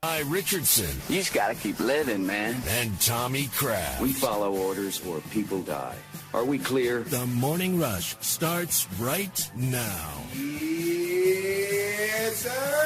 Ty Richardson. You just gotta keep living, man. And Tommy Kraft. We follow orders or people die. Are we clear? The Morning Rush starts right now. Yes, sir.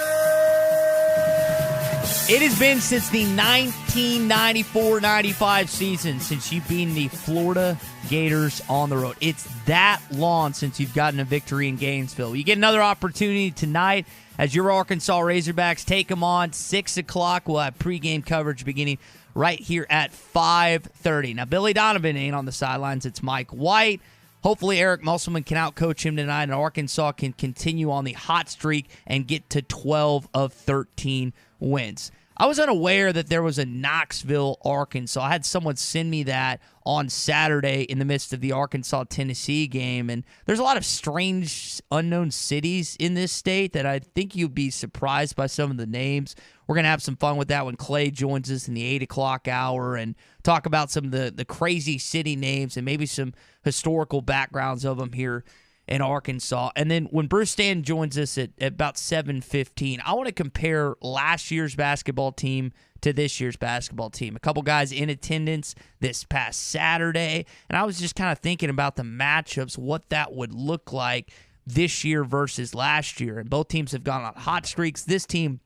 It has been since the 1994-95 season since you've beaten the Florida Gators on the road. It's that long since you've gotten a victory in Gainesville. You get another opportunity tonight as your Arkansas Razorbacks take them on 6 o'clock. We'll have pregame coverage beginning right here at 5:30. Now, Billy Donovan ain't on the sidelines. It's Mike White. Hopefully, Eric Musselman can outcoach him tonight, and Arkansas can continue on the hot streak and get to 12 of 13 wins. I was unaware that there was a Knoxville, Arkansas. I had someone send me that on Saturday in the midst of the Arkansas-Tennessee game, and there's a lot of strange, unknown cities in this state that I think you'd be surprised by some of the names. We're going to have some fun with that when Clay joins us in the 8 o'clock hour and talk about some of the crazy city names and maybe some historical backgrounds of them here in Arkansas. And then when Bruce Stanton joins us at about 7:15, I want to compare last year's basketball team to this year's basketball team. A couple guys in attendance this past Saturday, and I was just kind of thinking about the matchups, what that would look like this year versus last year. And both teams have gone on hot streaks. This team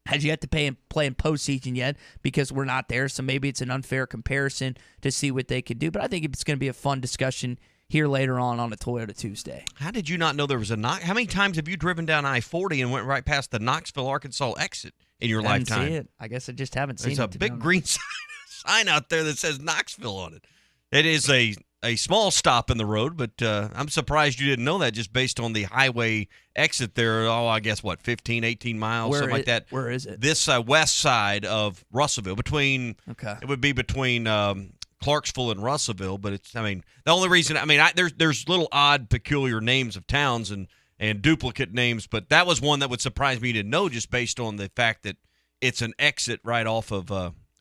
has yet to play in postseason yet because we're not there, so maybe it's an unfair comparison to see what they could do. But I think it's going to be a fun discussion here later on a Toyota Tuesday. How did you not know there was a How many times have you driven down I-40 and went right past the Knoxville, Arkansas exit in your lifetime? See it. I guess I just haven't seen it. There's a big green sign out there that says Knoxville on it. It is a small stop in the road, but I'm surprised you didn't know that just based on the highway exit there. Oh, I guess, 15, 18 miles, something like that. Where is it? This west side of Russellville. It would be between Clarksville and Russellville, but the only reason, there's little odd, peculiar names of towns and duplicate names, but that was one that would surprise me to know just based on the fact that it's an exit right off of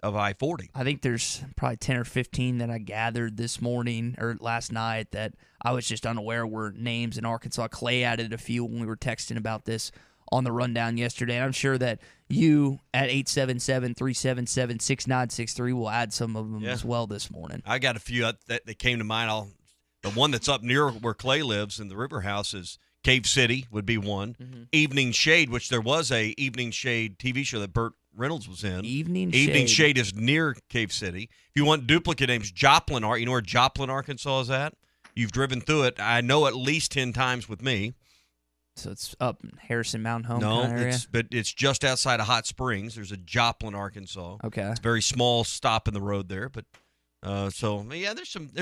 I-40. I think there's probably 10 or 15 that I gathered this morning or last night that I was just unaware were names in Arkansas. Clay added a few when we were texting about this on the rundown yesterday. And I'm sure that you at 877-377-6963 will add some of them as well this morning. I got a few that came to mind. The one that's up near where Clay lives in the River House is Cave City would be one. Mm-hmm. Evening Shade, which there was a Evening Shade TV show that Burt Reynolds was in. Evening Shade is near Cave City. If you want duplicate names, Joplin, you know where Joplin, Arkansas is at? You've driven through it, I know, at least 10 times with me. So it's up in Harrison Mountain Home No, kind of area? but it's just outside of Hot Springs. There's a Joplin, Arkansas. Okay. It's a very small stop in the road there, but there's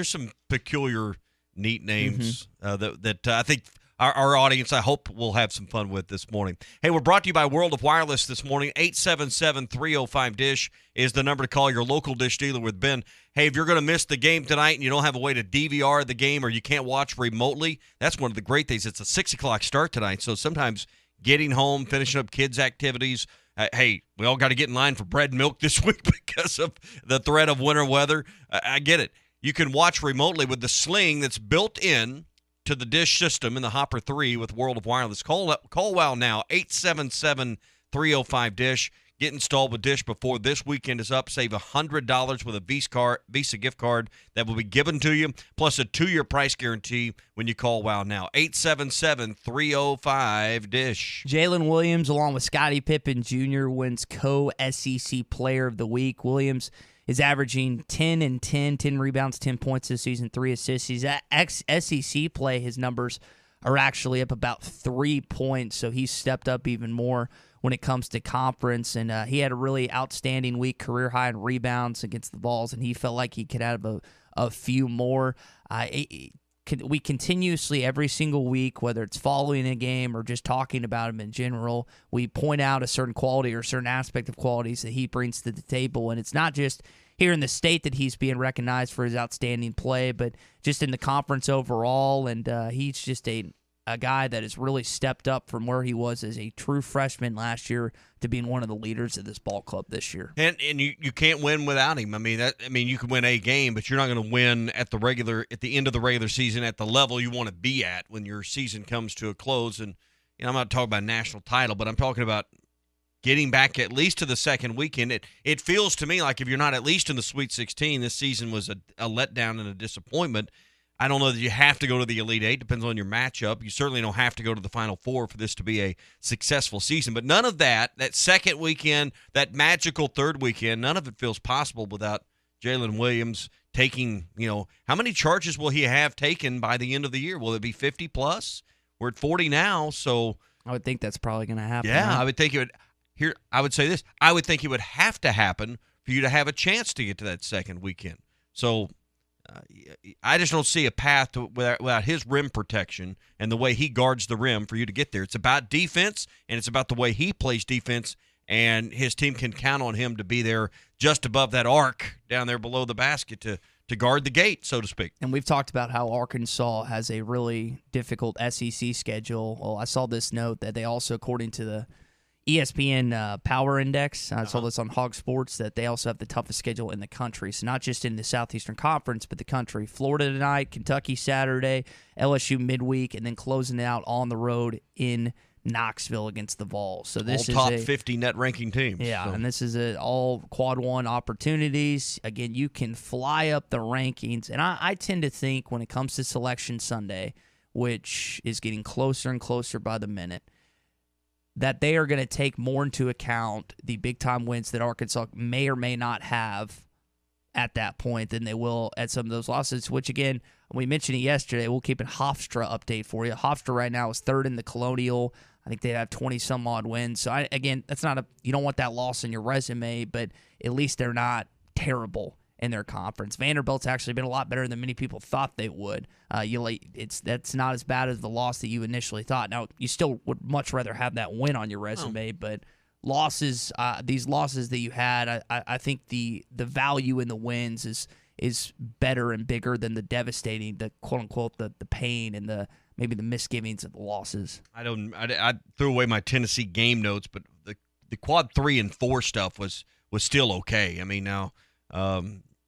some peculiar, neat names that I think our audience, I hope, will have some fun with this morning. Hey, we're brought to you by World of Wireless this morning. 877-305-DISH is the number to call your local Dish dealer with Ben. Hey, if you're going to miss the game tonight and you don't have a way to DVR the game or you can't watch remotely, that's one of the great things. It's a 6 o'clock start tonight, so sometimes getting home, finishing up kids' activities, hey, we all got to get in line for bread and milk this week because of the threat of winter weather. I get it. You can watch remotely with the sling that's built in to the Dish system in the Hopper 3 with World of Wireless. Call WOW now, 877-305-DISH. Get installed with Dish before this weekend is up. Save $100 with a Visa gift card that will be given to you, plus a 2-year price guarantee when you call WOW now. 877-305-DISH. Jalen Williams, along with Scottie Pippen Jr., wins co-SEC Player of the Week. Williams is averaging 10 and 10 rebounds, 10 points this season, 3 assists. He's at SEC play. His numbers are actually up about 3 points, so he's stepped up even more when it comes to conference. And he had a really outstanding week, career high in rebounds against the Vols, and he felt like he could have a few more. We continuously, every single week, whether it's following a game or just talking about him in general, we point out a certain quality or a certain aspect of qualities that he brings to the table. And it's not just here in the state that he's being recognized for his outstanding play, but just in the conference overall. And he's just a guy that has really stepped up from where he was as a true freshman last year to being one of the leaders of this ball club this year. And you can't win without him. You can win a game, but you're not going to win at the end of the regular season at the level you want to be at when your season comes to a close. And I'm not talking about a national title, but I'm talking about getting back at least to the second weekend. It feels to me like if you're not at least in the Sweet 16, this season was a letdown and a disappointment. I don't know that you have to go to the Elite Eight. Depends on your matchup. You certainly don't have to go to the Final Four for this to be a successful season. But none of that second weekend, that magical third weekend, none of it feels possible without Jalen Williams taking, how many charges will he have taken by the end of the year? Will it be 50 plus? We're at 40 now, so I would think that's probably going to happen. Yeah, huh? I would think it would. Here, I would say this. I would think it would have to happen for you to have a chance to get to that second weekend. So I just don't see a path without his rim protection and the way he guards the rim for you to get there. It's about defense, and it's about the way he plays defense, and his team can count on him to be there just above that arc down there below the basket to guard the gate, so to speak. And we've talked about how Arkansas has a really difficult SEC schedule. Well, I saw this note that they also, according to the ESPN Power Index, I saw this on Hog Sports, that they also have the toughest schedule in the country. So not just in the Southeastern Conference, but the country. Florida tonight, Kentucky Saturday, LSU midweek, and then closing it out on the road in Knoxville against the Vols. So this all is top 50 net ranking teams. Yeah, so. And this is all quad one opportunities. Again, you can fly up the rankings. And I tend to think when it comes to Selection Sunday, which is getting closer and closer by the minute, that they are going to take more into account the big-time wins that Arkansas may or may not have at that point than they will at some of those losses, which, again, we mentioned it yesterday. We'll keep a Hofstra update for you. Hofstra right now is third in the Colonial. I think they have 20-some-odd wins. So, that's not you don't want that loss in your resume, but at least they're not terrible in their conference. Vanderbilt's actually been a lot better than many people thought they would. That's not as bad as the loss that you initially thought. Now, you still would much rather have that win on your resume, but losses, these losses that you had, I think the value in the wins is better and bigger than the devastating, the quote unquote the pain and maybe the misgivings of the losses. I threw away my Tennessee game notes, but the quad 3 and 4 stuff was still okay. I mean, now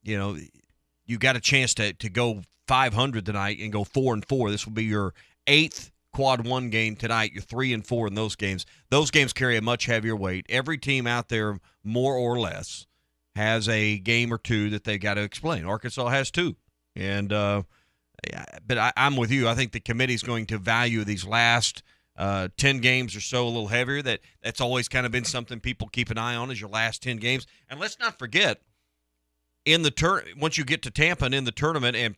you got a chance to go 500 tonight and go 4-4. This will be your 8th quad 1 game tonight. You're 3-4 in those games. Those games carry a much heavier weight. Every team out there, more or less, has a game or two that they got to explain. Arkansas has 2. And but I'm with you. I think the committee's going to value these last 10 games or so a little heavier. That's always kind of been something people keep an eye on, is your last 10 games. And let's not forget, once you get to Tampa and in the tournament, and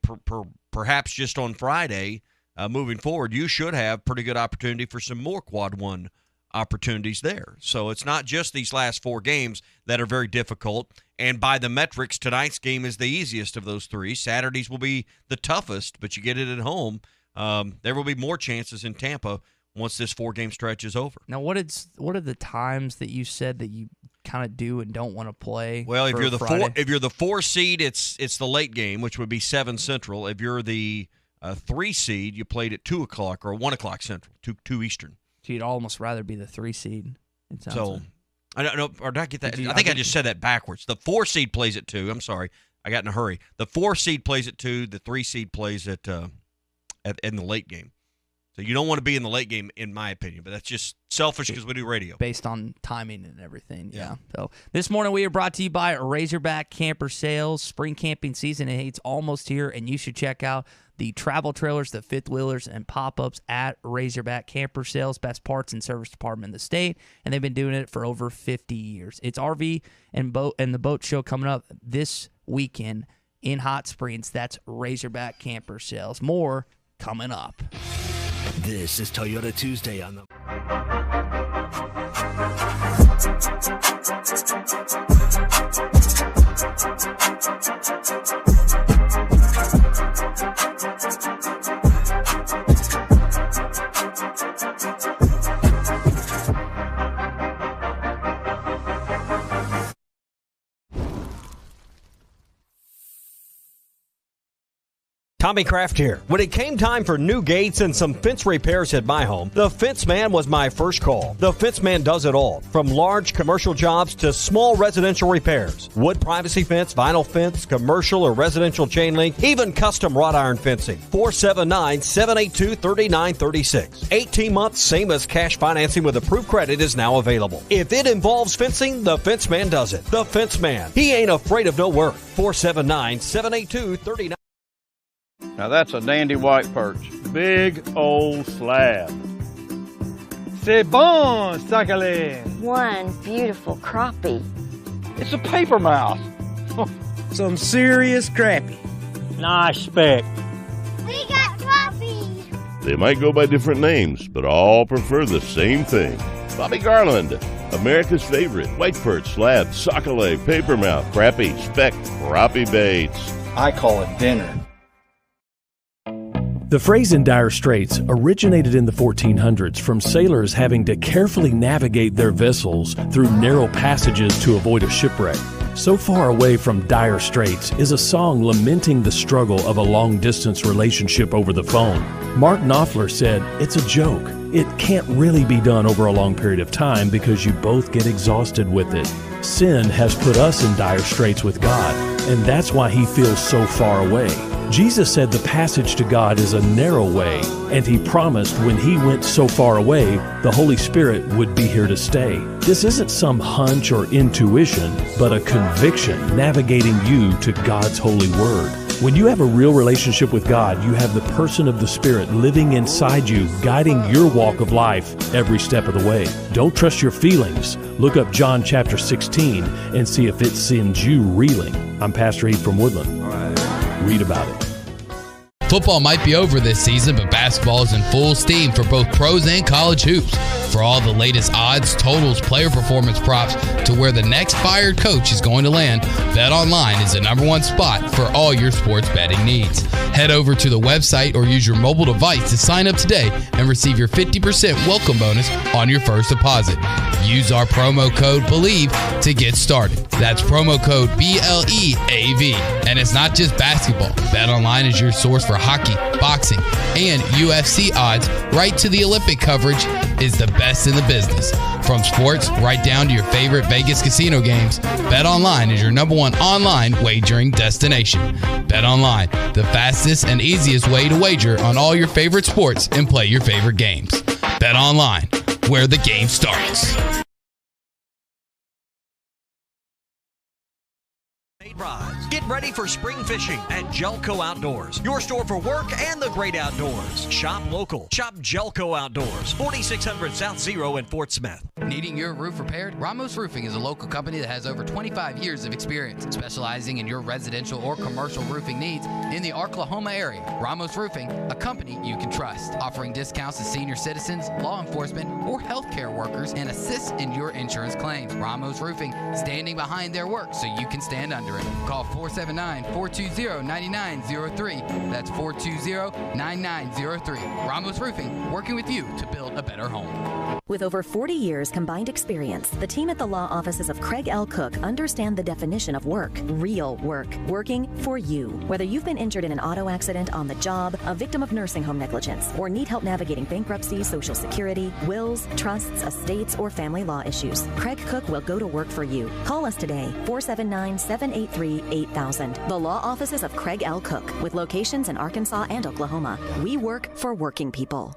perhaps just on Friday, moving forward, you should have pretty good opportunity for some more quad 1 opportunities there. So it's not just these last 4 games that are very difficult. And by the metrics, tonight's game is the easiest of those 3. Saturdays will be the toughest, but you get it at home. There will be more chances in Tampa once this 4-game stretch is over. Now, what are the times that you said that you kind of do and don't want to play? Well, if you're the 4 seed, it's the late game, which would be 7 Central. If you're the 3 seed, you played at 2 o'clock or 1 o'clock Central, 2 Eastern. So you'd almost rather be the 3 seed. It sounds like. I don't know, or did I get that? I think I just said that backwards. The 4 seed plays at 2. I'm sorry, I got in a hurry. The 4 seed plays at 2. The 3 seed plays in the late game. So you don't want to be in the late game, in my opinion, but that's just selfish because we do radio. Based on timing and everything, yeah. So this morning we are brought to you by Razorback Camper Sales. Spring camping season, it's almost here, and you should check out the travel trailers, the fifth wheelers, and pop-ups at Razorback Camper Sales. Best parts and service department in the state, and they've been doing it for over 50 years. It's RV and the boat show coming up this weekend in Hot Springs. That's Razorback Camper Sales. More coming up. This is Toyota Tuesday on the... Tommy Kraft here. When it came time for new gates and some fence repairs at my home, the Fence Man was my first call. The Fence Man does it all, from large commercial jobs to small residential repairs. Wood privacy fence, vinyl fence, commercial or residential chain link, even custom wrought iron fencing. 479-782-3936. 18 months, same as cash financing with approved credit is now available. If it involves fencing, the Fence Man does it. The Fence Man. He ain't afraid of no work. 479-782-3936. Now that's a dandy white perch. Big old slab. C'est bon, sacalé. One beautiful crappie. It's a paper mouse. Some serious crappie. Nice speck. We got crappies. They might go by different names, but all prefer the same thing. Bobby Garland, America's favorite. White perch, slab, sockeye, papermouth, crappie, speck, crappie baits. I call it dinner. The phrase in dire straits originated in the 1400s from sailors having to carefully navigate their vessels through narrow passages to avoid a shipwreck. So Far Away from Dire Straits is a song lamenting the struggle of a long-distance relationship over the phone. Mark Knopfler said, "It's a joke. It can't really be done over a long period of time because you both get exhausted with it. Sin has put us in dire straits with God, and that's why he feels so far away." Jesus said the passage to God is a narrow way, and he promised when he went so far away, the Holy Spirit would be here to stay. This isn't some hunch or intuition, but a conviction navigating you to God's holy word. When you have a real relationship with God, you have the person of the Spirit living inside you, guiding your walk of life every step of the way. Don't trust your feelings. Look up John chapter 16 and see if it sends you reeling. I'm Pastor Heath from Woodland. Read about it. Football might be over this season, but basketball is in full steam for both pros and college hoops. For all the latest odds, totals, player performance props, to where the next fired coach is going to land, BetOnline is the #1 spot for all your sports betting needs. Head over to the website or use your mobile device to sign up today and receive your 50% welcome bonus on your first deposit. Use our promo code BELIEVE to get started. That's promo code BLEAV. And it's not just basketball. BetOnline is your source for hockey, boxing, and UFC odds, right to the Olympic coverage, is the best in the business. From sports right down to your favorite Vegas casino games, BetOnline is your #1 online wagering destination. BetOnline, the fastest and easiest way to wager on all your favorite sports and play your favorite games. BetOnline, where the game starts. Get ready for spring fishing at Jelco Outdoors, your store for work and the great outdoors. Shop local. Shop Jelco Outdoors, 4600 South Zero in Fort Smith. Needing your roof repaired? Ramos Roofing is a local company that has over 25 years of experience, specializing in your residential or commercial roofing needs in the Oklahoma area. Ramos Roofing, a company you can trust, offering discounts to senior citizens, law enforcement, or healthcare workers, and assists in your insurance claims. Ramos Roofing, standing behind their work so you can stand under it. Call 479-420-9903. That's 420-9903. Ramos Roofing, working with you to build a better home. With over 40 years combined experience, the team at the law offices of Craig L. Cook understand the definition of work. Real work. Working for you. Whether you've been injured in an auto accident, on the job, a victim of nursing home negligence, or need help navigating bankruptcy, Social Security, wills, trusts, estates, or family law issues, Craig Cook will go to work for you. Call us today, 479-783-8000. The law offices of Craig L. Cook, with locations in Arkansas and Oklahoma. We work for working people.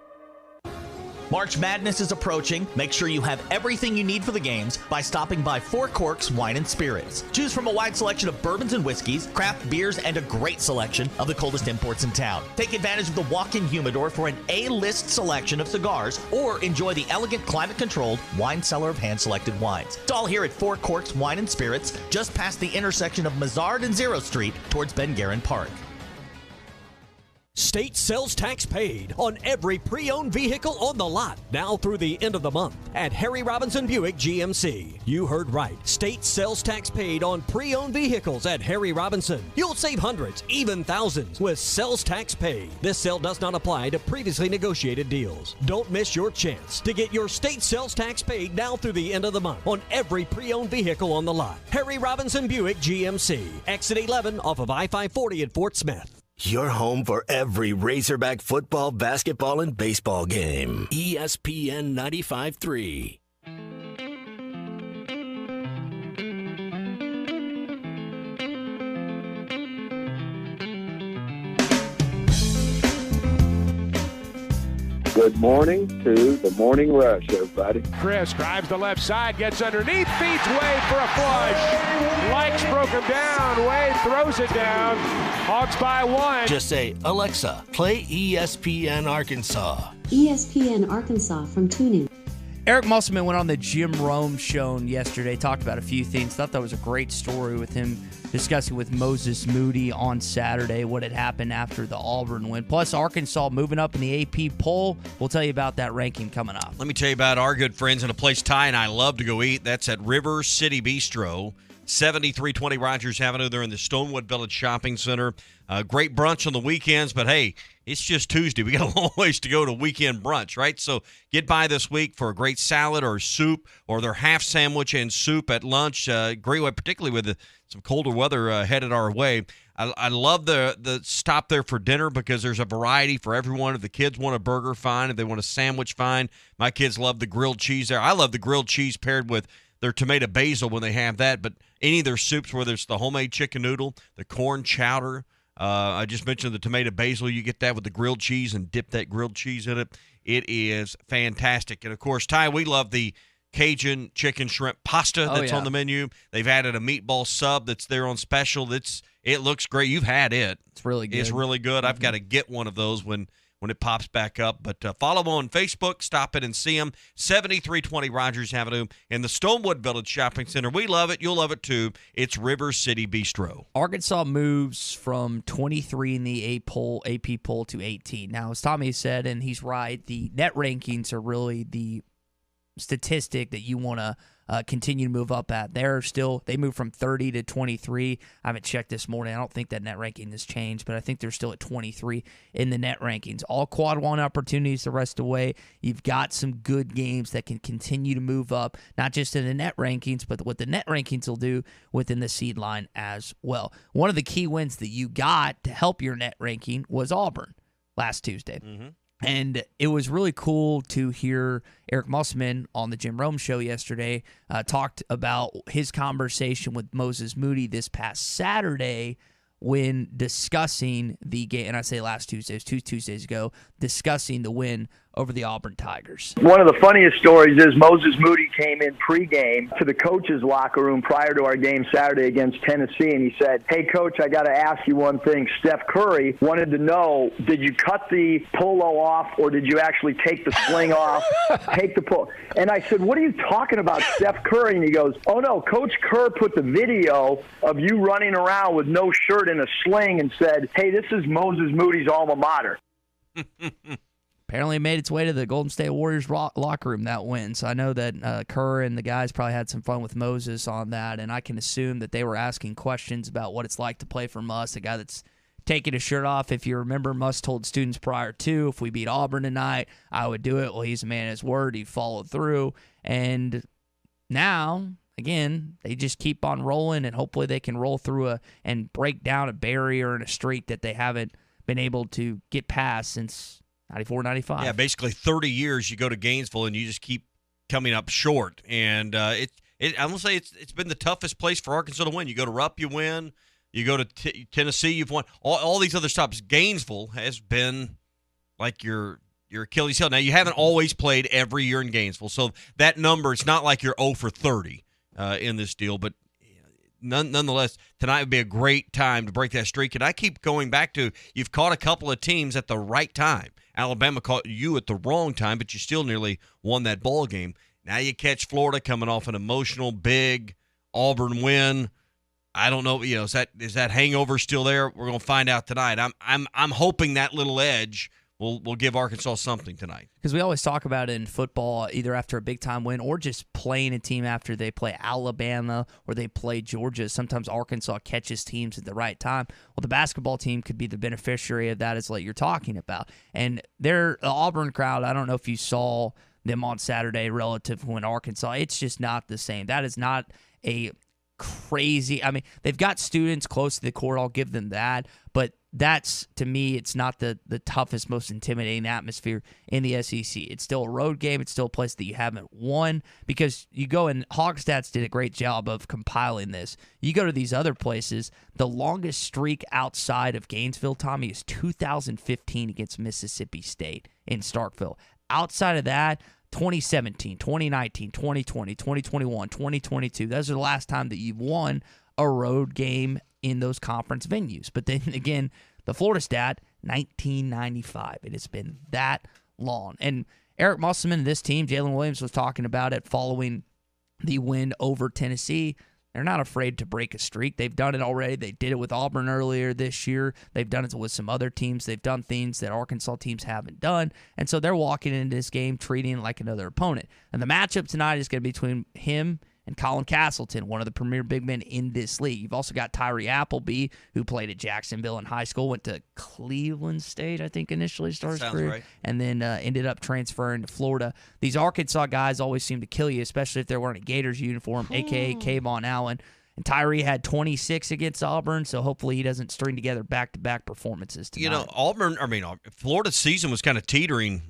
March Madness is approaching. Make sure you have everything you need for the games by stopping by Four Corks Wine and Spirits. Choose from a wide selection of bourbons and whiskeys, craft beers, and a great selection of the coldest imports in town. Take advantage of the walk-in humidor for an A-list selection of cigars, or enjoy the elegant climate-controlled wine cellar of hand-selected wines. It's all here at Four Corks Wine and Spirits, just past the intersection of Mazard and Zero Street towards Ben Guerin Park. State sales tax paid on every pre-owned vehicle on the lot, now through the end of the month at Harry Robinson Buick GMC. You heard right. State sales tax paid on pre-owned vehicles at Harry Robinson. You'll save hundreds, even thousands, with sales tax paid. This sale does not apply to previously negotiated deals. Don't miss your chance to get your state sales tax paid now through the end of the month on every pre-owned vehicle on the lot. Harry Robinson Buick GMC, exit 11 off of I-540 at Fort Smith. your home for every Razorback football, basketball, and baseball game. ESPN 95.3. Good morning to the Morning Rush, everybody. Chris drives the left side, gets underneath, feeds Wade for a flush. Likes broke him down. Wade throws it down. Hawks by 1. Just say, Alexa, play ESPN Arkansas. ESPN Arkansas from TuneIn. Eric Musselman went on the Jim Rome show yesterday, talked about a few things. Thought that was a great story with him discussing with Moses Moody on Saturday what had happened after the Auburn win. Plus, Arkansas moving up in the AP poll. We'll tell you about that ranking coming up. Let me tell you about our good friends in a place Ty and I love to go eat. That's at River City Bistro, 7320 Rogers Avenue. They're in the Stonewood Village Shopping Center. Great brunch on the weekends, but hey, it's just Tuesday. We got a long ways to go to weekend brunch, right? So get by this week for a great salad or soup or their half sandwich and soup at lunch. Great way, particularly with some colder weather headed our way. I love the stop there for dinner because there's a variety for everyone. If the kids want a burger, fine. If they want a sandwich, fine. My kids love the grilled cheese there. I love the grilled cheese paired with their tomato basil when they have that. But any of their soups, whether it's the homemade chicken noodle, the corn chowder, I just mentioned the tomato basil. You get that with the grilled cheese and dip that grilled cheese in it. It is fantastic. And, of course, Ty, we love the Cajun chicken shrimp pasta that's on the menu. They've added a meatball sub that's there on special. It looks great. You've had it. It's really good. It's really good. I've got to get one of those when it pops back up. But follow them on Facebook. Stop it and see them. 7320 Rogers Avenue in the Stonewood Village Shopping Center. We love it. You'll love it, too. It's River City Bistro. Arkansas moves from 23 in the AP poll to 18. Now, as Tommy said, and he's right, the net rankings are really the statistic that you want to continue to move up at. They moved from 30 to 23. I haven't checked this morning. I don't think that net ranking has changed, but I think they're still at 23 in the net rankings. All quad one opportunities the rest of the way. You've got some good games that can continue to move up, not just in the net rankings, but what the net rankings will do within the seed line as well. One of the key wins that you got to help your net ranking was Auburn last Tuesday. Mm-hmm. And it was really cool to hear Eric Musselman on the Jim Rome show yesterday talked about his conversation with Moses Moody this past Saturday when discussing the game. And I say last Tuesday, it was 2 Tuesdays ago, discussing the win over the Auburn Tigers. One of the funniest stories is Moses Moody came in pregame to the coach's locker room prior to our game Saturday against Tennessee, and he said, "Hey, Coach, I got to ask you one thing. Steph Curry wanted to know, did you cut the polo off or did you actually take the sling off, take the polo?" And I said, "What are you talking about, Steph Curry?" And he goes, "Oh, no, Coach Kerr put the video of you running around with no shirt and a sling and said, hey, this is Moses Moody's alma mater." Apparently it made its way to the Golden State Warriors locker room, that win. So I know that Kerr and the guys probably had some fun with Moses on that, and I can assume that they were asking questions about what it's like to play for Muss, a guy that's taking his shirt off. If you remember, Muss told students prior to, if we beat Auburn tonight, I would do it. Well, he's a man of his word. He followed through. And now, again, they just keep on rolling, and hopefully they can roll through and break down a barrier and a streak that they haven't been able to get past since 94, 95. Yeah, basically 30 years you go to Gainesville and you just keep coming up short. And I'm going to say it's been the toughest place for Arkansas to win. You go to Rupp, you win. You go to Tennessee, you've won. All these other stops. Gainesville has been like your Achilles heel. Now, you haven't always played every year in Gainesville, so that number, it's not like you're 0 for 30 in this deal. But nonetheless, tonight would be a great time to break that streak. And I keep going back to, you've caught a couple of teams at the right time. Alabama caught you at the wrong time, but you still nearly won that ball game. Now you catch Florida coming off an emotional, big Auburn win. I don't know, is that hangover still there? We're going to find out tonight. I'm hoping that little edge will give Arkansas something tonight. Because we always talk about it in football, either after a big-time win or just playing a team after they play Alabama or they play Georgia. Sometimes Arkansas catches teams at the right time. Well, the basketball team could be the beneficiary of that, is what you're talking about. And the Auburn crowd, I don't know if you saw them on Saturday relative to when Arkansas. It's just not the same. That is not a crazy – I mean, they've got students close to the court. I'll give them that. But that's, to me, it's not the toughest, most intimidating atmosphere in the SEC. It's still a road game. It's still a place that you haven't won, because you go, and Hogstats did a great job of compiling this. You go to these other places, the longest streak outside of Gainesville, Tommy, is 2015 against Mississippi State in Starkville. Outside of that, 2017, 2019, 2020, 2021, 2022, those are the last time that you've won a road game in those conference venues. But then again, the Florida stat, 1995. It has been that long. And Eric Musselman and this team, Jalen Williams was talking about it following the win over Tennessee. They're not afraid to break a streak. They've done it already. They did it with Auburn earlier this year. They've done it with some other teams. They've done things that Arkansas teams haven't done. And so they're walking into this game treating it like another opponent. And the matchup tonight is going to be between him and Colin Castleton, one of the premier big men in this league. You've also got Tyree Appleby, who played at Jacksonville in high school, went to Cleveland State, I think, initially started his career, right. and then ended up transferring to Florida. These Arkansas guys always seem to kill you, especially if they're wearing a Gators uniform, a.k.a. Kayvon Allen. And Tyree had 26 against Auburn, so hopefully he doesn't string together back-to-back performances tonight. Florida's season was kind of teetering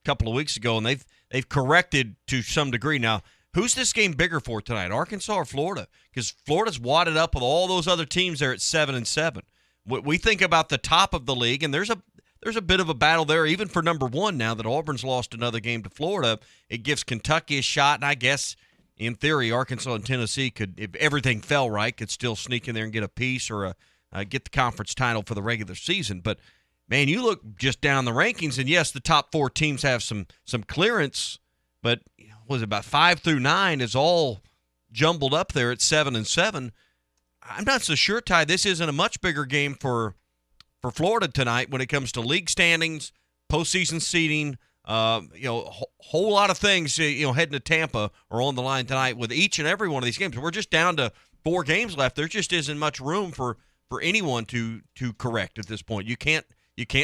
a couple of weeks ago, and they've corrected to some degree. Now, who's this game bigger for tonight, Arkansas or Florida? Because Florida's wadded up with all those other teams there at 7-7. We think about the top of the league, and there's a bit of a battle there, even for number one. Now that Auburn's lost another game to Florida, it gives Kentucky a shot, and I guess in theory Arkansas and Tennessee could, if everything fell right, could still sneak in there and get a piece or get the conference title for the regular season. But man, you look just down the rankings, and yes, the top four teams have some clearance, but was about 5 through 9 is all jumbled up there at 7-7. I'm not so sure, Ty, this isn't a much bigger game for Florida tonight when it comes to league standings, postseason seeding, whole lot of things, heading to Tampa are on the line tonight with each and every one of these games. We're just down to 4 games left. There just isn't much room for anyone to correct at this point. You can't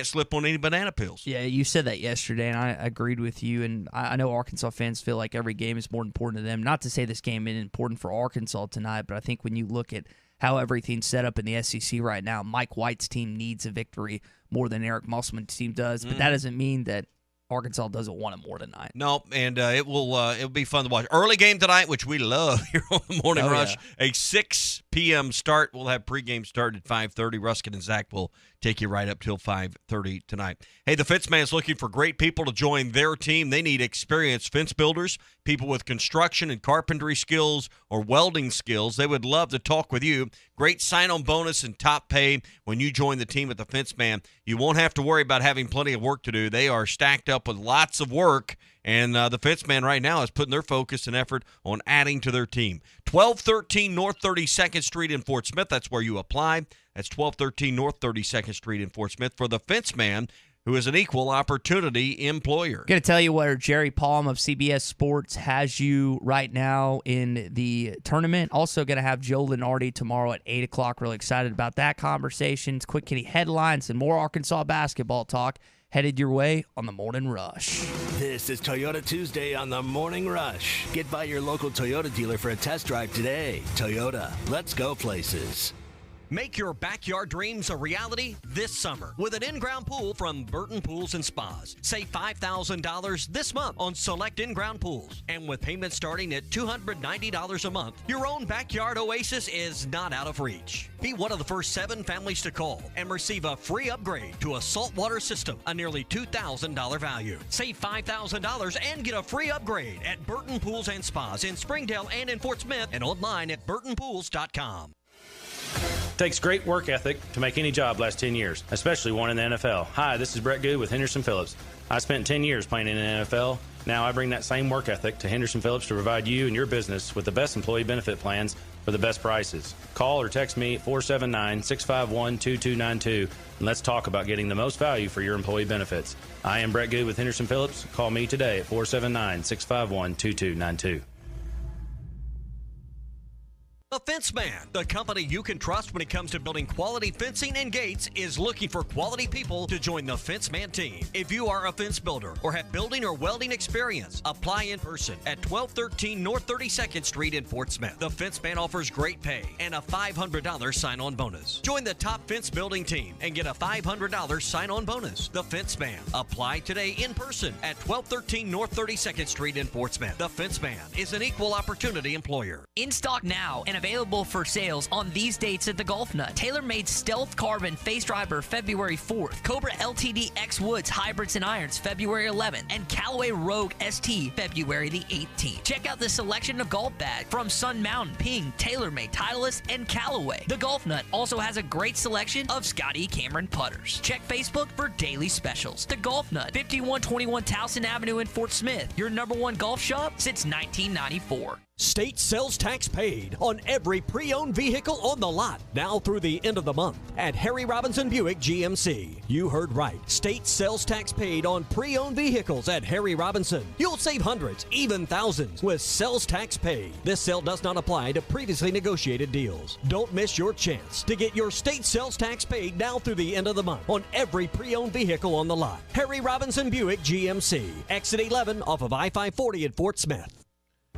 slip on any banana peels. Yeah, you said that yesterday, and I agreed with you. And I know Arkansas fans feel like every game is more important to them. Not to say this game isn't important for Arkansas tonight, but I think when you look at how everything's set up in the SEC right now, Mike White's team needs a victory more than Eric Musselman's team does. But that doesn't mean that Arkansas doesn't want it more tonight. No, and it'll be fun to watch. Early game tonight, which we love here on the Morning Rush. Yeah. A 6 p.m. start. We'll have pregame start at 5:30. Ruskin and Zach will take you right up till 5:30 tonight. Hey, the Fenceman is looking for great people to join their team. They need experienced fence builders, people with construction and carpentry skills or welding skills. They would love to talk with you. Great sign-on bonus and top pay when you join the team at the Fenceman. You won't have to worry about having plenty of work to do. They are stacked up with lots of work, and the Fenceman right now is putting their focus and effort on adding to their team. 1213 North 32nd Street in Fort Smith. That's where you apply. That's 1213 North 32nd Street in Fort Smith for the Fenceman, who is an equal opportunity employer. Going to tell you where Jerry Palm of CBS Sports has you right now in the tournament. Also going to have Joe Lenardi tomorrow at 8 o'clock. Really excited about that conversation. Quick Kitty headlines and more Arkansas basketball talk headed your way on the Morning Rush. This is Toyota Tuesday on the Morning Rush. Get by your local Toyota dealer for a test drive today. Toyota, let's go places. Make your backyard dreams a reality this summer with an in-ground pool from Burton Pools and Spas. Save $5,000 this month on select in-ground pools. And with payments starting at $290 a month, your own backyard oasis is not out of reach. Be one of the first 7 families to call and receive a free upgrade to a saltwater system, a nearly $2,000 value. Save $5,000 and get a free upgrade at Burton Pools and Spas in Springdale and in Fort Smith and online at burtonpools.com. Takes great work ethic to make any job last 10 years, especially one in the NFL. Hi, this is Brett Good with Henderson Phillips. I spent 10 years playing in the NFL. Now I bring that same work ethic to Henderson Phillips to provide you and your business with the best employee benefit plans for the best prices. Call or text me at 479-651-2292 and let's talk about getting the most value for your employee benefits. I am Brett Good with Henderson Phillips. Call me today at 479-651-2292. The Fence Man, the company you can trust when it comes to building quality fencing and gates, is looking for quality people to join the Fence Man team. If you are a fence builder or have building or welding experience, apply in person at 1213 North 32nd Street in Fort Smith. The Fence Man offers great pay and a $500 sign-on bonus. Join the top fence building team and get a $500 sign-on bonus. The Fence Man. Apply today in person at 1213 North 32nd Street in Fort Smith. The Fence Man is an equal opportunity employer. In stock now and available for sales on these dates at the Golf Nut. TaylorMade Stealth Carbon Face Driver February 4th. Cobra LTD X Woods Hybrids and Irons February 11th. And Callaway Rogue ST February the 18th. Check out the selection of golf bags from Sun Mountain, Ping, TaylorMade, Titleist, and Callaway. The Golf Nut also has a great selection of Scotty Cameron putters. Check Facebook for daily specials. The Golf Nut, 5121 Towson Avenue in Fort Smith. Your #1 golf shop since 1994. State sales tax paid on every pre-owned vehicle on the lot now through the end of the month at Harry Robinson Buick GMC. You heard right. State sales tax paid on pre-owned vehicles at Harry Robinson. You'll save hundreds, even thousands with sales tax paid. This sale does not apply to previously negotiated deals. Don't miss your chance to get your state sales tax paid now through the end of the month on every pre-owned vehicle on the lot. Harry Robinson Buick GMC. Exit 11 off of I-540 at Fort Smith.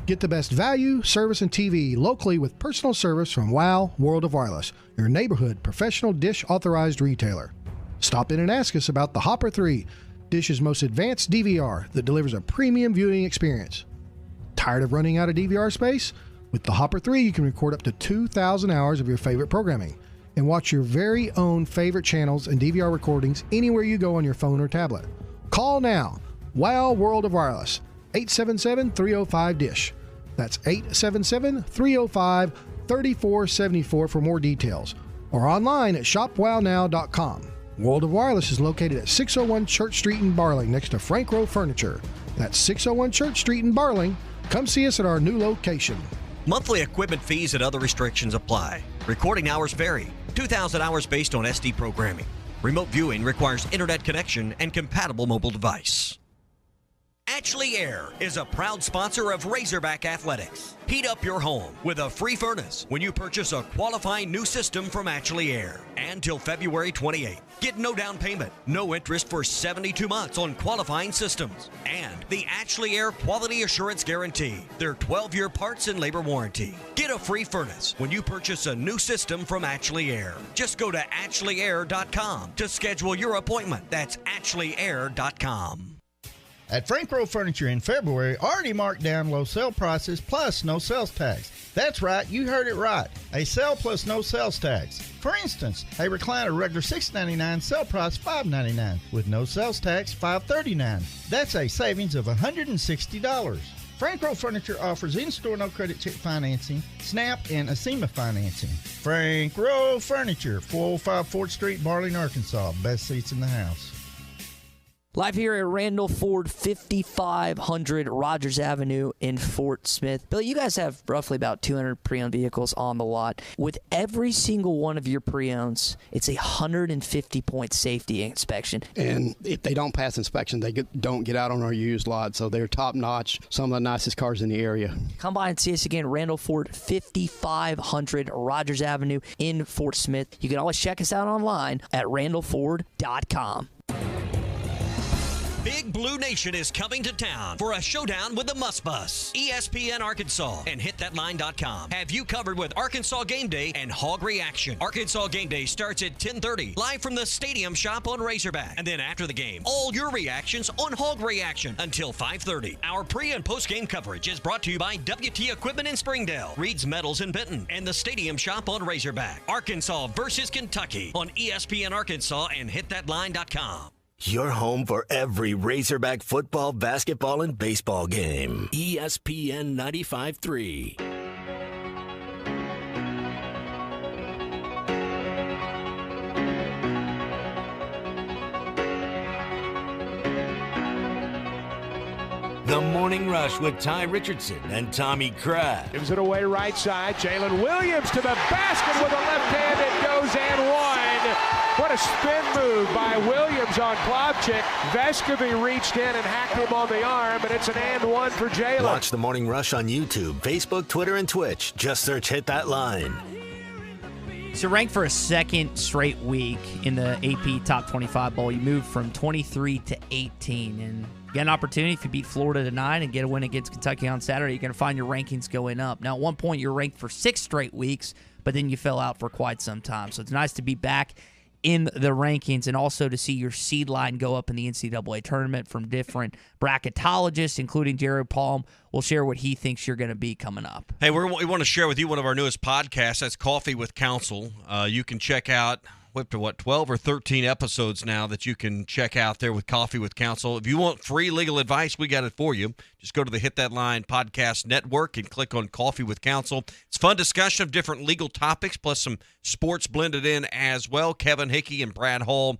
Get the best value, service, and TV locally with personal service from WOW World of Wireless, your neighborhood professional Dish authorized retailer. Stop in and ask us about the Hopper 3, Dish's most advanced DVR that delivers a premium viewing experience. Tired of running out of DVR space? With the Hopper 3, you can record up to 2,000 hours of your favorite programming and watch your very own favorite channels and DVR recordings anywhere you go on your phone or tablet. Call now. WOW World of Wireless. 877-305-DISH. That's 877-305-3474 for more details. Or online at shopwownow.com. World of Wireless is located at 601 Church Street in Barling next to Frank Rowe Furniture. That's 601 Church Street in Barling. Come see us at our new location. Monthly equipment fees and other restrictions apply. Recording hours vary. 2,000 hours based on SD programming. Remote viewing requires internet connection and compatible mobile device. Ashley Air is a proud sponsor of Razorback Athletics. Heat up your home with a free furnace when you purchase a qualifying new system from Ashley Air. And till February 28th. Get no down payment, no interest for 72 months on qualifying systems. And the Ashley Air Quality Assurance Guarantee, their 12-year parts and labor warranty. Get a free furnace when you purchase a new system from Ashley Air. Just go to ashley.air.com to schedule your appointment. That's ashley.air.com. At Frank Rowe Furniture in February, already marked down low sale prices plus no sales tax. That's right, you heard it right. A sale plus no sales tax. For instance, a recliner regular $6.99, sale price $5.99. With no sales tax, $5.39. That's a savings of $160. Frank Rowe Furniture offers in-store no credit check financing, SNAP, and ASEMA financing. Frank Rowe Furniture, 405 4th Street, Barling, Arkansas. Best seats in the house. Live here at Randall Ford, 5500 Rogers Avenue in Fort Smith. Billy, you guys have roughly about 200 pre-owned vehicles on the lot. With every single one of your pre-owns, it's a 150-point safety inspection. And if they don't pass inspection, they don't get out on our used lot, so they're top-notch, some of the nicest cars in the area. Come by and see us again, Randall Ford, 5500 Rogers Avenue in Fort Smith. You can always check us out online at randallford.com. Big Blue Nation is coming to town for a showdown with the Must Bus. ESPN Arkansas and hitthatline.com have you covered with Arkansas Game Day and Hog Reaction. Arkansas Game Day starts at 10:30, live from the Stadium Shop on Razorback. And then after the game, all your reactions on Hog Reaction until 5:30. Our pre- and post-game coverage is brought to you by WT Equipment in Springdale, Reed's Metals in Benton, and the Stadium Shop on Razorback. Arkansas versus Kentucky on ESPN Arkansas and hitthatline.com. Your home for every Razorback football, basketball, and baseball game. ESPN 95.3. The Morning Rush with Ty Richardson and Tommy Kraft. Gives it away right side. Jalen Williams to the basket with a left hand. It goes and one. What a spin move by Williams on Klavchik. Vescovy reached in and hacked him on the arm, and it's an and one for Jalen. Watch The Morning Rush on YouTube, Facebook, Twitter, and Twitch. Just search Hit That Line. So ranked for a second straight week in the AP Top 25 Bowl. You moved from 23 to 18. And you get an opportunity if you beat Florida tonight and get a win against Kentucky on Saturday, you're going to find your rankings going up. Now, at one point, you're ranked for 6 straight weeks, but then you fell out for quite some time. So it's nice to be back in the rankings and also to see your seed line go up in the NCAA tournament from different bracketologists, including Jared Palm. Will share what he thinks you're going to be coming up. Hey, we want to share with you one of our newest podcasts. That's Coffee with Counsel. You can check out, we're up to 12 or 13 episodes now that you can check out there with Coffee with Counsel. If you want free legal advice, we got it for you. Just go to the Hit That Line Podcast Network and click on Coffee with Counsel. It's fun discussion of different legal topics, plus some sports blended in as well. Kevin Hickey and Brad Hall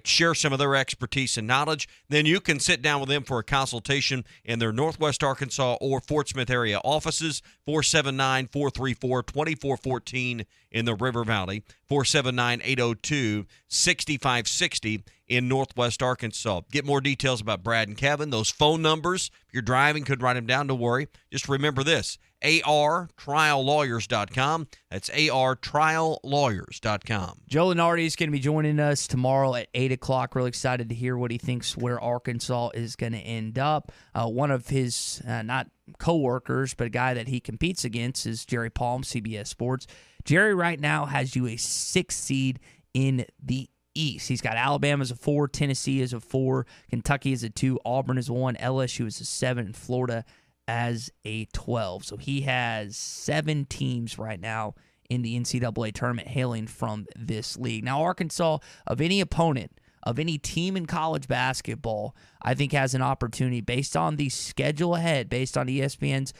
share some of their expertise and knowledge. Then you can sit down with them for a consultation in their Northwest Arkansas or Fort Smith area offices, 479-434-2414 in the River Valley, 479-802-6560 in Northwest Arkansas. Get more details about Brad and Kevin. Those phone numbers, if you're driving, could write them down, don't worry. Just remember this, artriallawyers.com. That's artriallawyers.com. Joe Lenardi is going to be joining us tomorrow at 8 o'clock. Really excited to hear what he thinks where Arkansas is going to end up. One of his, not co-workers, but a guy that he competes against is Jerry Palm, CBS Sports. Jerry right now has you a 6 seed in the East. He's got Alabama as a 4, Tennessee as a 4, Kentucky as a 2, Auburn as a 1, LSU as a 7, and Florida as a 12. So he has 7 teams right now in the NCAA tournament hailing from this league. Now, Arkansas, of any opponent, of any team in college basketball, I think has an opportunity based on the schedule ahead, based on ESPN's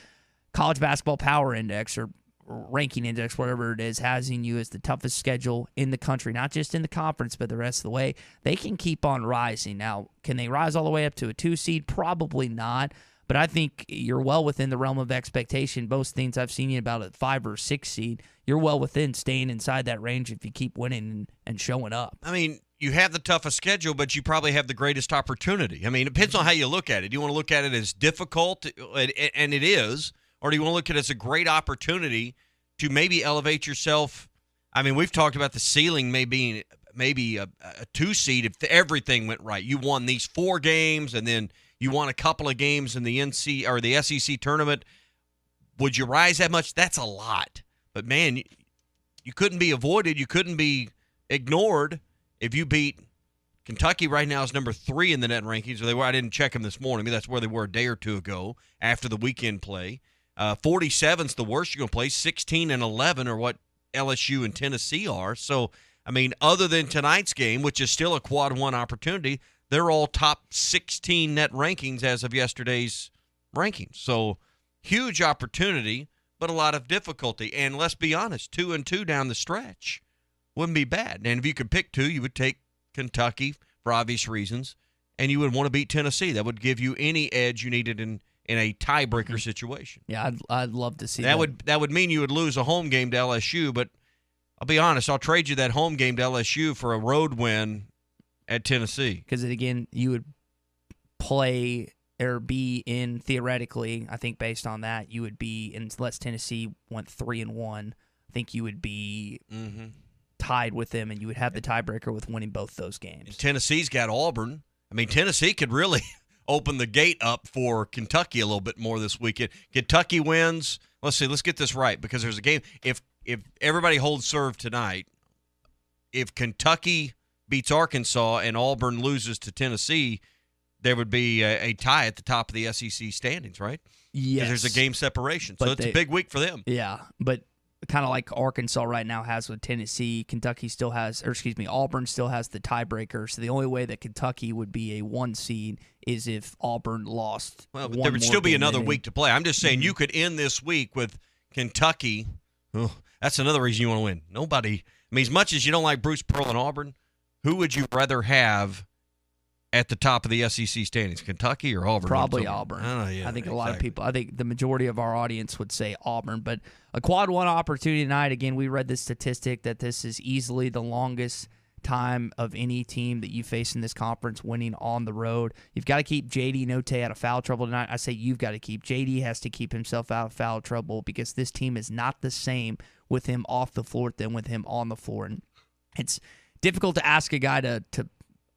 College Basketball Power Index or ranking index, whatever it is, having you as the toughest schedule in the country, not just in the conference, but the rest of the way. They can keep on rising. Now, can they rise all the way up to a 2 seed? Probably not. But I think you're well within the realm of expectation. Most things I've seen you about a 5 or 6 seed, you're well within staying inside that range if you keep winning and showing up. I mean, you have the toughest schedule, but you probably have the greatest opportunity. I mean, it depends on how you look at it. Do you want to look at it as difficult, and it is, or do you want to look at it as a great opportunity to maybe elevate yourself? I mean, we've talked about the ceiling maybe a 2 seed if everything went right. You won these 4 games, and then you won a couple of games in the NC or the SEC tournament. Would you rise that much? That's a lot. But, man, you couldn't be avoided. You couldn't be ignored if you beat Kentucky. Right now is number 3 in the net rankings. Or they were. I didn't check them this morning. I mean, that's where they were a day or two ago after the weekend play. 47's the worst you're going to play. 16 and 11 are what LSU and Tennessee are. So, I mean, other than tonight's game, which is still a quad 1 opportunity, they're all top 16 net rankings as of yesterday's rankings. So, huge opportunity, but a lot of difficulty. And let's be honest, 2-2 down the stretch wouldn't be bad. And if you could pick 2, you would take Kentucky for obvious reasons, and you would want to beat Tennessee. That would give you any edge you needed in a tiebreaker situation. Yeah, I'd love to see that. That would mean you would lose a home game to LSU, but I'll be honest, I'll trade you that home game to LSU for a road win at Tennessee. Because, again, you would play or be in, theoretically, I think based on that, you would be, unless Tennessee went 3-1, I think you would be tied with them, and you would have the tiebreaker with winning both those games. And Tennessee's got Auburn. I mean, Tennessee could really open the gate up for Kentucky a little bit more this weekend. Kentucky wins. Let's see. Let's get this right, because there's a game. If everybody holds serve tonight, if Kentucky beats Arkansas and Auburn loses to Tennessee, there would be a tie at the top of the SEC standings, right? Yes. There's a game separation. So it's a big week for them. Yeah, but kind of like Arkansas right now has with Tennessee, Kentucky still has, Auburn still has the tiebreaker. So the only way that Kentucky would be a 1 seed is if Auburn lost. Well, but there would still be another week to play. I'm just saying you could end this week with Kentucky. Oh, that's another reason you want to win. Nobody. I mean, as much as you don't like Bruce Pearl and Auburn, who would you rather have at the top of the SEC standings, Kentucky or Auburn? Probably Auburn. Yeah, I think a lot of people, I think the majority of our audience would say Auburn. But a quad 1 opportunity tonight, again, we read this statistic that this is easily the longest time of any team that you face in this conference winning on the road. You've got to keep J.D. Note out of foul trouble tonight. I say you've got to keep. J.D. has to keep himself out of foul trouble because this team is not the same with him off the floor than with him on the floor. And it's difficult to ask a guy to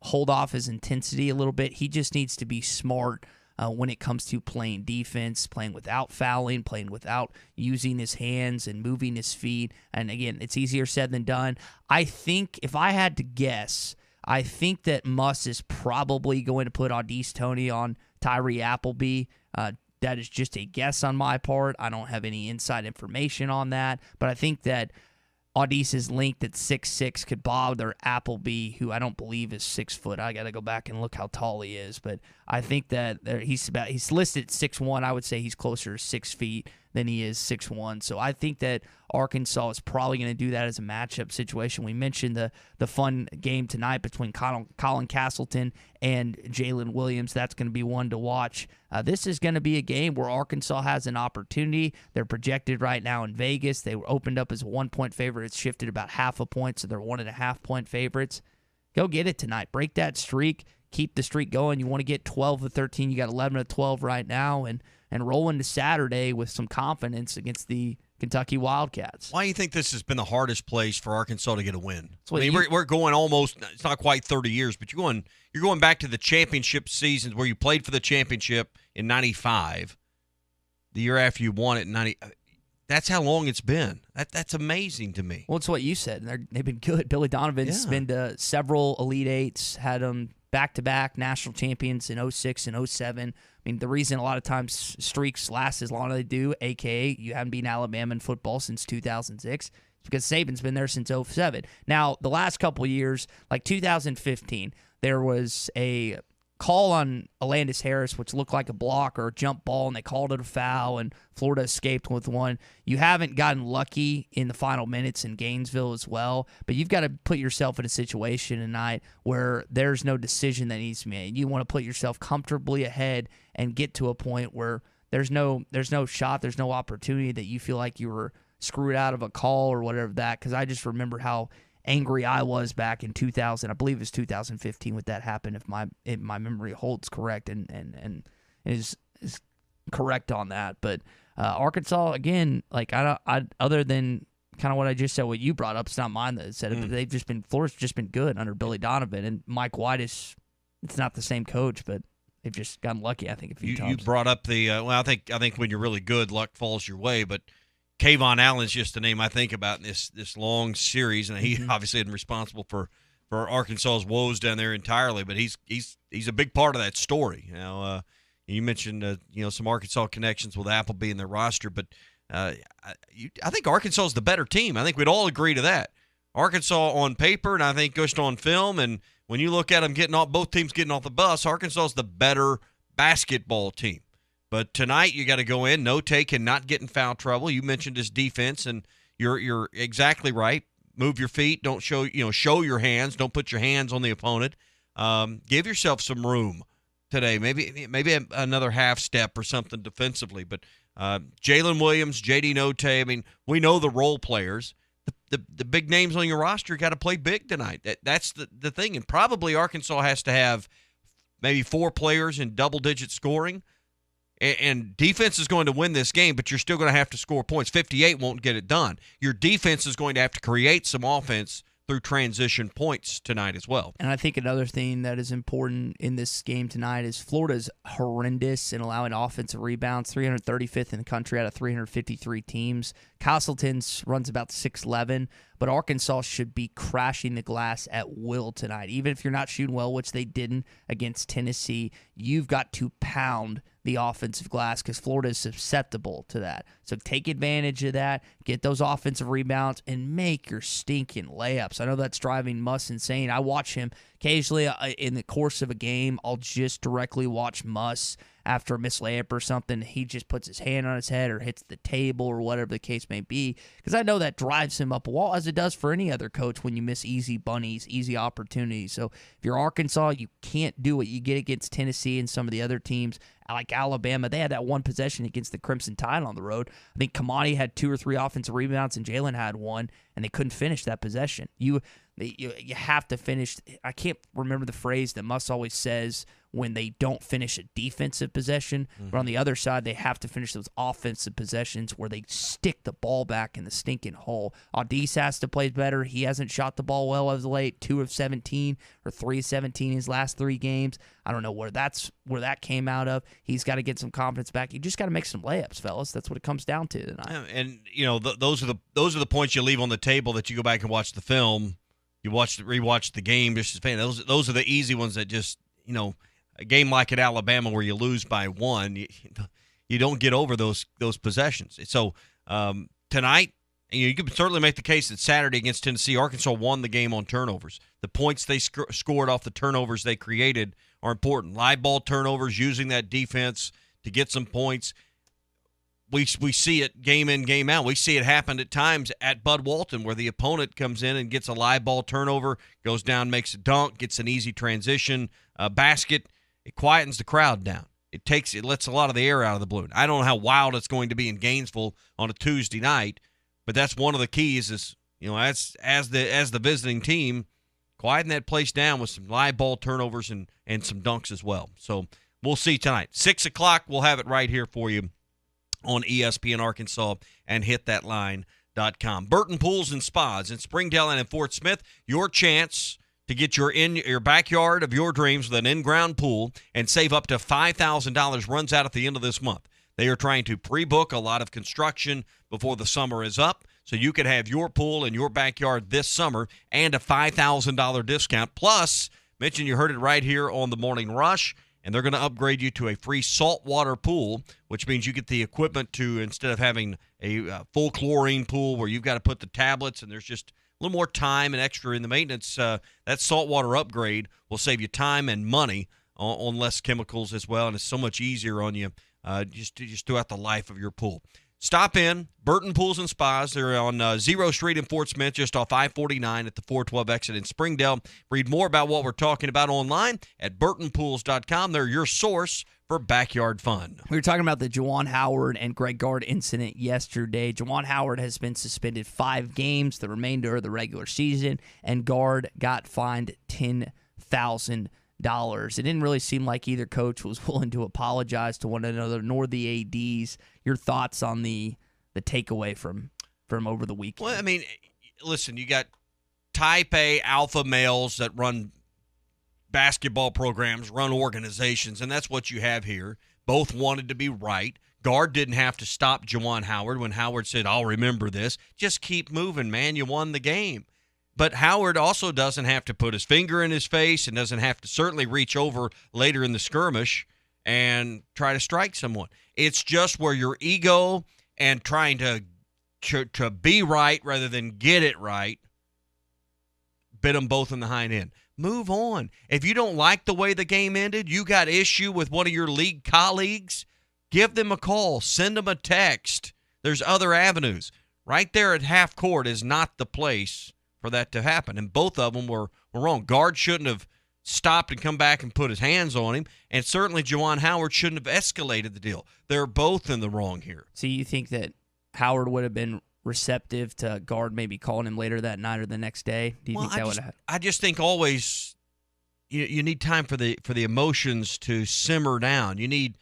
hold off his intensity a little bit. He just needs to be smart when it comes to playing defense, playing without fouling, playing without using his hands and moving his feet. And again, it's easier said than done. I think if I had to guess, I think that Muss is probably going to put Au'Diese Toney on Tyree Appleby. That is just a guess on my part. I don't have any inside information on that, but I think that Au'Diese is linked at 6'6", could bother Appleby, who I don't believe is 6 foot. I got to go back and look how tall he is, but I think that he's listed at 6'1". I would say he's closer to 6 feet than he is 6'1". So I think that Arkansas is probably going to do that as a matchup situation. We mentioned the fun game tonight between Colin Castleton and Jalen Williams. That's going to be one to watch. This is going to be a game where Arkansas has an opportunity. They're projected right now in Vegas. They were opened up as a 1-point favorite. It's shifted about half a point, so they're 1.5-point favorites. Go get it tonight. Break that streak. Keep the streak going. You want to get 12 of 13. You got 11 of 12 right now, and roll into Saturday with some confidence against the Kentucky Wildcats. Why do you think this has been the hardest place for Arkansas to get a win? We're going almost, it's not quite 30 years, but you're going back to the championship seasons where you played for the championship in 95, the year after you won it in 90. That's how long it's been. That's amazing to me. Well, it's what you said. They've been good. Billy Donovan's been to several Elite Eights, had them back-to-back national champions in 06 and 07. I mean, the reason a lot of times streaks last as long as they do, a.k.a. you haven't beaten Alabama in football since 2006, is because Saban's been there since 07. Now, the last couple of years, like 2015, there was a call on Alandis Harris, which looked like a block or a jump ball, and they called it a foul, and Florida escaped with one. You haven't gotten lucky in the final minutes in Gainesville as well, but you've got to put yourself in a situation tonight where there's no decision that needs to be made. You want to put yourself comfortably ahead and get to a point where there's no shot, there's no opportunity that you feel like you were screwed out of a call or whatever that, because I just remember how angry I was back in 2000. I believe it was 2015 when that happened, if my memory holds correct and is correct on that. But Arkansas, again, like I other than kind of what I just said, what you brought up, it's not mine that said it, but Florida's just been good under Billy Donovan, and Mike White it's not the same coach, but they've just gotten lucky, I think, a few times. You brought up the I think when you're really good, luck falls your way, but Kayvon Allen's just the name I think about in this long series, and he obviously isn't responsible for Arkansas's woes down there entirely, but he's a big part of that story. Now, you mentioned some Arkansas connections with Appleby in their roster, but I think Arkansas is the better team. I think we'd all agree to that. Arkansas on paper, and I think just on film, and when you look at them both teams getting off the bus, Arkansas is the better basketball team. But tonight you got to go in, no take, and not get in foul trouble. You mentioned his defense, and you're exactly right. Move your feet, don't show your hands, don't put your hands on the opponent. Give yourself some room today. Maybe another half step or something defensively. But Jalen Williams, J.D. Note, I mean, we know the role players. The big names on your roster got to play big tonight. That's the thing, and probably Arkansas has to have maybe 4 players in double-digit scoring. And defense is going to win this game, but you're still going to have to score points. 58 won't get it done. Your defense is going to have to create some offense through transition points tonight as well. And I think another thing that is important in this game tonight is Florida's horrendous in allowing offensive rebounds, 335th in the country out of 353 teams. Castleton's runs about 6'11", but Arkansas should be crashing the glass at will tonight. Even if you're not shooting well, which they didn't against Tennessee, you've got to pound the offensive glass because Florida is susceptible to that. So take advantage of that, get those offensive rebounds, and make your stinking layups. I know that's driving Muss insane. I watch him occasionally in the course of a game. I'll just directly watch Muss after a missed layup or something. He just puts his hand on his head or hits the table or whatever the case may be, because I know that drives him up a wall, as it does for any other coach when you miss easy bunnies, easy opportunities. So if you're Arkansas, you can't do what you get against Tennessee and some of the other teams like Alabama. They had that one possession against the Crimson Tide on the road. I think Kamani had 2 or 3 offensive rebounds and Jalen had 1, and they couldn't finish that possession. You have to finish. I can't remember the phrase that Muss always says when they don't finish a defensive possession, but on the other side, they have to finish those offensive possessions where they stick the ball back in the stinking hole. Audis has to play better. He hasn't shot the ball well as of late, 2 of 17 or 3 of 17 in his last 3 games. I don't know where that came out of. He's got to get some confidence back. You just got to make some layups, fellas. That's what it comes down to tonight. And those are the points you leave on the table that you go back and watch the film. You rewatch the game just as fan. Those are the easy ones that just, a game like at Alabama where you lose by 1, you don't get over those possessions. So tonight, you can certainly make the case that Saturday against Tennessee, Arkansas won the game on turnovers. The points they scored off the turnovers they created are important. Live ball turnovers, using that defense to get some points. We see it game in, game out. We see it happen at times at Bud Walton where the opponent comes in and gets a live ball turnover, goes down, makes a dunk, gets an easy transition basket. It quietens the crowd down. It lets a lot of the air out of the balloon. I don't know how wild it's going to be in Gainesville on a Tuesday night, but that's one of the keys is, as the visiting team, quieten that place down with some live ball turnovers and some dunks as well. So we'll see tonight. 6 o'clock, we'll have it right here for you on ESPN Arkansas and hitthatline.com. Burton Pools and Spas in Springdale and in Fort Smith, your chance to get your backyard of your dreams with an in-ground pool and save up to $5,000 runs out at the end of this month. They are trying to pre-book a lot of construction before the summer is up, so you can have your pool in your backyard this summer and a $5,000 discount. Plus, mention you heard it right here on the Morning Rush, and they're going to upgrade you to a free saltwater pool, which means you get the equipment to, instead of having a full chlorine pool where you've got to put the tablets and there's just a little more time and extra in the maintenance, that saltwater upgrade will save you time and money on less chemicals as well, and it's so much easier on you just throughout the life of your pool. Stop in, Burton Pools and Spas. They're on 0 Street in Fort Smith, just off I-49 at the 412 exit in Springdale. Read more about what we're talking about online at burtonpools.com. They're your source for backyard fun. We were talking about the Juwan Howard and Greg Gard incident yesterday. Juwan Howard has been suspended 5 games, the remainder of the regular season, and Gard got fined $10,000. It didn't really seem like either coach was willing to apologize to one another, nor the ADs. Your thoughts on the takeaway from over the weekend? Well, I mean, listen, you got type A alpha males that run basketball programs, run organizations, and that's what you have here. Both wanted to be right. Gard didn't have to stop Juwan Howard when Howard said, "I'll remember this." Just keep moving, man. You won the game. But Howard also doesn't have to put his finger in his face and doesn't have to certainly reach over later in the skirmish and try to strike someone. It's just where your ego and trying to be right rather than get it right bit them both in the hind end. Move on. If you don't like the way the game ended, you got issue with one of your league colleagues, give them a call. Send them a text. There's other avenues. Right there at half court is not the place for that to happen, and both of them were wrong. Gard shouldn't have stopped and come back and put his hands on him, and certainly Juwan Howard shouldn't have escalated the deal. They're both in the wrong here. So you think that Howard would have been receptive to Gard maybe calling him later that night or the next day? Do you think that would have? I just think always you need time for the emotions to simmer down. You need,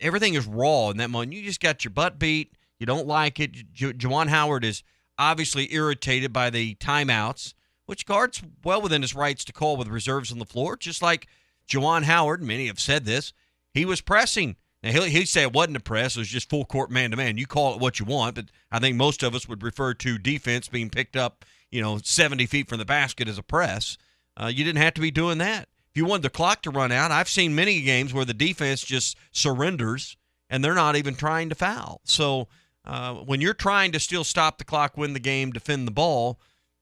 everything is raw in that moment. You just got your butt beat. You don't like it. Juwan Howard is obviously irritated by the timeouts, which Gard's well within his rights to call with reserves on the floor, just like Juwan Howard, many have said this, he was pressing. Now, he'd say it wasn't a press, it was just full court man-to-man. You call it what you want, but I think most of us would refer to defense being picked up, 70 feet from the basket as a press. You didn't have to be doing that. If you wanted the clock to run out, I've seen many games where the defense just surrenders, and they're not even trying to foul. So, when you're trying to still stop the clock, win the game, defend the ball,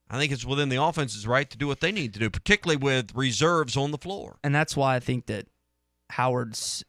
I think it's within the offense's right to do what they need to do, particularly with reserves on the floor. And that's why I think that Howard's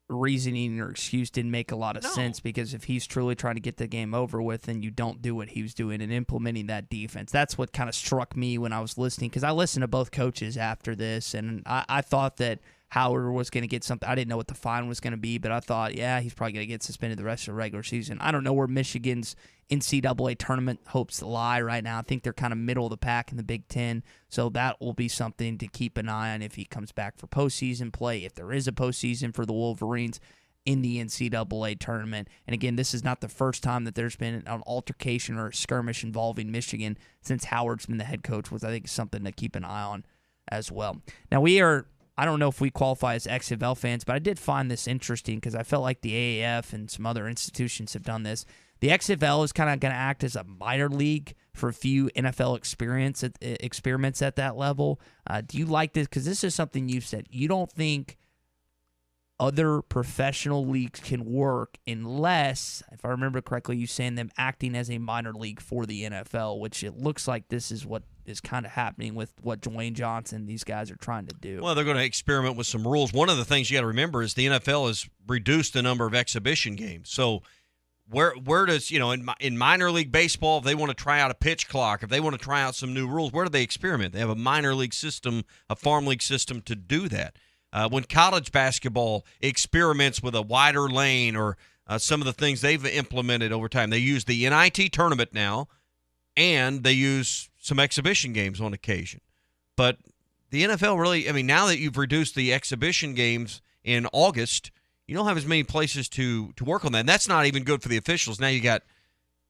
reasoning or excuse didn't make a lot of sense, because if he's truly trying to get the game over with, then you don't do what he was doing and implementing that defense. That's what kind of struck me when I was listening, because I listened to both coaches after this, and I thought that Howard was going to get something. I didn't know what the fine was going to be, but I thought, yeah, he's probably going to get suspended the rest of the regular season. I don't know where Michigan's NCAA tournament hopes lie right now. I think they're kind of middle of the pack in the Big Ten, so that will be something to keep an eye on if he comes back for postseason play, if there is a postseason for the Wolverines in the NCAA tournament. And again, this is not the first time that there's been an altercation or a skirmish involving Michigan since Howard's been the head coach, which I think is something to keep an eye on as well. Now, I don't know if we qualify as XFL fans, but I did find this interesting because I felt like the AAF and some other institutions have done this. The XFL is kind of going to act as a minor league for a few NFL experiments at that level. Do you like this? Because this is something you've said. You don't think other professional leagues can work unless, if I remember correctly, you saying them acting as a minor league for the NFL, which it looks like this is what is kind of happening with what Dwayne Johnson, these guys are trying to do. Well, they're going to experiment with some rules. One of the things you got to remember is the NFL has reduced the number of exhibition games. So where does, in minor league baseball, if they want to try out a pitch clock, if they want to try out some new rules, where do they experiment? They have a minor league system, a farm league system to do that. When college basketball experiments with a wider lane or some of the things they've implemented over time, they use the NIT tournament now, and they use some exhibition games on occasion. But the NFL really, now that you've reduced the exhibition games in August, you don't have as many places to work on that. And that's not even good for the officials. Now you got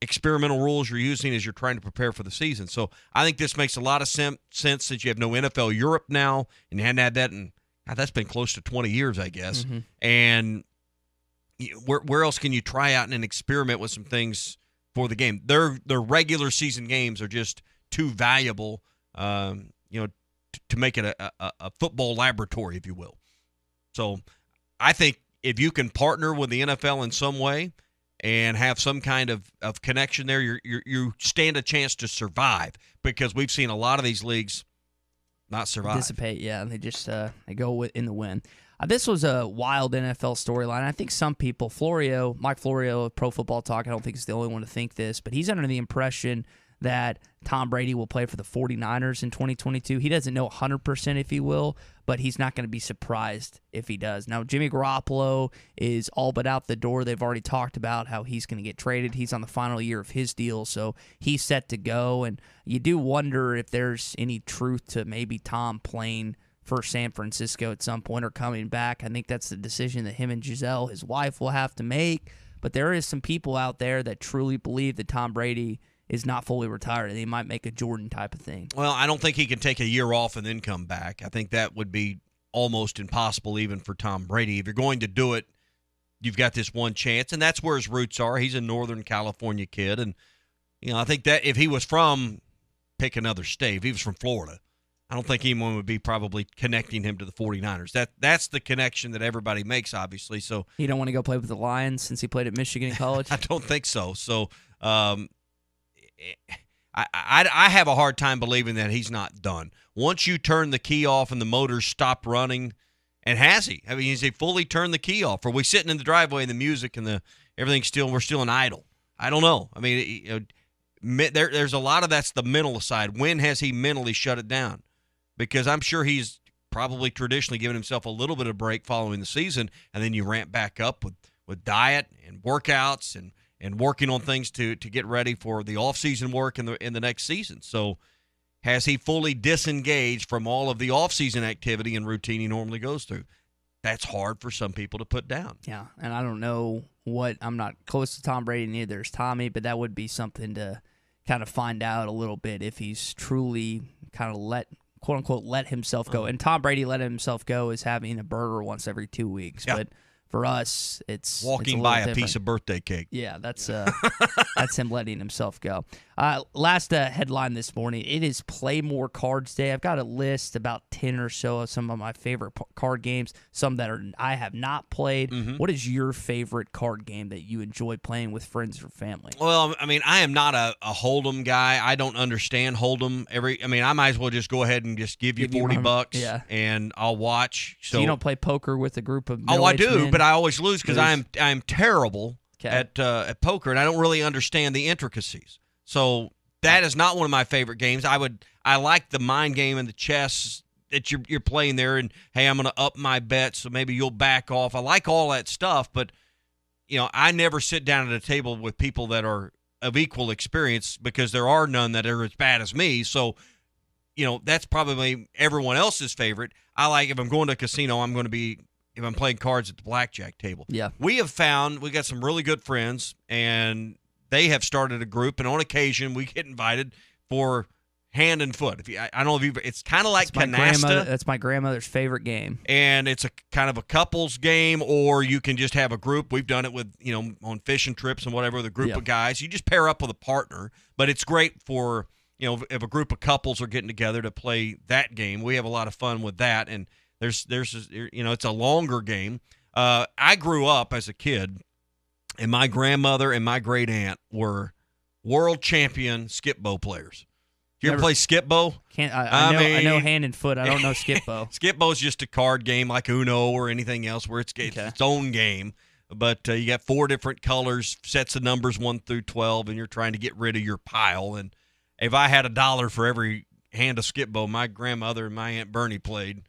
experimental rules you're using as you're trying to prepare for the season. So I think this makes a lot of sense since you have no NFL Europe now, and you hadn't had that in that's been close to 20 years, I guess. Mm-hmm. And where else can you try out and experiment with some things for the game? Their regular season games are just too valuable, to make it a football laboratory, if you will. So I think if you can partner with the NFL in some way and have some kind of connection there, you stand a chance to survive, because we've seen a lot of these leagues not survive. Dissipate, yeah. And they just they go in the wind. This was a wild NFL storyline. I think some people, Mike Florio of Pro Football Talk, I don't think he's the only one to think this, but he's under the impression that Tom Brady will play for the 49ers in 2022. He doesn't know 100% if he will, but he's not going to be surprised if he does. Now, Jimmy Garoppolo is all but out the door. They've already talked about how he's going to get traded. He's on the final year of his deal, so he's set to go. And you do wonder if there's any truth to maybe Tom playing for San Francisco at some point or coming back. I think that's the decision that him and Giselle, his wife, will have to make. But there is some people out there that truly believe that Tom Brady is not fully retired, and he might make a Jordan type of thing. Well, I don't think he can take a year off and then come back. I think that would be almost impossible even for Tom Brady. If you're going to do it, you've got this one chance, and that's where his roots are. He's a Northern California kid, and I think that if he was from, pick another state, if he was from Florida, I don't think anyone would be probably connecting him to the 49ers. That's the connection that everybody makes, obviously. So you don't want to go play with the Lions since he played at Michigan in college? I don't think so. So I have a hard time believing that he's not done. Once you turn the key off and the motors stop running, and has he? Has he fully turned the key off? Are we sitting in the driveway and the music and everything's we're still an idle? I don't know. There's a lot of that's the mental side. When has he mentally shut it down? Because I'm sure he's probably traditionally given himself a little bit of break following the season, and then you ramp back up with diet and workouts and working on things to get ready for the off-season work in the next season. So has he fully disengaged from all of the off-season activity and routine he normally goes through? That's hard for some people to put down. Yeah, and I don't know I'm not close to Tom Brady, neither is Tommy, but that would be something to kind of find out a little bit if he's truly kind of quote-unquote, let himself go. And Tom Brady letting himself go is having a burger once every 2 weeks. Yeah. But for us, it's walking by a piece of birthday cake. Yeah, that's him letting himself go. Last headline this morning, it is Play More Cards Day. I've got a list, about 10 or so of some of my favorite card games, some that I have not played. Mm-hmm. What is your favorite card game that you enjoy playing with friends or family? Well, I am not a Hold'em guy. I don't understand Hold'em. I might as well just go ahead and just give you $40 and I'll watch. So you don't play poker with a group of I do, men? But I always lose because I'm terrible at poker, and I don't really understand the intricacies. So that is not one of my favorite games. I like the mind game and the chess that you're playing there, and hey, I'm going to up my bet, so maybe you'll back off. I like all that stuff, but I never sit down at a table with people that are of equal experience because there are none that are as bad as me. So, that's probably everyone else's favorite. I like, if I'm going to a casino, if I'm playing cards at the blackjack table. Yeah. We have found, we got some really good friends, and they have started a group, and on occasion we get invited for hand and foot. I don't know if it's kind of like canasta. That's my grandmother's favorite game. And it's a kind of a couples game, or you can just have a group. We've done it with, on fishing trips and whatever, with a group of guys. You just pair up with a partner, but it's great for, if a group of couples are getting together to play that game. We have a lot of fun with that, and there's it's a longer game. I grew up as a kid, and my grandmother and my great aunt were world champion skip bow players. You ever play skip bow? I know hand and foot. I don't know skip bow. Skip bow is just a card game like Uno or anything else where it's its own game. But you got 4 different colors, sets of numbers 1 through 12, and you're trying to get rid of your pile. And if I had $1 for every hand of skip bow my grandmother and my Aunt Bernie played,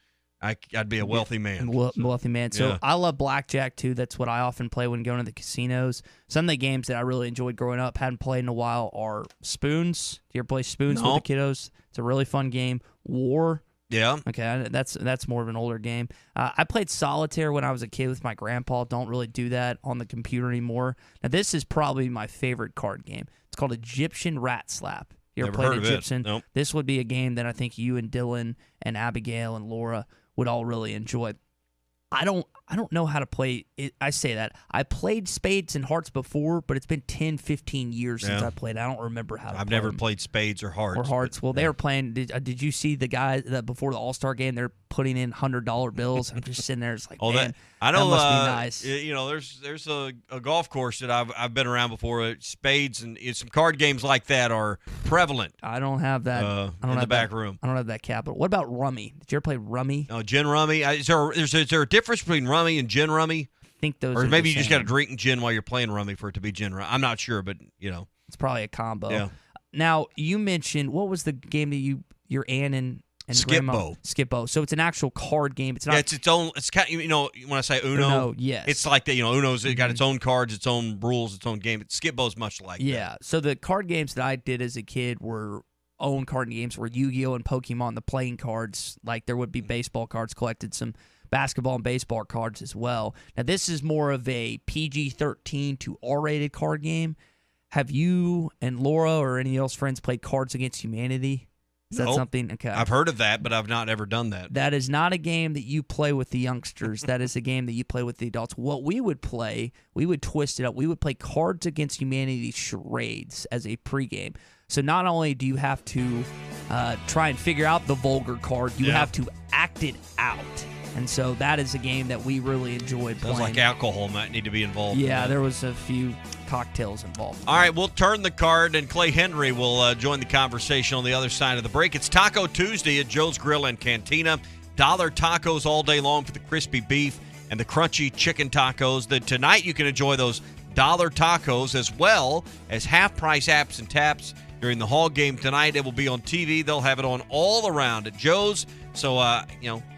I'd be a wealthy man. Wealthy man. So I love blackjack, too. That's what I often play when going to the casinos. Some of the games that I really enjoyed growing up, hadn't played in a while, are Spoons. Do you ever play Spoons with the kiddos? It's a really fun game. War. Yeah. Okay, that's more of an older game. I played Solitaire when I was a kid with my grandpa. Don't really do that on the computer anymore. Now, this is probably my favorite card game. It's called Egyptian Rat Slap. You ever played Egyptian? Nope. This would be a game that I think you and Dylan and Abigail and Laura would all really enjoy. I don't know how to play it. I say that. I played spades and hearts before, but it's been 10, 15 years since I played. I don't remember how to play. I've never played spades or hearts. Well, they were playing. Did you see the guys that before the All-Star game, they're putting in $100 bills? I'm just sitting there. It's like, man, I know, that must be nice. There's a golf course that I've been around before. Spades and some card games like that are prevalent. I don't have that. I don't in have the back room. I don't have that capital. What about rummy? Did you ever play rummy? Oh, gin rummy. Is there a difference between rummy and gin rummy? I think those. Or are maybe the you just same. got to drink gin while you're playing rummy for it to be gin rummy. I'm not sure, but it's probably a combo. Yeah. Now you mentioned, what was the game that your aunt and Skip-Bo. Skip-Bo. So it's an actual card game. It's not. It's its own. It's kind of, when I say Uno, yes. It's like that. Uno's got its own cards, its own rules, its own game. Skip-Bo's much like that. Yeah. So the card games that I did as a kid were own card games, were Yu-Gi-Oh and Pokemon, the playing cards. Like there would be baseball cards, collected some basketball and baseball cards as well. Now this is more of a PG-13 to R-rated card game. Have you and Laura or any else friends played Cards Against Humanity? Is that something? Okay. I've heard of that, but I've not ever done that. That is not a game that you play with the youngsters. That is a game that you play with the adults. What we would play, we would twist it up. We would play Cards Against Humanity charades as a pregame. So not only do you have to try and figure out the vulgar card, you have to act it out. And so that is a game that we really enjoyed playing. Sounds like alcohol might need to be involved. Yeah, there was a few cocktails involved. All right, we'll turn the card, and Clay Henry will join the conversation on the other side of the break. It's Taco Tuesday at Joe's Grill and Cantina. $1 tacos all day long for the crispy beef and the crunchy chicken tacos. Tonight you can enjoy those $1 tacos as well as half-price apps and taps during the Hog game tonight. It will be on TV. They'll have it on all around at Joe's. So,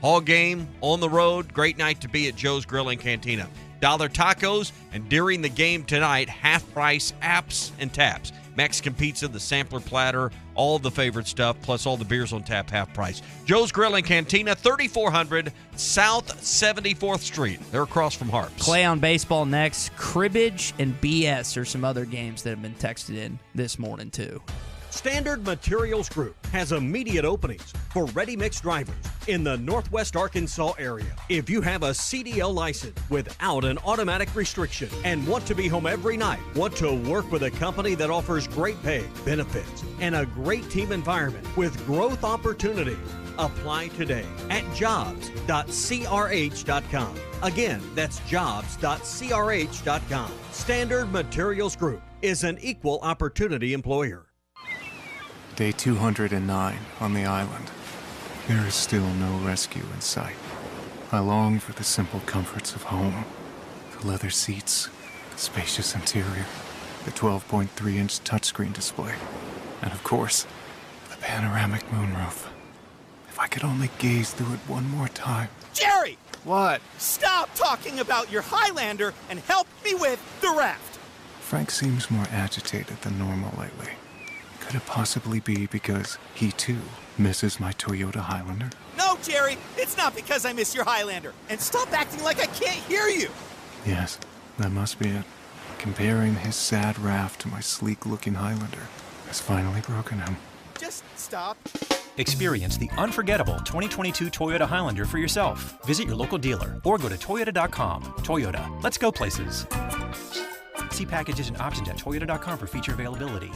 Hog game on the road. Great night to be at Joe's Grill and Cantina. $1 tacos, and during the game tonight, half-price apps and taps. Mexican pizza, the sampler platter, all the favorite stuff, plus all the beers on tap, half price. Joe's Grill and Cantina, 3400 South 74th Street. They're across from Harps. Clay on baseball next. Cribbage and BS are some other games that have been texted in this morning, too. Standard Materials Group has immediate openings for ready-mix drivers in the Northwest Arkansas area. If you have a CDL license without an automatic restriction and want to be home every night, want to work with a company that offers great pay, benefits, and a great team environment with growth opportunities, apply today at jobs.crh.com. Again, that's jobs.crh.com. Standard Materials Group is an equal opportunity employer. Day 209 on the island. There is still no rescue in sight. I long for the simple comforts of home. The leather seats, the spacious interior, the 12.3-inch touchscreen display, and of course, the panoramic moonroof. If I could only gaze through it one more time. Jerry! What? Stop talking about your Highlander and help me with the raft. Frank seems more agitated than normal lately. Could it possibly be because he, too, misses my Toyota Highlander? No, Jerry, it's not because I miss your Highlander. And stop acting like I can't hear you. Yes, that must be it. Comparing his sad raft to my sleek-looking Highlander has finally broken him. Just stop. Experience the unforgettable 2022 Toyota Highlander for yourself. Visit your local dealer or go to toyota.com. Toyota, let's go places. See packages and options at toyota.com for feature availability.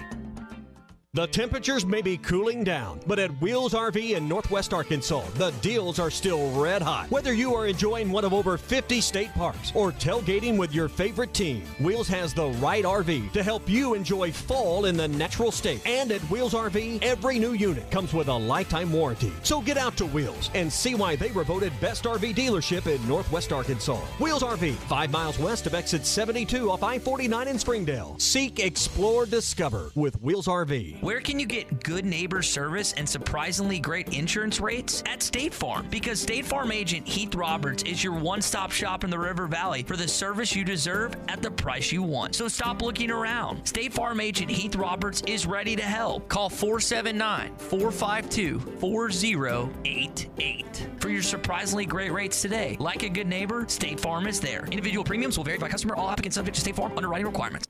The temperatures may be cooling down, but at Wheels RV in Northwest Arkansas, the deals are still red hot. Whether you are enjoying one of over 50 state parks or tailgating with your favorite team, Wheels has the right RV to help you enjoy fall in the natural state. And at Wheels RV, every new unit comes with a lifetime warranty. So get out to Wheels and see why they were voted best RV dealership in Northwest Arkansas. Wheels RV, 5 miles west of exit 72 off I-49 in Springdale. Seek, explore, discover with Wheels RV. Where can you get good neighbor service and surprisingly great insurance rates? At State Farm, because State Farm agent Heath Roberts is your one-stop shop in the River Valley for the service you deserve at the price you want. So stop looking around. State Farm agent Heath Roberts is ready to help. Call 479-452-4088 for your surprisingly great rates today. Like a good neighbor, State Farm is there. Individual premiums will vary by customer. All applicants subject to State Farm underwriting requirements.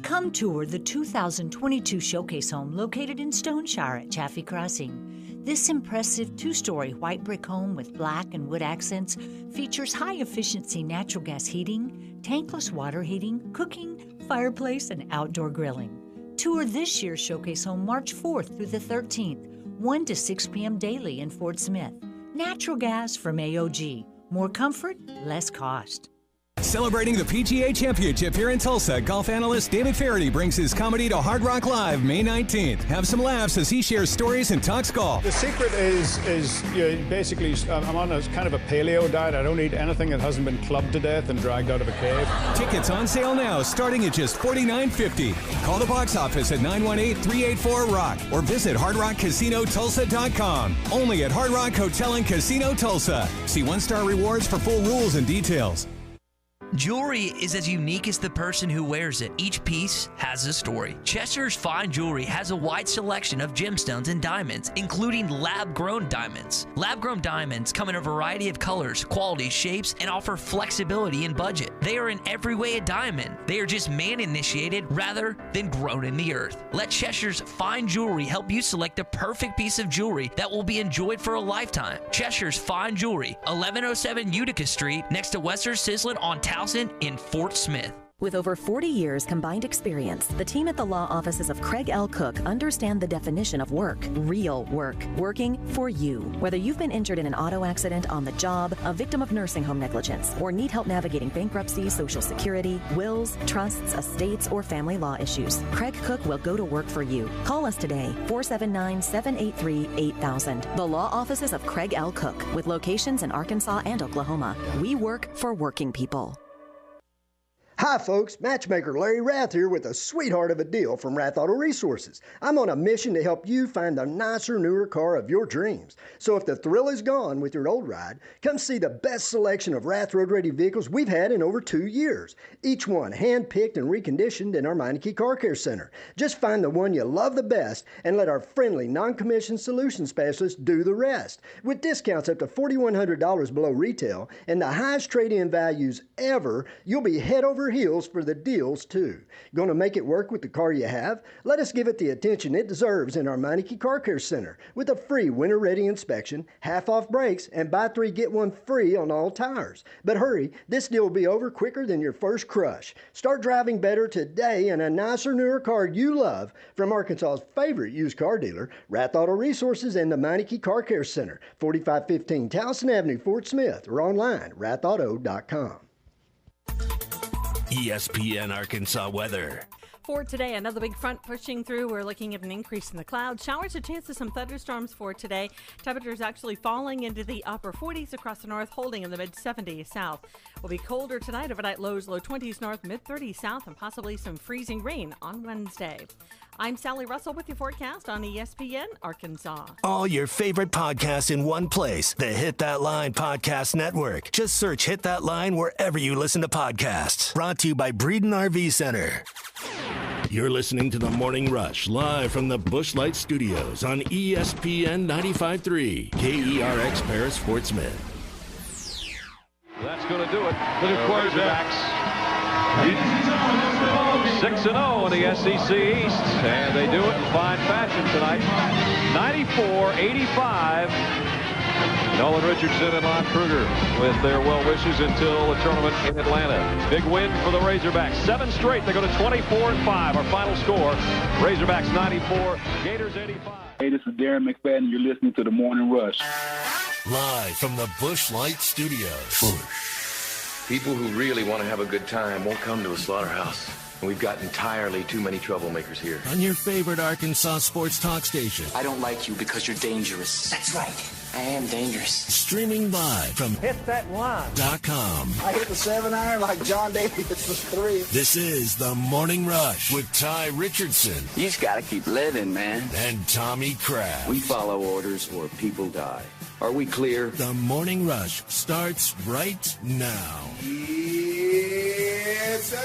Come tour the 2022 Showcase Home located in Stoneshire at Chaffee Crossing. This impressive two-story white brick home with black and wood accents features high-efficiency natural gas heating, tankless water heating, cooking, fireplace, and outdoor grilling. Tour this year's Showcase Home March 4th through the 13th, 1 to 6 p.m. daily in Fort Smith. Natural gas from AOG. More comfort, less cost. Celebrating the PGA Championship here in Tulsa, golf analyst David Faraday brings his comedy to Hard Rock Live May 19th. Have some laughs as he shares stories and talks golf. The secret is basically I'm on a kind of a paleo diet. I don't eat anything that hasn't been clubbed to death and dragged out of a cave. Tickets on sale now, starting at just $49.50. Call the box office at 918-384-ROCK or visit HardRockCasinoTulsa.com. Only at Hard Rock Hotel and Casino Tulsa. See one-star rewards for full rules and details. Jewelry is as unique as the person who wears it. Each piece has a story. Chester's Fine Jewelry has a wide selection of gemstones and diamonds, including lab-grown diamonds. Lab-grown diamonds come in a variety of colors, qualities, shapes, and offer flexibility and budget. They are in every way a diamond. They are just man-initiated rather than grown in the earth. Let Chester's Fine Jewelry help you select the perfect piece of jewelry that will be enjoyed for a lifetime. Chester's Fine Jewelry, 1107 Utica Street, next to Western Sizzlin on Towson in Fort Smith. With over 40 years combined experience, the team at the law offices of Craig L. Cook understand the definition of work, real work, working for you. Whether you've been injured in an auto accident, on the job, a victim of nursing home negligence, or need help navigating bankruptcy, Social Security, wills, trusts, estates, or family law issues, Craig Cook will go to work for you. Call us today, 479-783-8000. The law offices of Craig L. Cook, with locations in Arkansas and Oklahoma. We work for working people. Hi folks, matchmaker Larry Rath here with a sweetheart of a deal from Rath Auto Resources. I'm on a mission to help you find the nicer, newer car of your dreams. So if the thrill is gone with your old ride, come see the best selection of Rath Road Ready vehicles we've had in over 2 years. Each one hand-picked and reconditioned in our Meineke Car Care Center. Just find the one you love the best and let our friendly, non-commissioned solution specialists do the rest. With discounts up to $4,100 below retail and the highest trade-in values ever, you'll be head over heels for the deals too. Gonna make it work with the car you have? Let us give it the attention it deserves in our Meineke Car Care Center with a free winter ready inspection, half off brakes, and buy 3 get 1 free on all tires. But hurry, this deal will be over quicker than your first crush. Start driving better today in a nicer, newer car you love from Arkansas's favorite used car dealer, Rath Auto Resources and the Meineke Car Care Center, 4515 Towson Avenue, Fort Smith, or online, rathauto.com. ESPN Arkansas weather. For today, another big front pushing through. We're looking at an increase in the clouds. Showers, a chance of some thunderstorms for today. Temperatures actually falling into the upper 40s across the north, holding in the mid-70s south. Will be colder tonight, overnight lows, low 20s north, mid-30s south, and possibly some freezing rain on Wednesday. I'm Sally Russell with your forecast on ESPN Arkansas. All your favorite podcasts in one place. The Hit That Line Podcast Network. Just search Hit That Line wherever you listen to podcasts. Brought to you by Breeden RV Center. You're listening to The Morning Rush, live from the Busch Light Studios on ESPN 95.3, KERX Paris Sportsman. That's going to do it for the quarterbacks. 6-0 in the SEC East, and they do it in fine fashion tonight. 94-85. Nolan Richardson and Lon Kruger with their well wishes until the tournament in Atlanta. Big win for the Razorbacks. 7 straight. They go to 24-5. Our final score: Razorbacks 94, Gators 85. Hey, this is Darren McFadden. You're listening to The Morning Rush. Live from the Busch Light Studios. People who really want to have a good time won't come to a slaughterhouse. And we've got entirely too many troublemakers here. On your favorite Arkansas sports talk station. I don't like you because you're dangerous. That's right. I am dangerous. Streaming live from hitthatline.com. I hit the 7-iron like John Daly hits the 3. This is The Morning Rush with Ty Richardson. You just got to keep living, man. And Tommy Kraft. We follow orders or people die. Are we clear? The Morning Rush starts right now. Yes, sir.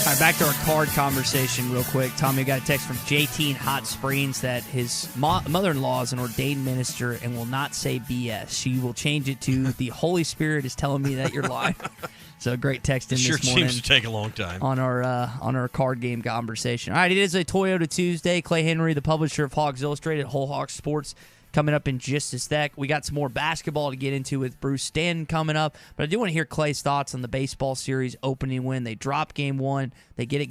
All right, back to our card conversation real quick. Tommy got a text from JT in Hot Springs that his mother-in-law is an ordained minister and will not say BS. She will change it to the Holy Spirit is telling me that you're lying. So great text in this morning. Sure seems to take a long time. On our card game conversation. All right, it is a Toyota Tuesday. Clay Henry, the publisher of Hogs Illustrated, Whole Hog Sports, coming up in just a sec. We got some more basketball to get into with Bruce Stanton coming up, but I do want to hear Clay's thoughts on the baseball series opening win. They dropped Game 1. They get it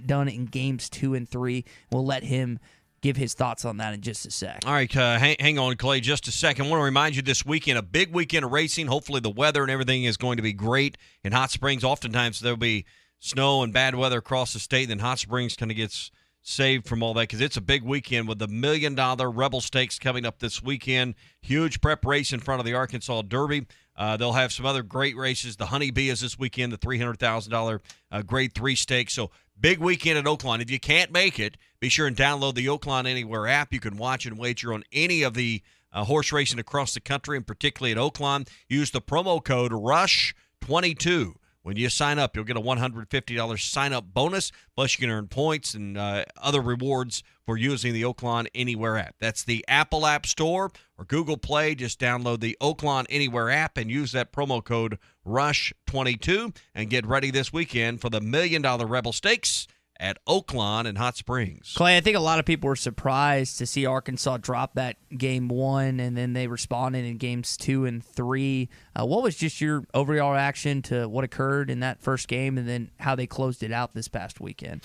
done in Games 2 and 3. We'll let him give his thoughts on that in just a sec. All right, hang on, Clay, just a second. I want to remind you this weekend, a big weekend of racing. Hopefully the weather and everything is going to be great in Hot Springs. Oftentimes there'll be snow and bad weather across the state, then Hot Springs kind of gets saved from all that because it's a big weekend with the $1 million Rebel Stakes coming up this weekend. Huge prep race in front of the Arkansas Derby. They'll have some other great races. The Honeybee is this weekend, the $300,000 Grade 3 Stakes. So big weekend at Oaklawn. If you can't make it, be sure and download the Oaklawn Anywhere app. You can watch and wager on any of the horse racing across the country, and particularly at Oaklawn. Use the promo code RUSH22. When you sign up, you'll get a $150 sign-up bonus, plus you can earn points and other rewards for using the Oaklawn Anywhere app. That's the Apple App Store or Google Play. Just download the Oaklawn Anywhere app and use that promo code RUSH22 and get ready this weekend for the $1 million Rebel Stakes at Oaklawn in Hot Springs. Clay, I think a lot of people were surprised to see Arkansas drop that Game 1, and then they responded in Games 2 and 3. What was just your overall reaction to what occurred in that first game and then how they closed it out this past weekend?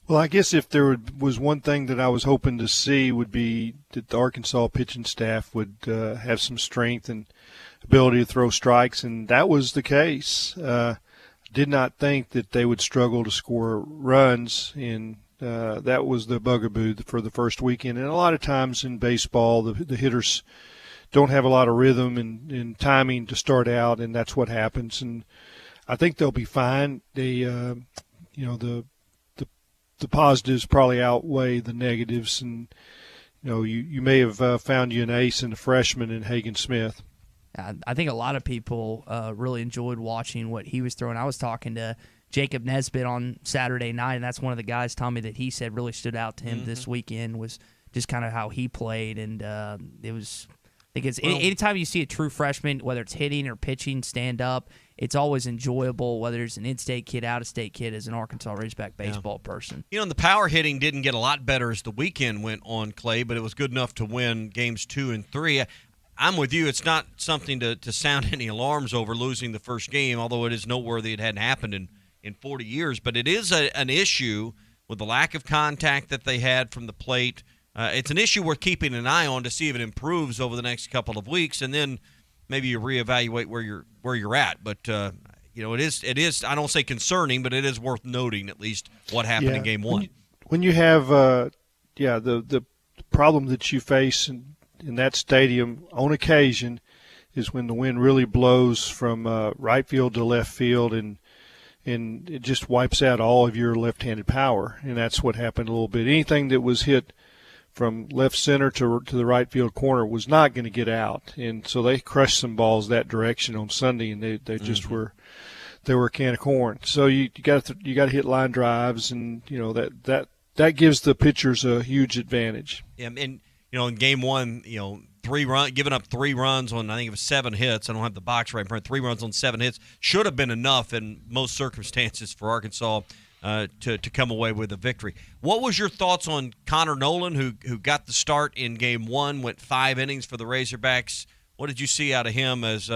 Well, I guess if there was one thing that I was hoping to see would be that the Arkansas pitching staff would have some strength and ability to throw strikes, and that was the case. Did not think that they would struggle to score runs, and that was the bugaboo for the first weekend. And a lot of times in baseball, the hitters don't have a lot of rhythm and timing to start out, and that's what happens. And I think they'll be fine. They, the positives probably outweigh the negatives, and you may have found you an ace in a freshman in Hagen Smith. I think a lot of people really enjoyed watching what he was throwing. I was talking to Jacob Nesbitt on Saturday night, and that's one of the guys, Tommy, that he said really stood out to him this weekend was just kind of how he played. And it was – I think it's anytime you see a true freshman, whether it's hitting or pitching, stand up, it's always enjoyable, whether it's an in-state kid, out-of-state kid, as an Arkansas Razorback baseball person. And the power hitting didn't get a lot better as the weekend went on, Clay, but it was good enough to win Games 2 and 3. I'm with you. It's not something to sound any alarms over losing the first game, although it is noteworthy it hadn't happened in 40 years. But it is an issue with the lack of contact that they had from the plate. It's an issue worth keeping an eye on to see if it improves over the next couple of weeks, and then maybe you reevaluate where you're at. But it is I don't say concerning, but it is worth noting at least what happened in Game 1. When you have the problem that you face in that stadium on occasion is when the wind really blows from right field to left field, and and it just wipes out all of your left-handed power, and that's what happened a little bit. Anything that was hit from left center to the right field corner was not going to get out, and so they crushed some balls that direction on Sunday, and they just were a can of corn. So you got to hit line drives, and that gives the pitchers a huge advantage. Yeah, and in game one, giving up 3 runs on, I think it was 7 hits. I don't have the box right in front. 3 runs on 7 hits should have been enough in most circumstances for Arkansas to come away with a victory. What was your thoughts on Connor Nolan, who got the start in game 1, went 5 innings for the Razorbacks? What did you see out of him as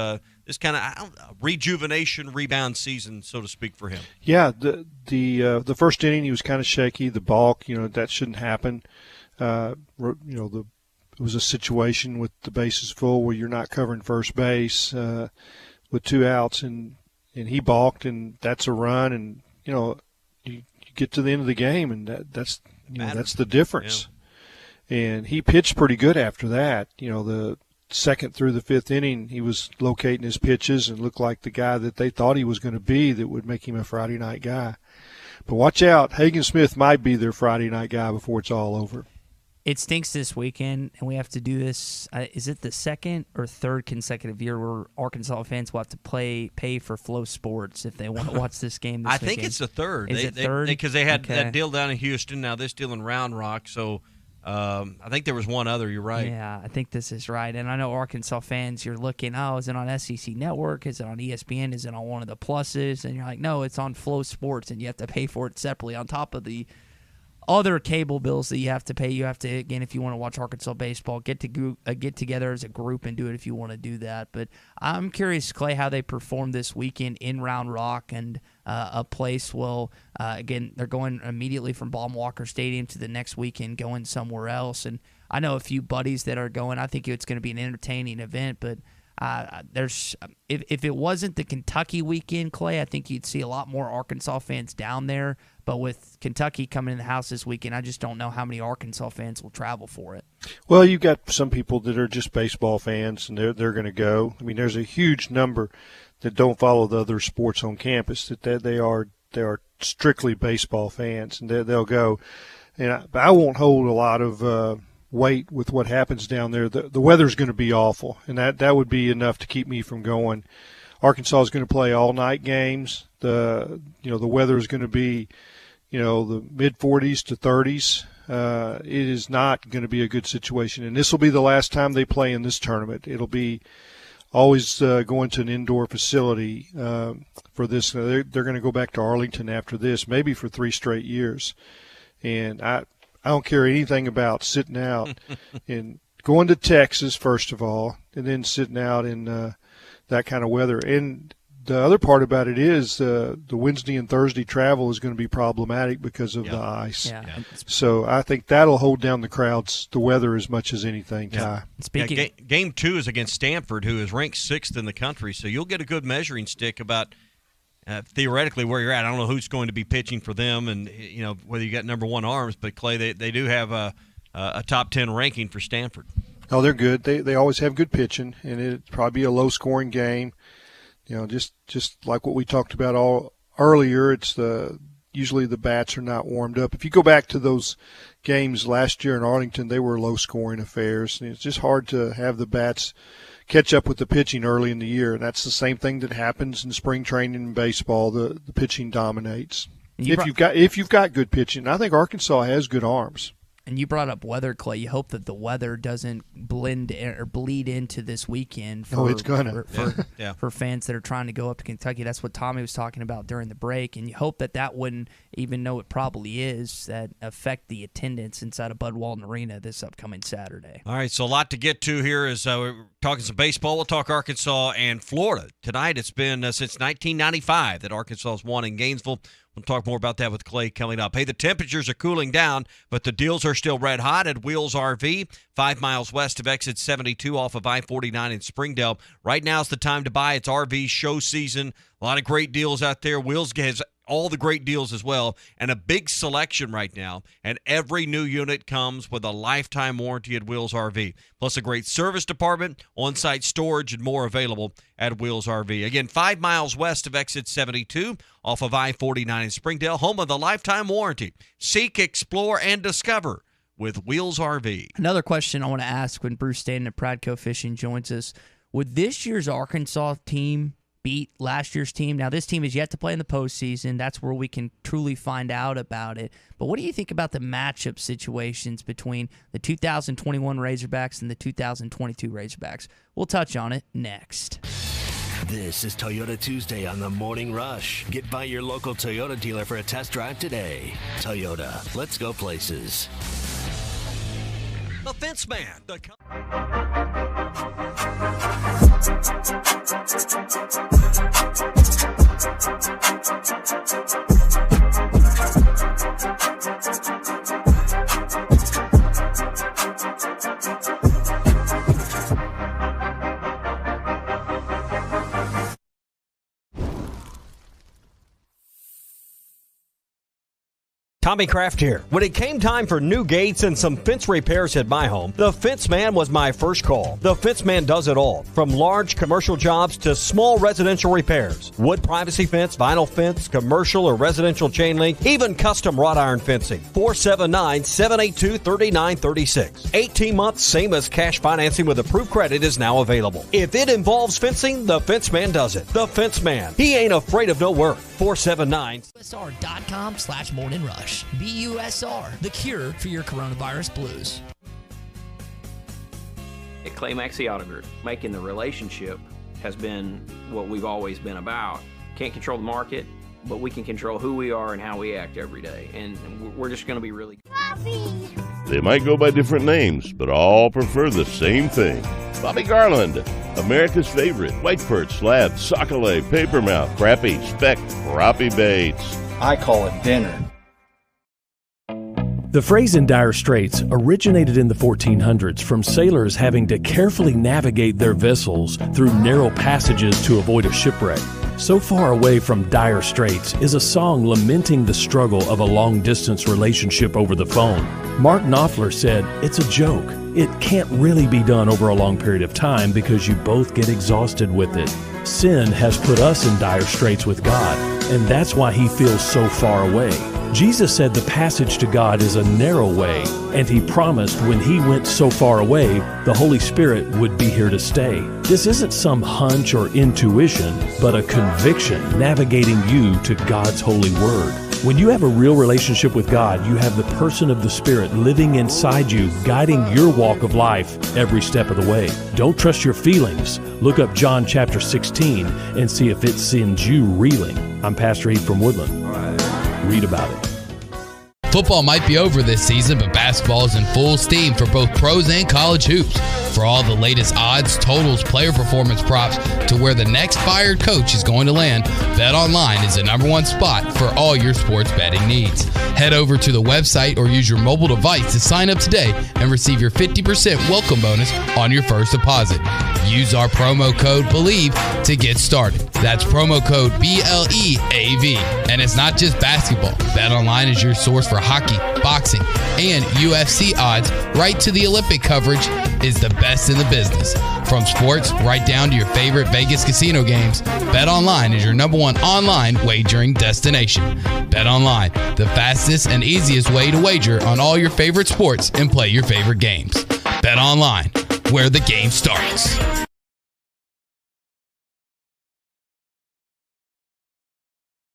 this kind of rejuvenation, rebound season, so to speak, for him? Yeah, the first inning he was kind of shaky. The balk, that shouldn't happen. It was a situation with the bases full where you're not covering first base with 2 outs, and he balked, and that's a run, and you get to the end of the game, and that's the difference. Yeah. And he pitched pretty good after that. The second through the 5th inning, he was locating his pitches and looked like the guy that they thought he was going to be that would make him a Friday night guy. But watch out, Hagen Smith might be their Friday night guy before it's all over. It stinks this weekend, and we have to do this. Is it the 2nd or 3rd consecutive year where Arkansas fans will have to pay for Flow Sports if they want to watch this game this weekend? I think it's the 3rd. Is it 3rd? Because they had that deal down in Houston, now this deal in Round Rock. So I think there was one other. You're right. Yeah, I think this is right. And I know Arkansas fans, you're looking, is it on SEC Network? Is it on ESPN? Is it on one of the pluses? And you're like, no, it's on Flow Sports, and you have to pay for it separately on top of the other cable bills that you have to pay. You have to, again, if you want to watch Arkansas baseball, get together as a group and do it if you want to do that. But I'm curious, Clay, how they perform this weekend in Round Rock, and a place again, they're going immediately from Baum-Walker Stadium to the next weekend going somewhere else. And I know a few buddies that are going. I think it's going to be an entertaining event, but if it wasn't the Kentucky weekend, Clay, I think you'd see a lot more Arkansas fans down there. But with Kentucky coming in the house this weekend, I just don't know how many Arkansas fans will travel for it. Well, you've got some people that are just baseball fans, and they're going to go. I mean, there's a huge number that don't follow the other sports on campus. That they are strictly baseball fans, and they'll go. And I won't hold a lot of weight with what happens down there. The weather's going to be awful, and that would be enough to keep me from going. Arkansas is going to play all-night games. The weather is going to be, the mid-40s to 30s. It is not going to be a good situation, and this will be the last time they play in this tournament. It'll be always going to an indoor facility for this. They're going to go back to Arlington after this, maybe for 3 straight years. And I don't care anything about sitting out and going to Texas, first of all, and then sitting out in that kind of weather. And the other part about it is the Wednesday and Thursday travel is going to be problematic because of the ice. Yeah. So I think that'll hold down the crowds, the weather, as much as anything, Ty. Game 2 is against Stanford, who is ranked 6th in the country. So you'll get a good measuring stick about theoretically where you're at. I don't know who's going to be pitching for them, and whether you got number 1 arms. But Clay, they do have a top 10 ranking for Stanford. Oh, they're good. They always have good pitching, and it'd probably be a low-scoring game. Just like what we talked about earlier, it's usually the bats are not warmed up. If you go back to those games last year in Arlington, they were low-scoring affairs, and it's just hard to have the bats catch up with the pitching early in the year. And that's the same thing that happens in spring training in baseball. The pitching dominates. If you've got good pitching, I think Arkansas has good arms. And you brought up weather, Clay. You hope that the weather doesn't blend or bleed into this weekend it's gonna. For fans that are trying to go up to Kentucky. That's what Tommy was talking about during the break. And you hope that wouldn't, even though it probably is, that affect the attendance inside of Bud Walton Arena this upcoming Saturday. All right, so a lot to get to here as we're talking some baseball. We'll talk Arkansas and Florida. Tonight it's been since 1995 that Arkansas has won in Gainesville. We'll talk more about that with Clay coming up. Hey, the temperatures are cooling down, but the deals are still red hot at Wheels RV, 5 miles west of exit 72 off of I-49 in Springdale. Right now's the time to buy. It's RV show season. A lot of great deals out there. Wheels has all the great deals as well, and a big selection right now. And every new unit comes with a lifetime warranty at Wheels RV, plus a great service department, on-site storage, and more available at Wheels RV. Again, 5 miles west of exit 72 off of I-49 in Springdale, home of the lifetime warranty. Seek, explore, and discover with Wheels RV. Another question I want to ask when Bruce Stanton of Pradco Fishing joins us. Would this year's Arkansas team beat last year's team? Now, this team is yet to play in the postseason. That's where we can truly find out about it. But what do you think about the matchup situations between the 2021 Razorbacks and the 2022 Razorbacks? We'll touch on it next. This is Toyota Tuesday on the Morning Rush. Get by your local Toyota dealer for a test drive today. Toyota, let's go places. The Fence Man. Tommy Kraft here. When it came time for new gates and some fence repairs at my home, the Fence Man was my first call. The Fence Man does it all, from large commercial jobs to small residential repairs. Wood privacy fence, vinyl fence, commercial or residential chain link, even custom wrought iron fencing. 479-782-3936. 18 months, same as cash financing with approved credit is now available. If it involves fencing, the Fence Man does it. The Fence Man. He ain't afraid of no work. 479. BUSR.com/Morning Rush. BUSR, the cure for your coronavirus blues. At Clay Maxey Auto Group, making the relationship has been what we've always been about. Can't control the market, but we can control who we are and how we act every day. And we're just going to be really good. They might go by different names, but all prefer the same thing. Bobby Garland, America's favorite white perch, slab, sockeye, papermouth, crappie, speck, crappie baits. I call it dinner. The phrase in dire straits originated in the 1400s from sailors having to carefully navigate their vessels through narrow passages to avoid a shipwreck. So Far Away from Dire Straits is a song lamenting the struggle of a long-distance relationship over the phone. Mark Knopfler said, "It's a joke. It can't really be done over a long period of time because you both get exhausted with it. Sin has put us in dire straits with God, and that's why he feels so far away." Jesus said the passage to God is a narrow way, and he promised when he went so far away, the Holy Spirit would be here to stay. This isn't some hunch or intuition, but a conviction navigating you to God's holy word. When you have a real relationship with God, you have the person of the Spirit living inside you, guiding your walk of life every step of the way. Don't trust your feelings. Look up John chapter 16 and see if it sends you reeling. I'm Pastor Heath from Woodland. Read about it. Football might be over this season, but basketball is in full steam for both pros and college hoops. For all the latest odds, totals, player performance props, to where the next fired coach is going to land, BetOnline is the #1 spot for all your sports betting needs. Head over to the website or use your mobile device to sign up today and receive your 50% welcome bonus on your first deposit. Use our promo code BELIEVE to get started. That's promo code BLEAV. And it's not just basketball. BetOnline is your source for hockey, boxing, and UFC odds, right to the Olympic coverage, is the best in the business. From sports right down to your favorite Vegas casino games, BetOnline is your #1 online wagering destination. BetOnline, the fastest and easiest way to wager on all your favorite sports and play your favorite games. BetOnline, where the game starts.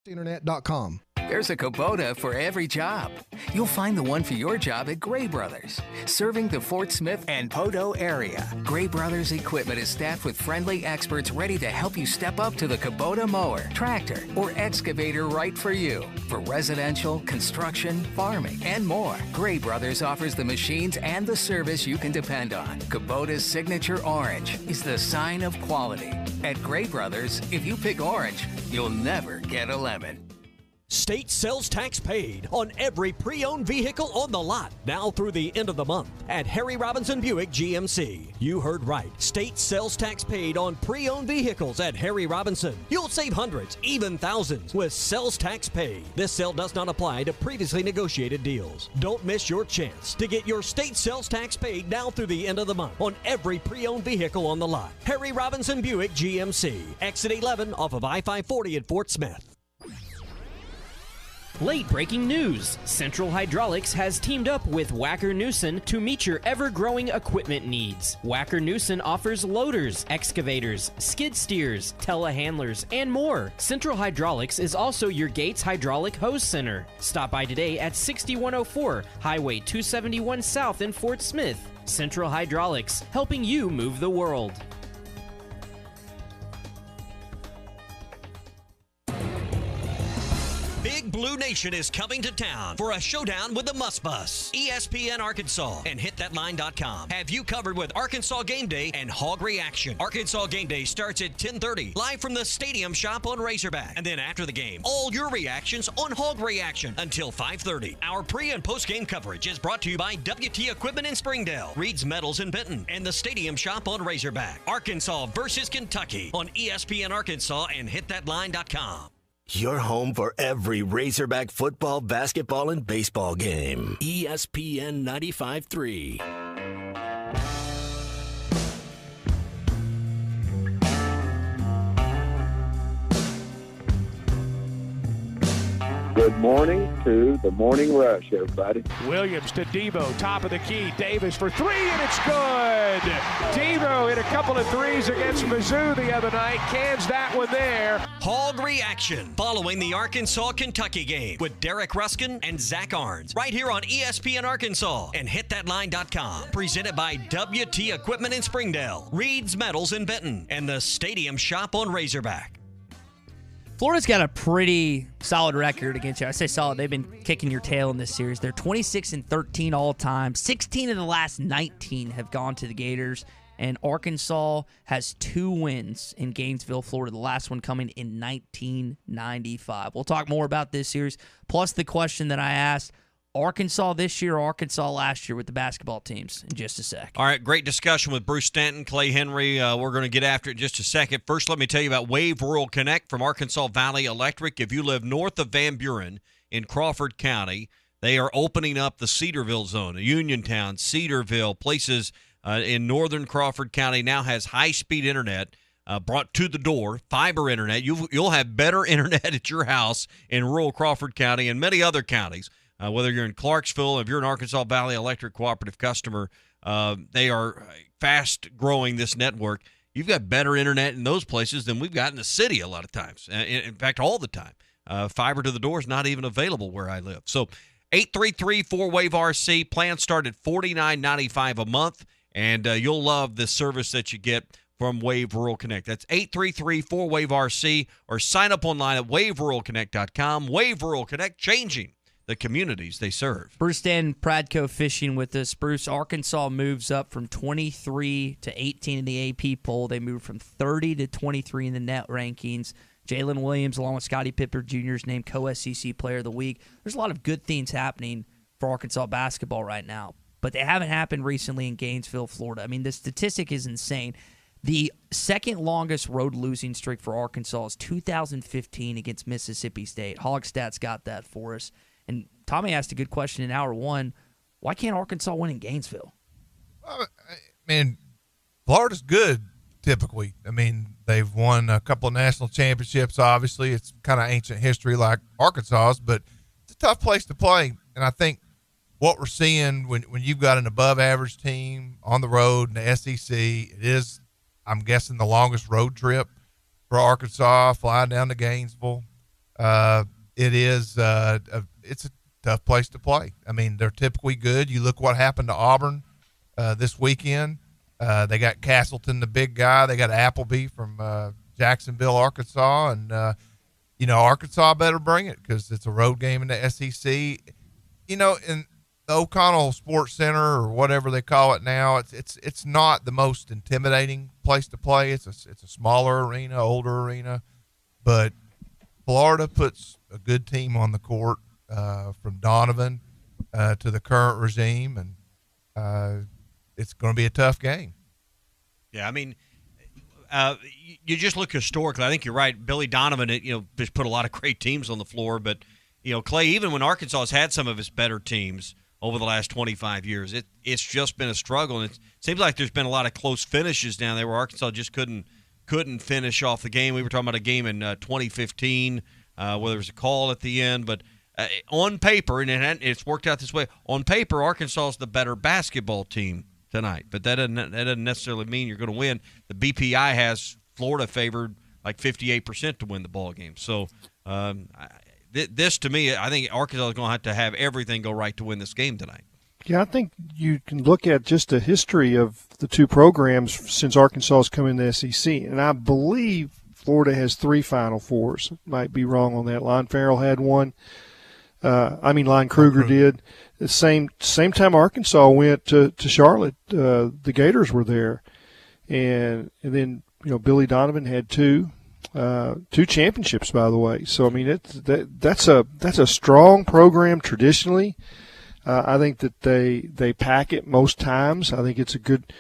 Internet.com. There's a Kubota for every job. You'll find the one for your job at Gray Brothers, serving the Fort Smith and Poteau area. Gray Brothers equipment is staffed with friendly experts ready to help you step up to the Kubota mower, tractor, or excavator right for you. For residential, construction, farming, and more, Gray Brothers offers the machines and the service you can depend on. Kubota's signature orange is the sign of quality. At Gray Brothers, if you pick orange, you'll never get a lemon. State sales tax paid on every pre-owned vehicle on the lot, now through the end of the month at Harry Robinson Buick GMC. You heard right. State sales tax paid on pre-owned vehicles at Harry Robinson. You'll save hundreds, even thousands, with sales tax paid. This sale does not apply to previously negotiated deals. Don't miss your chance to get your state sales tax paid now through the end of the month on every pre-owned vehicle on the lot. Harry Robinson Buick GMC. Exit 11 off of I-540 at Fort Smith. Late breaking news. Central Hydraulics has teamed up with Wacker Neuson to meet your ever-growing equipment needs. Wacker Neuson offers loaders, excavators, skid steers, telehandlers, and more. Central Hydraulics is also your Gates Hydraulic Hose Center. Stop by today at 6104 Highway 271 South in Fort Smith. Central Hydraulics, helping you move the world. Big Blue Nation is coming to town for a showdown with the Must Bus. ESPN Arkansas and hitthatline.com have you covered with Arkansas Game Day and Hog Reaction. Arkansas Game Day starts at 10:30, live from the Stadium Shop on Razorback. And then after the game, all your reactions on Hog Reaction until 5:30. Our pre- and post-game coverage is brought to you by WT Equipment in Springdale, Reed's Metals in Benton, and the Stadium Shop on Razorback. Arkansas versus Kentucky on ESPN Arkansas and hitthatline.com. Your home for every Razorback football, basketball, and baseball game. ESPN 95.3. Good morning to the Morning Rush, everybody. Williams to Devo, top of the key. Davis for three, and it's good. Devo hit a couple of threes against Mizzou the other night. Cans that one there. Hog Reaction, following the Arkansas-Kentucky game with Derek Ruskin and Zach Arns, right here on ESPN Arkansas and hitthatline.com. Presented by WT Equipment in Springdale, Reed's Metals in Benton, and the Stadium Shop on Razorback. Florida's got a pretty solid record against you. I say solid. They've been kicking your tail in this series. They're 26-13 all time. 16 of the last 19 have gone to the Gators. And Arkansas has 2 wins in Gainesville, Florida, the last one coming in 1995. We'll talk more about this series, plus the question that I asked, Arkansas this year, Arkansas last year with the basketball teams in just a sec. All right, great discussion with Bruce Stanton, Clay Henry. We're going to get after it in just a second. First, let me tell you about Wave Rural Connect from Arkansas Valley Electric. If you live north of Van Buren in Crawford County, they are opening up the Cedarville zone. Uniontown, Cedarville, places in northern Crawford County now has high-speed internet brought to the door, fiber internet. You'll have better internet at your house in rural Crawford County and many other counties. Whether you're in Clarksville, if you're an Arkansas Valley Electric Cooperative customer, they are fast growing this network. You've got better internet in those places than we've got in the city a lot of times. In fact, all the time. Fiber to the door is not even available where I live. So 833-4WAVE-RC. Plans start at $49.95 a month, and you'll love the service that you get from Wave Rural Connect. That's 833-4WAVE-RC, or sign up online at waveruralconnect.com. Wave Rural Connect, changing the communities they serve. Bruce Dan Pradco fishing with us. Bruce, Arkansas moves up from 23 to 18 in the AP poll. They moved from 30 to 23 in the net rankings. Jalen Williams, along with Scottie Pippen Jr., is named co-SEC Player of the Week. There's a lot of good things happening for Arkansas basketball right now, but they haven't happened recently in Gainesville, Florida. I mean, the statistic is insane. The second longest road losing streak for Arkansas is 2015 against Mississippi State. Hogstats got that for us. And Tommy asked a good question in hour one. Why can't Arkansas win in Gainesville? I mean, Florida's good typically. I mean, they've won a couple of national championships, obviously. It's kind of ancient history like Arkansas's, but it's a tough place to play. And I think what we're seeing when you've got an above-average team on the road in the SEC, it is, I'm guessing, the longest road trip for Arkansas, flying down to Gainesville. It is it's a tough place to play. I mean, they're typically good. You look what happened to Auburn this weekend. They got Castleton, the big guy. They got Appleby from Jacksonville, Arkansas. And, Arkansas better bring it because it's a road game in the SEC. In the O'Connell Sports Center or whatever they call it now, it's not the most intimidating place to play. It's a smaller arena, older arena. But Florida puts a good team on the court, from Donovan to the current regime, and it's going to be a tough game. Yeah, I mean, you just look historically. I think you're right. Billy Donovan, has put a lot of great teams on the floor, but Clay, even when Arkansas has had some of its better teams over the last 25 years, it's just been a struggle, and it seems like there's been a lot of close finishes down there where Arkansas just couldn't finish off the game. We were talking about a game in 2015 where there was a call at the end, but on paper, and it's worked out this way, on paper, Arkansas is the better basketball team tonight, but that doesn't necessarily mean you're going to win. The BPI has Florida favored like 58% to win the ball game. So this, to me, I think Arkansas is going to have everything go right to win this game tonight. Yeah, I think you can look at just the history of the two programs since Arkansas has come in the SEC, and I believe Florida has 3 Final Fours. Might be wrong on that. Lon Farrell had one. Lon Kruger did. The same time Arkansas went to Charlotte, the Gators were there, and then Billy Donovan had 2 championships, by the way. So I mean that's a strong program traditionally. I think that they pack it most times. I think it's a good,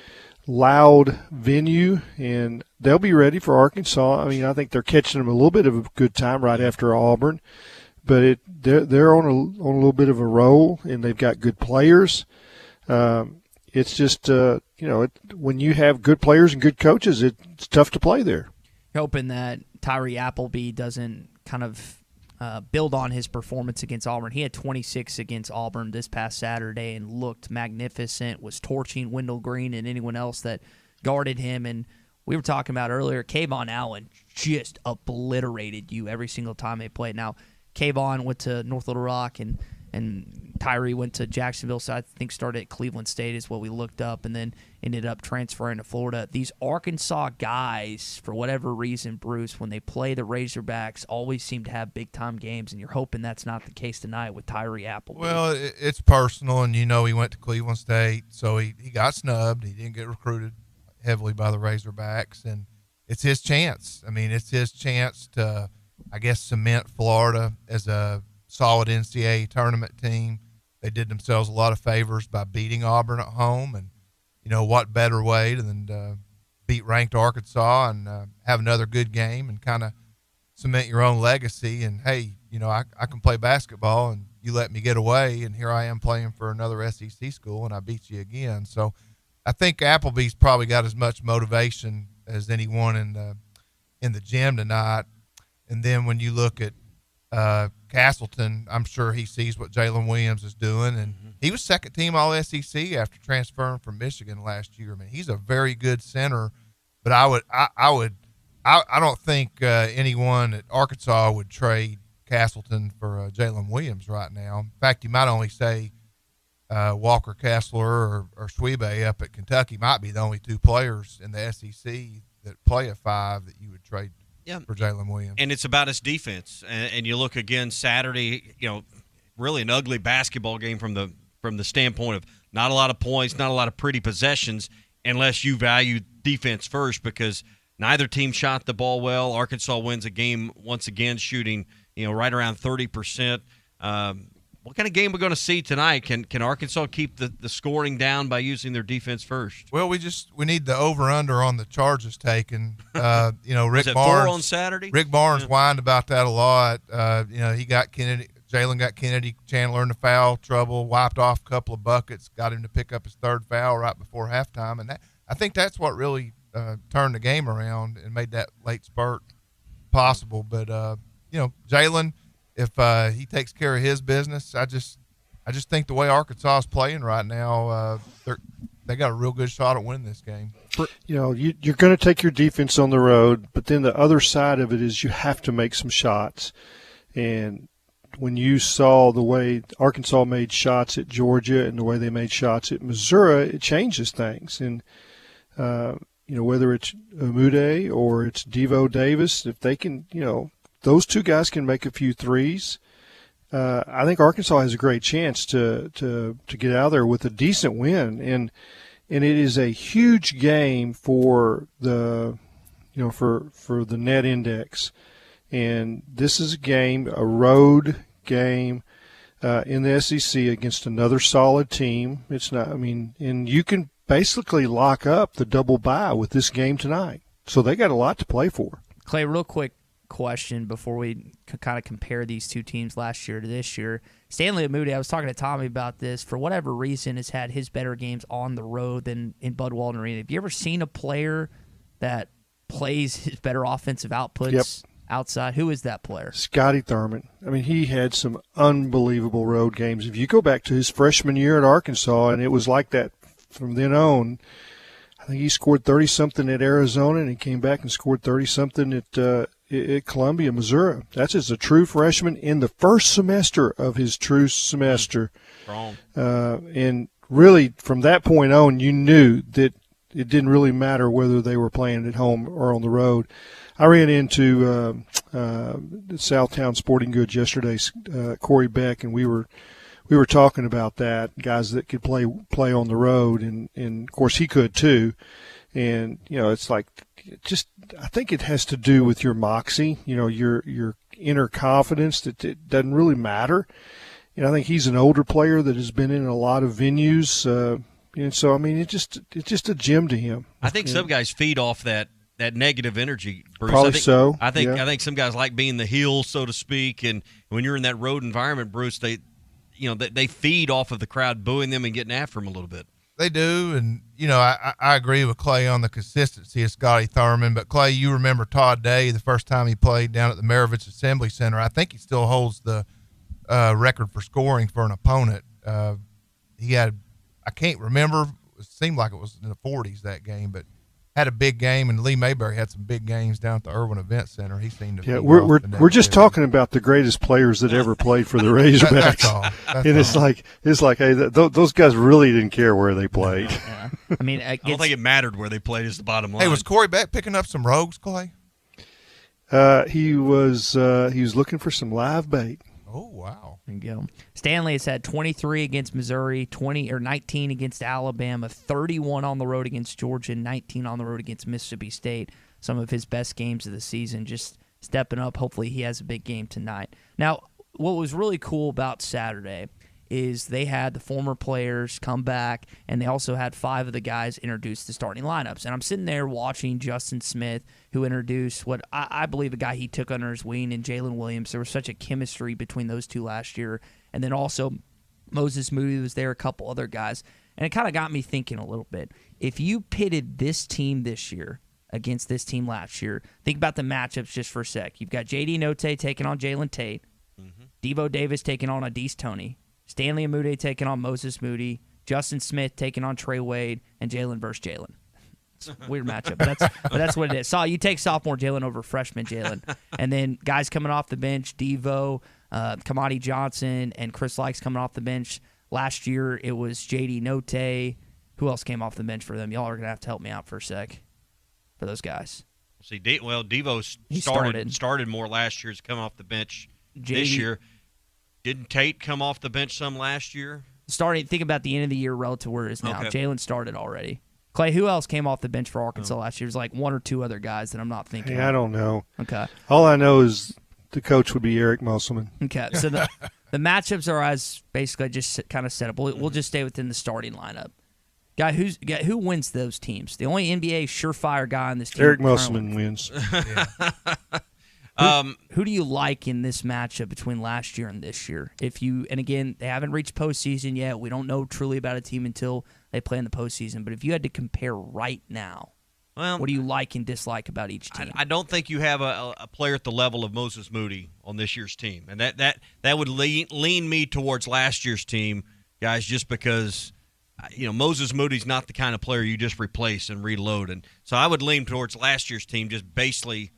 loud venue, and they'll be ready for Arkansas. I mean, I think they're catching them a little bit of a good time right after Auburn. But they're on a little bit of a roll, and they've got good players. It's just when you have good players and good coaches, it's tough to play there. Hoping that Tyree Appleby doesn't kind of build on his performance against Auburn. He had 26 against Auburn this past Saturday and looked magnificent. Was torching Wendell Green and anyone else that guarded him. And we were talking about earlier, Kayvon Allen just obliterated you every single time they played. Now, Kayvon went to North Little Rock, and Tyree went to Jacksonville, so I think started at Cleveland State is what we looked up, and then ended up transferring to Florida. These Arkansas guys, for whatever reason, Bruce, when they play the Razorbacks, always seem to have big-time games, and you're hoping that's not the case tonight with Tyree Appleby. Well, it's personal, and he went to Cleveland State, so he got snubbed. He didn't get recruited heavily by the Razorbacks, and it's his chance. I mean, it's his chance to, I guess, cement Florida as a solid NCAA tournament team. They did themselves a lot of favors by beating Auburn at home, and what better way than beat ranked Arkansas and have another good game and kind of cement your own legacy. And hey, I can play basketball, and you let me get away, and here I am playing for another SEC school, and I beat you again. So I think Appleby's probably got as much motivation as anyone in the gym tonight. And then when you look at Castleton, I'm sure he sees what Jalen Williams is doing, and he was second team All-SEC after transferring from Michigan last year. I mean, he's a very good center, but I don't think anyone at Arkansas would trade Castleton for Jalen Williams right now. In fact, you might only say Walker Kessler or Schwebe up at Kentucky might be the only 2 players in the SEC that play a 5 that you would trade for Jalen Williams. And it's about his defense. And you look again Saturday, really an ugly basketball game from the standpoint of not a lot of points, not a lot of pretty possessions, unless you value defense first, because neither team shot the ball well. Arkansas wins a game once again shooting, right around 30%. What kind of game we're going to see tonight? Can Arkansas keep the scoring down by using their defense first? Well, we need the over-under on the charges taken. Rick Barnes. 4 on Saturday? Rick Barnes whined about that a lot. He got Jalen got Kennedy Chandler into foul trouble, wiped off a couple of buckets, got him to pick up his 3rd foul right before halftime. And I think that's what really turned the game around and made that late spurt possible. But, Jalen, if he takes care of his business, I just think the way Arkansas is playing right now, they got a real good shot at winning this game. You're going to take your defense on the road, but then the other side of it is you have to make some shots. And when you saw the way Arkansas made shots at Georgia and the way they made shots at Missouri, it changes things. And whether it's Umude or it's Devo Davis, if they can, those 2 guys can make a few threes. I think Arkansas has a great chance to get out of there with a decent win, and it is a huge game for the for the net index. And this is a road game in the SEC against another solid team. It's not, and you can basically lock up the double bye with this game tonight. So they got a lot to play for. Clay, real quick question before we kind of compare these two teams last year to this year. Stanley Moody, I was talking to Tommy about this, for whatever reason, has had his better games on the road than in Bud Walton Arena. Have you ever seen a player that plays his better offensive outputs outside? Who is that player? Scotty Thurman. He had some unbelievable road games. If you go back to his freshman year at Arkansas, and it was like that from then on, I think he scored 30-something at Arizona, and he came back and scored 30-something at Columbia, Missouri. That's as a true freshman in the first semester of his true semester. And really, from that point on, you knew that it didn't really matter whether they were playing at home or on the road. I ran into Southtown Sporting Goods yesterday, Corey Beck, and we were talking about that, guys that could play on the road, and of course he could too. And it's like, I think it has to do with your moxie, your inner confidence that it doesn't really matter. I think he's an older player that has been in a lot of venues, and so it's just a gem to him. I think some guys feed off that negative energy, Bruce. Probably I think some guys like being the heel, so to speak, and when you're in that road environment, Bruce, they feed off of the crowd booing them and getting after them a little bit. They do, and I agree with Clay on the consistency of Scotty Thurman. But Clay, you remember Todd Day the first time he played down at the Maravich Assembly Center. I think he still holds the record for scoring for an opponent. He had, I can't remember, it seemed like it was in the 40s that game, but had a big game, and Lee Mayberry had some big games down at the Irwin Event Center. He seemed to. Yeah, we're just talking about the greatest players that ever played for the Razorbacks. That's all. It's like, hey, those guys really didn't care where they played. Yeah. I don't think it mattered where they played. Is the bottom line. Hey, was Corey Beck picking up some rogues, Clay? He was looking for some live bait. Oh, wow. There you go. Stanley has had 23 against Missouri, 19 against Alabama, 31 on the road against Georgia, 19 on the road against Mississippi State. Some of his best games of the season, just stepping up. Hopefully he has a big game tonight. Now, what was really cool about Saturday is they had the former players come back, and they also had 5 of the guys introduce the starting lineups. And I'm sitting there watching Justin Smith, who introduced what I believe a guy he took under his wing, and Jalen Williams. There was such a chemistry between those two last year. And then also Moses Moody was there, a couple other guys. And it kind of got me thinking a little bit. If you pitted this team this year against this team last year, think about the matchups just for a sec. You've got J.D. Notae taking on Jalen Tate, Devo Davis taking on Adise Toney, Stanley Amude taking on Moses Moody, Justin Smith taking on Trey Wade, and Jalen versus Jalen. It's a weird matchup, but that's what it is. So you take sophomore Jalen over freshman Jalen. And then guys coming off the bench, Devo, Kamani Johnson, and Chris Likes coming off the bench. Last year it was J.D. Notae. Who else came off the bench for them? Y'all are going to have to help me out for a sec for those guys. See, Devo started more last year. Has come off the bench this year. Didn't Tate come off the bench some last year? Think about the end of the year relative to where it is now. Okay. Jalen started already. Clay, who else came off the bench for Arkansas last year? There's like 1 or 2 other guys that I'm not thinking of. I don't know. Okay. All I know is the coach would be Eric Musselman. Okay, so the matchups are as basically just kind of set up. We'll just stay within the starting lineup. Who wins those teams? The only NBA surefire guy on this team. Eric Musselman wins. Who do you like in this matchup between last year and this year? And again, they haven't reached postseason yet. We don't know truly about a team until they play in the postseason. But if you had to compare right now, what do you like and dislike about each team? I don't think you have a player at the level of Moses Moody on this year's team, and that would lean me towards last year's team, guys, just because Moses Moody's not the kind of player you just replace and reload, and so I would lean towards last year's team just basically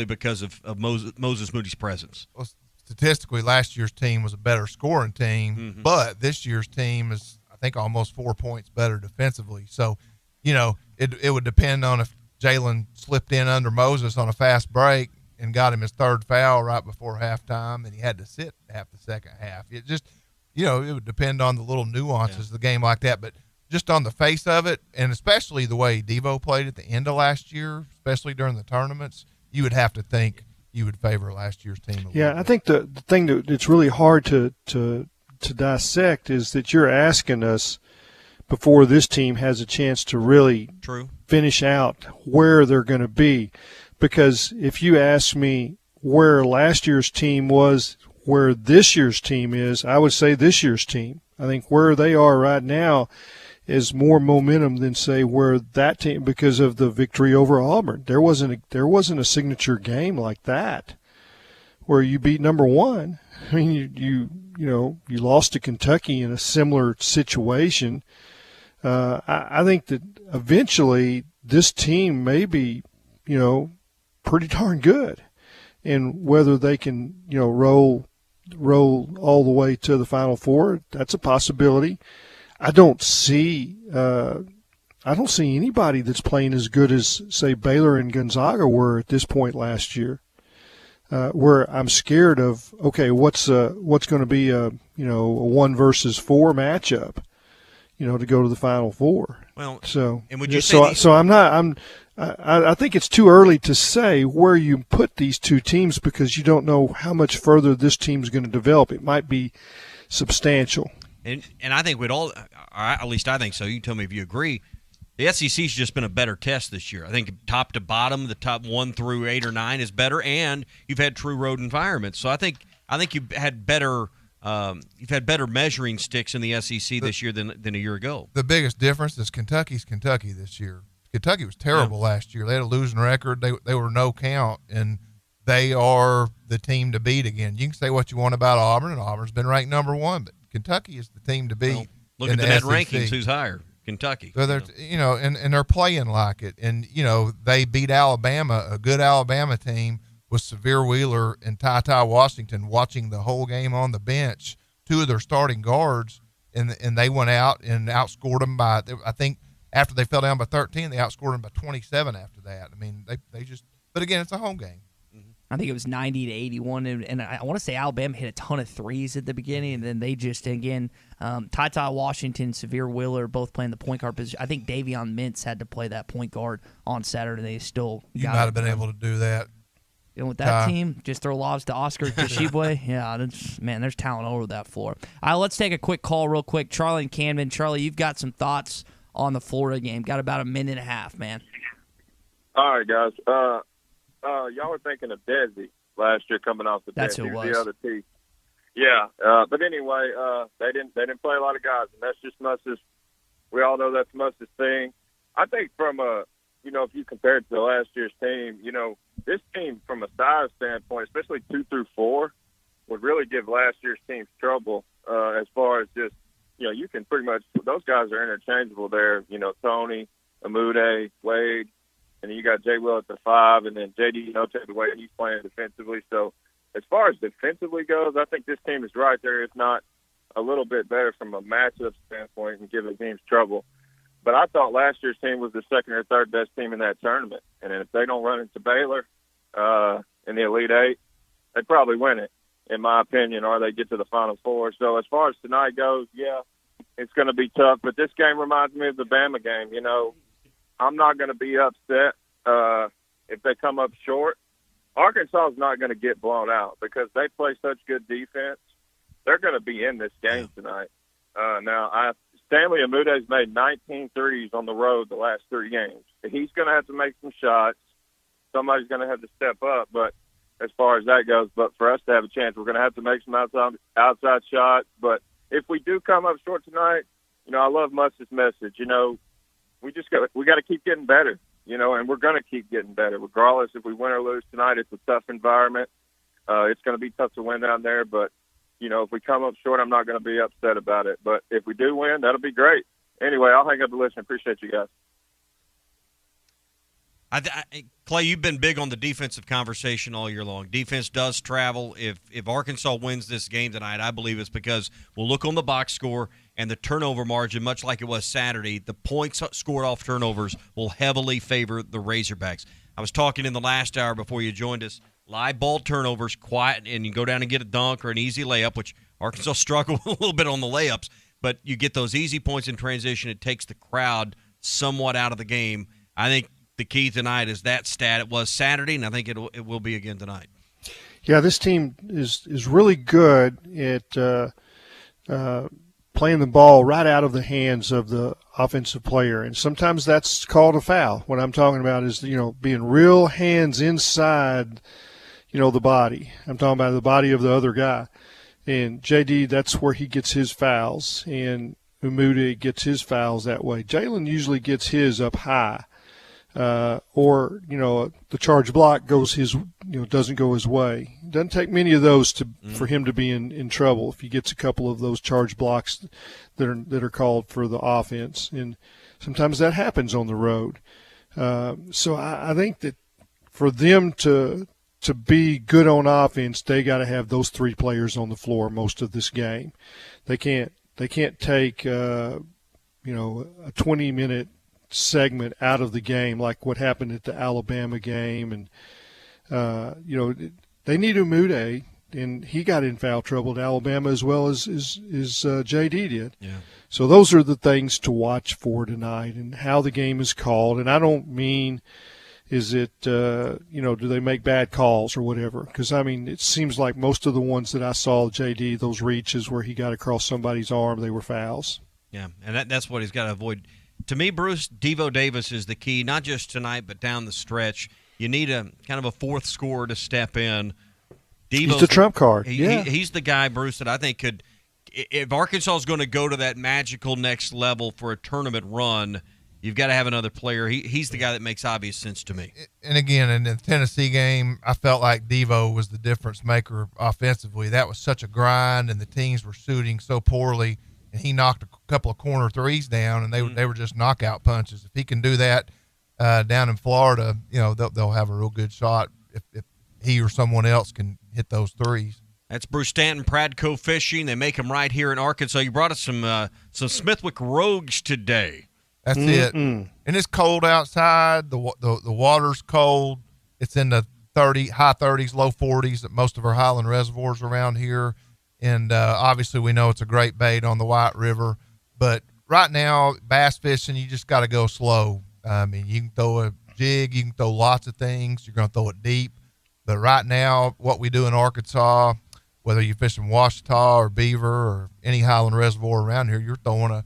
because of Moses Moody's presence. Well, statistically, last year's team was a better scoring team, but this year's team is, I think, almost 4 points better defensively. So, it would depend on if Jalen slipped in under Moses on a fast break and got him his 3rd foul right before halftime, and he had to sit half the second half. It just, it would depend on the little nuances of the game like that. But just on the face of it, and especially the way Devo played at the end of last year, especially during the tournaments, you would have to think you would favor last year's team. I think the thing that's really hard to dissect is that you're asking us before this team has a chance to really finish out where they're going to be. Because if you ask me where last year's team was, where this year's team is, I would say this year's team. I think where they are right now is more momentum than, say, where that team, because of the victory over Auburn. There wasn't a signature game like that where you beat number one. I mean, you lost to Kentucky in a similar situation. I think that eventually this team may be, pretty darn good. And whether they can, roll all the way to the Final Four, that's a possibility. I don't see anybody that's playing as good as, say, Baylor and Gonzaga were at this point last year. Where I'm scared of, okay, what's going to be a 1 versus 4 matchup, to go to the Final Four. Well, so and would you say I think it's too early to say where you put these two teams because you don't know how much further this team's going to develop. It might be substantial. And I think we'd all, at least I think so. You tell me if you agree. The SEC's just been a better test this year. I think top to bottom, the top 1 through 8 or 9 is better, and you've had true road environments. So I think you've had better measuring sticks in the SEC this year than a year ago. The biggest difference is Kentucky's Kentucky this year. Kentucky was terrible last year. They had a losing record. They were no count, and they are the team to beat again. You can say what you want about Auburn, and Auburn's been ranked number 1, but Kentucky is the team to beat. Well, look at the net rankings. Who's higher? Kentucky. So they're, and they're playing like it. And, they beat Alabama, a good Alabama team with Severe Wheeler and Ty Washington watching the whole game on the bench, 2 of their starting guards, and they went out and outscored them by, I think, after they fell down by 13, they outscored them by 27 after that. I mean, they just – but, again, it's a home game. I think it was 90-81, and I want to say Alabama hit a ton of threes at the beginning, and then they just, again, Ty Washington, Severe Wheeler, both playing the point guard position. I think Davion Mintz had to play that point guard on Saturday. They still You might have been able to do that. And with that team, just throw lobs to Oscar Tshiebwe. Yeah, there's talent all over that floor. All right, let's take a quick call real quick. Charlie and Camden. Charlie, you've got some thoughts on the Florida game. Got about a minute and a half, man. All right, guys. Y'all were thinking of Desi last year coming off the bench. That's who it was. The other team. Yeah, but anyway, they didn't play a lot of guys, and that's just Muss's. We all know that's Muss's thing. I think from if you compare it to last year's team, this team from a size standpoint, especially 2 through 4, would really give last year's teams trouble as far as just you can pretty much those guys are interchangeable there. Tony, Amude, Wade. And then you got Jay Will at the 5, and then J.D. Note the way he's playing defensively. So as far as defensively goes, I think this team is right there, if not a little bit better from a matchup standpoint and giving teams trouble. But I thought last year's team was the second or third best team in that tournament. And if they don't run into Baylor in the Elite Eight, they probably win it, in my opinion, or they get to the Final Four. So as far as tonight goes, yeah, it's going to be tough. But this game reminds me of the Bama game, I'm not going to be upset if they come up short. Arkansas is not going to get blown out because they play such good defense. They're going to be in this game tonight. Stanley Amude's made 19 threes on the road the last 3 games. He's going to have to make some shots. Somebody's going to have to step up, but as far as that goes, but for us to have a chance, we're going to have to make some outside shots. But if we do come up short tonight, I love Muss's message. We got to keep getting better, and we're going to keep getting better. Regardless if we win or lose tonight, it's a tough environment. It's going to be tough to win down there, but, if we come up short, I'm not going to be upset about it. But if we do win, that'll be great. Anyway, I'll hang up the listen. Appreciate you guys. Clay, you've been big on the defensive conversation all year long. Defense does travel. If Arkansas wins this game tonight, I believe it's because we'll look on the box score and the turnover margin, much like it was Saturday. The points scored off turnovers will heavily favor the Razorbacks. I was talking in the last hour before you joined us. Live ball turnovers, quiet, and you go down and get a dunk or an easy layup, which Arkansas struggled a little bit on the layups, but you get those easy points in transition. It takes the crowd somewhat out of the game. I think the key tonight is that stat. It was Saturday, and I think it will be again tonight. Yeah, this team is really good at playing the ball right out of the hands of the offensive player, and sometimes that's called a foul. What I'm talking about is, being real hands inside, the body. I'm talking about the body of the other guy. And JD, that's where he gets his fouls, and Umude gets his fouls that way. Jalen usually gets his up high, or the charge block goes his, doesn't go his way. It doesn't take many of those for him to be in trouble if he gets a couple of those charge blocks that are called for the offense, and sometimes that happens on the road. So I think that for them to be good on offense, they got to have those three players on the floor most of this game. They can't take a 20-minute segment out of the game like what happened at the Alabama game, and they need Umude, and he got in foul trouble at Alabama as well as JD did. Yeah. So those are the things to watch for tonight, and how the game is called. And I don't mean is it do they make bad calls or whatever? Because it seems like most of the ones that I saw JD, those reaches where he got across somebody's arm, they were fouls. Yeah, and that's what he's got to avoid. To me, Bruce, Devo Davis is the key, not just tonight, but down the stretch. You need a kind of a fourth scorer to step in. He's the trump card. He's the guy, Bruce, that I think could – if Arkansas is going to go to that magical next level for a tournament run, you've got to have another player. He's the guy that makes obvious sense to me. And, again, in the Tennessee game, I felt like Devo was the difference maker offensively. That was such a grind, and the teams were shooting so poorly, and he knocked a couple of corner threes down, and they were just knockout punches. If he can do that down in Florida, they'll have a real good shot if he or someone else can hit those threes. That's Bruce Stanton, Pradco Fishing. They make them right here in Arkansas. You brought us some Smithwick Rogues today. That's it. And it's cold outside. The water's cold. It's in the high 30s, low 40s at most of our Highland reservoirs around here. And obviously we know it's a great bait on the White River. But right now, bass fishing, you just got to go slow. You can throw a jig. You can throw lots of things. You're going to throw it deep. But right now, what we do in Arkansas, whether you're fishing Washita or Beaver or any Highland reservoir around here, you're throwing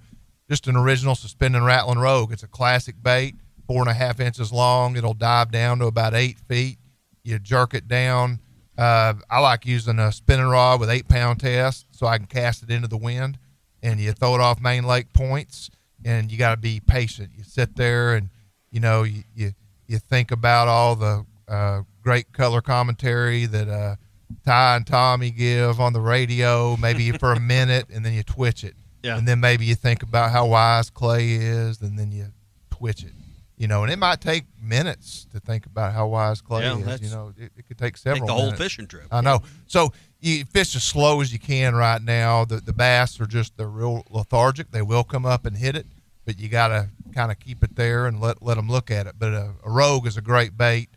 just an original suspending rattling rogue. It's a classic bait, 4.5 inches long. It'll dive down to about 8 feet. You jerk it down. I like using a spinning rod with 8-pound test so I can cast it into the wind, and you throw it off main lake points, and you got to be patient. You sit there and, you think about all the great color commentary that Ty and Tommy give on the radio, maybe for a minute, and then you twitch it. Yeah. And then maybe you think about how wise Clay is, and then you twitch it. And it might take minutes to think about how wise Clay is. It could take several the whole minutes. fishing trip. I know. So you fish as slow as you can right now. The bass they're real lethargic. They will come up and hit it, but you got to kind of keep it there and let them look at it. But a rogue is a great bait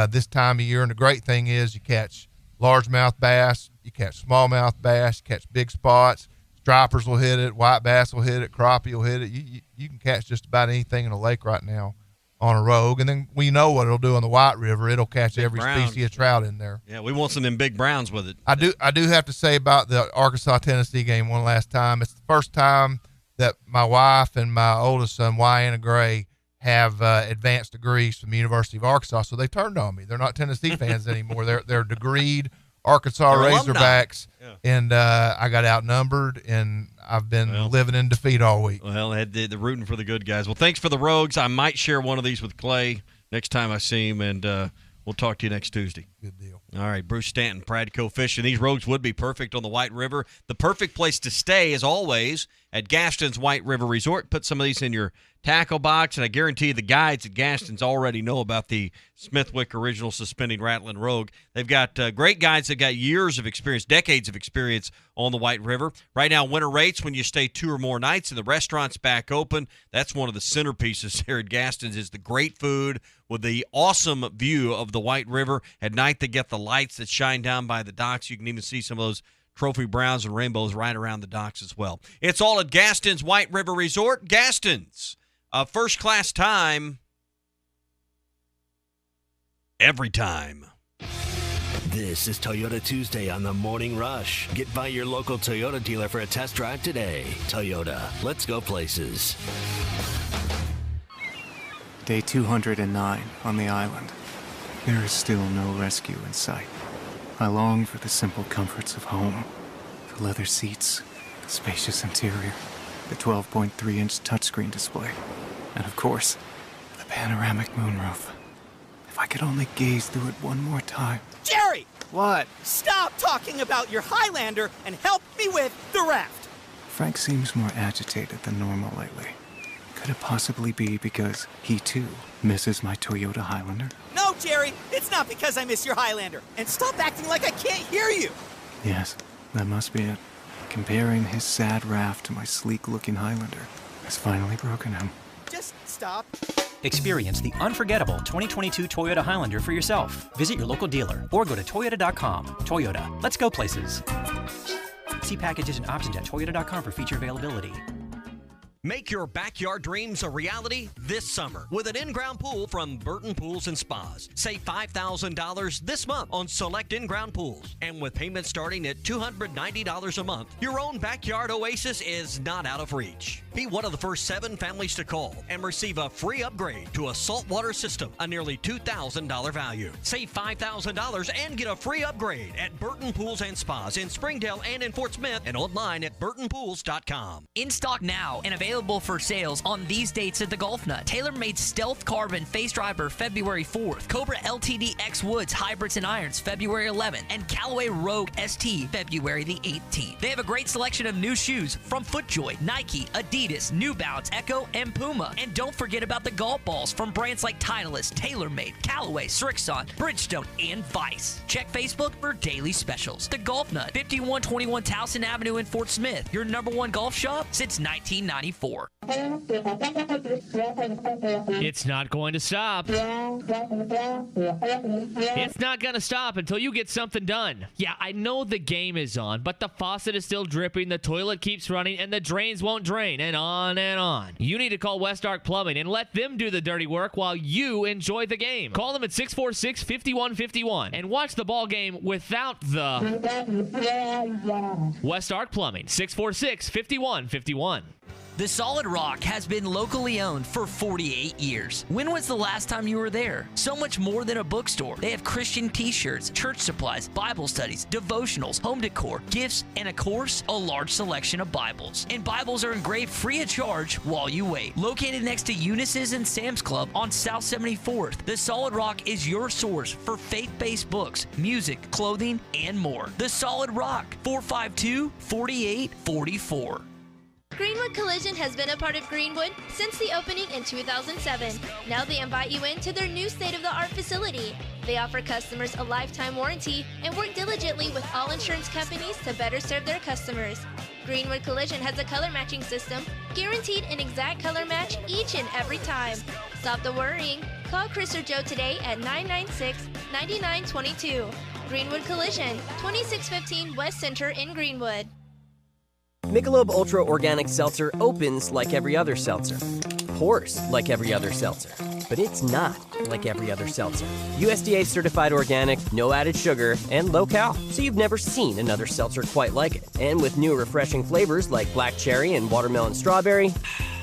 this time of year, and the great thing is you catch largemouth bass, you catch smallmouth bass, you catch big spots. Stripers will hit it, white bass will hit it, crappie will hit it. You can catch just about anything in the lake right now on a rogue, and then we know what it'll do on the White River. It'll catch big every browns. species of trout in there. Yeah, we want some of them big browns with it. I do have to say about the Arkansas-Tennessee game one last time. It's the first time that my wife and my oldest son, Wyanna Gray, have advanced degrees from the University of Arkansas, so they turned on me. They're not Tennessee fans anymore. They're degreed Arkansas Razorbacks, and I got outnumbered, and I've been living in defeat all week. Well, the rooting for the good guys. Well, thanks for the Rogues. I might share one of these with Clay next time I see him, and we'll talk to you next Tuesday. Good deal. All right, Bruce Stanton, Pradco Fishing. These Rogues would be perfect on the White River. The perfect place to stay, as always, at Gaston's White River Resort. Put some of these in your tackle box, and I guarantee you the guides at Gaston's already know about the Smithwick Original Suspending Rattling Rogue. They've got great guides. They've got years of experience, decades of experience on the White River. Right now, winter rates when you stay 2 or more nights, and the restaurant's back open. That's one of the centerpieces here at Gaston's is the great food with the awesome view of the White River. At night, they get the lights that shine down by the docks. You can even see some of those trophy browns and rainbows right around the docks as well. It's all at Gaston's White River Resort. Gaston's. First-class time every time. This is Toyota Tuesday on the Morning Rush. Get by your local Toyota dealer for a test drive today. Toyota, let's go places. Day 209 on the island. There is still no rescue in sight. I long for the simple comforts of home. The leather seats, the spacious interior, the 12.3-inch touchscreen display, and of course, the panoramic moonroof. If I could only gaze through it one more time. Jerry! What? Stop talking about your Highlander and help me with the raft! Frank seems more agitated than normal lately. Could it possibly be because he, too, misses my Toyota Highlander? No, Jerry! It's not because I miss your Highlander! And stop acting like I can't hear you! Yes, that must be it. Comparing his sad raft to my sleek-looking Highlander has finally broken him. Just stop. Experience the unforgettable 2022 Toyota Highlander for yourself. Visit your local dealer or go to Toyota.com. Toyota, let's go places. See packages and options at Toyota.com for feature availability. Make your backyard dreams a reality this summer with an in-ground pool from Burton Pools and Spas. Save $5,000 this month on select in-ground pools. And with payments starting at $290 a month, your own backyard oasis is not out of reach. Be one of the first 7 families to call and receive a free upgrade to a saltwater system, a nearly $2,000 value. Save $5,000 and get a free upgrade at Burton Pools and Spas in Springdale and in Fort Smith and online at burtonpools.com. In stock now and available for sales on these dates at the Golf Nut. Tailor-made Stealth Carbon Face Driver February 4th. Cobra LTD X Woods Hybrids and Irons February 11th. And Callaway Rogue ST February the 18th. They have a great selection of new shoes from FootJoy, Nike, Adidas, New Balance, Echo, and Puma. And don't forget about the golf balls from brands like Titleist, TaylorMade, Callaway, Srixon, Bridgestone, and Vice. Check Facebook for daily specials. The Golf Nut, 5121 Towson Avenue in Fort Smith. Your #1 golf shop since 1994. It's not going to stop. It's not going to stop until you get something done. Yeah, I know the game is on, but the faucet is still dripping, the toilet keeps running, and the drains won't drain, and on and on. You need to call West Ark Plumbing and let them do the dirty work while you enjoy the game. Call them at 646-5151 and watch the ball game without the West Ark Plumbing, 646-5151. The Solid Rock has been locally owned for 48 years. When was the last time you were there? So much more than a bookstore. They have Christian t-shirts, church supplies, Bible studies, devotionals, home decor, gifts, and of course, a large selection of Bibles. And Bibles are engraved free of charge while you wait. Located next to Eunice's and Sam's Club on South 74th, The Solid Rock is your source for faith-based books, music, clothing, and more. The Solid Rock, 452-4844. Greenwood Collision has been a part of Greenwood since the opening in 2007. Now they invite you into their new state-of-the-art facility. They offer customers a lifetime warranty and work diligently with all insurance companies to better serve their customers. Greenwood Collision has a color matching system, guaranteed an exact color match each and every time. Stop the worrying. Call Chris or Joe today at 996-9922. Greenwood Collision, 2615 West Center in Greenwood. Michelob Ultra Organic Seltzer opens like every other seltzer, pours like every other seltzer, but it's not like every other seltzer. USDA certified organic, no added sugar, and low cal, so you've never seen another seltzer quite like it. And with new refreshing flavors like black cherry and watermelon strawberry,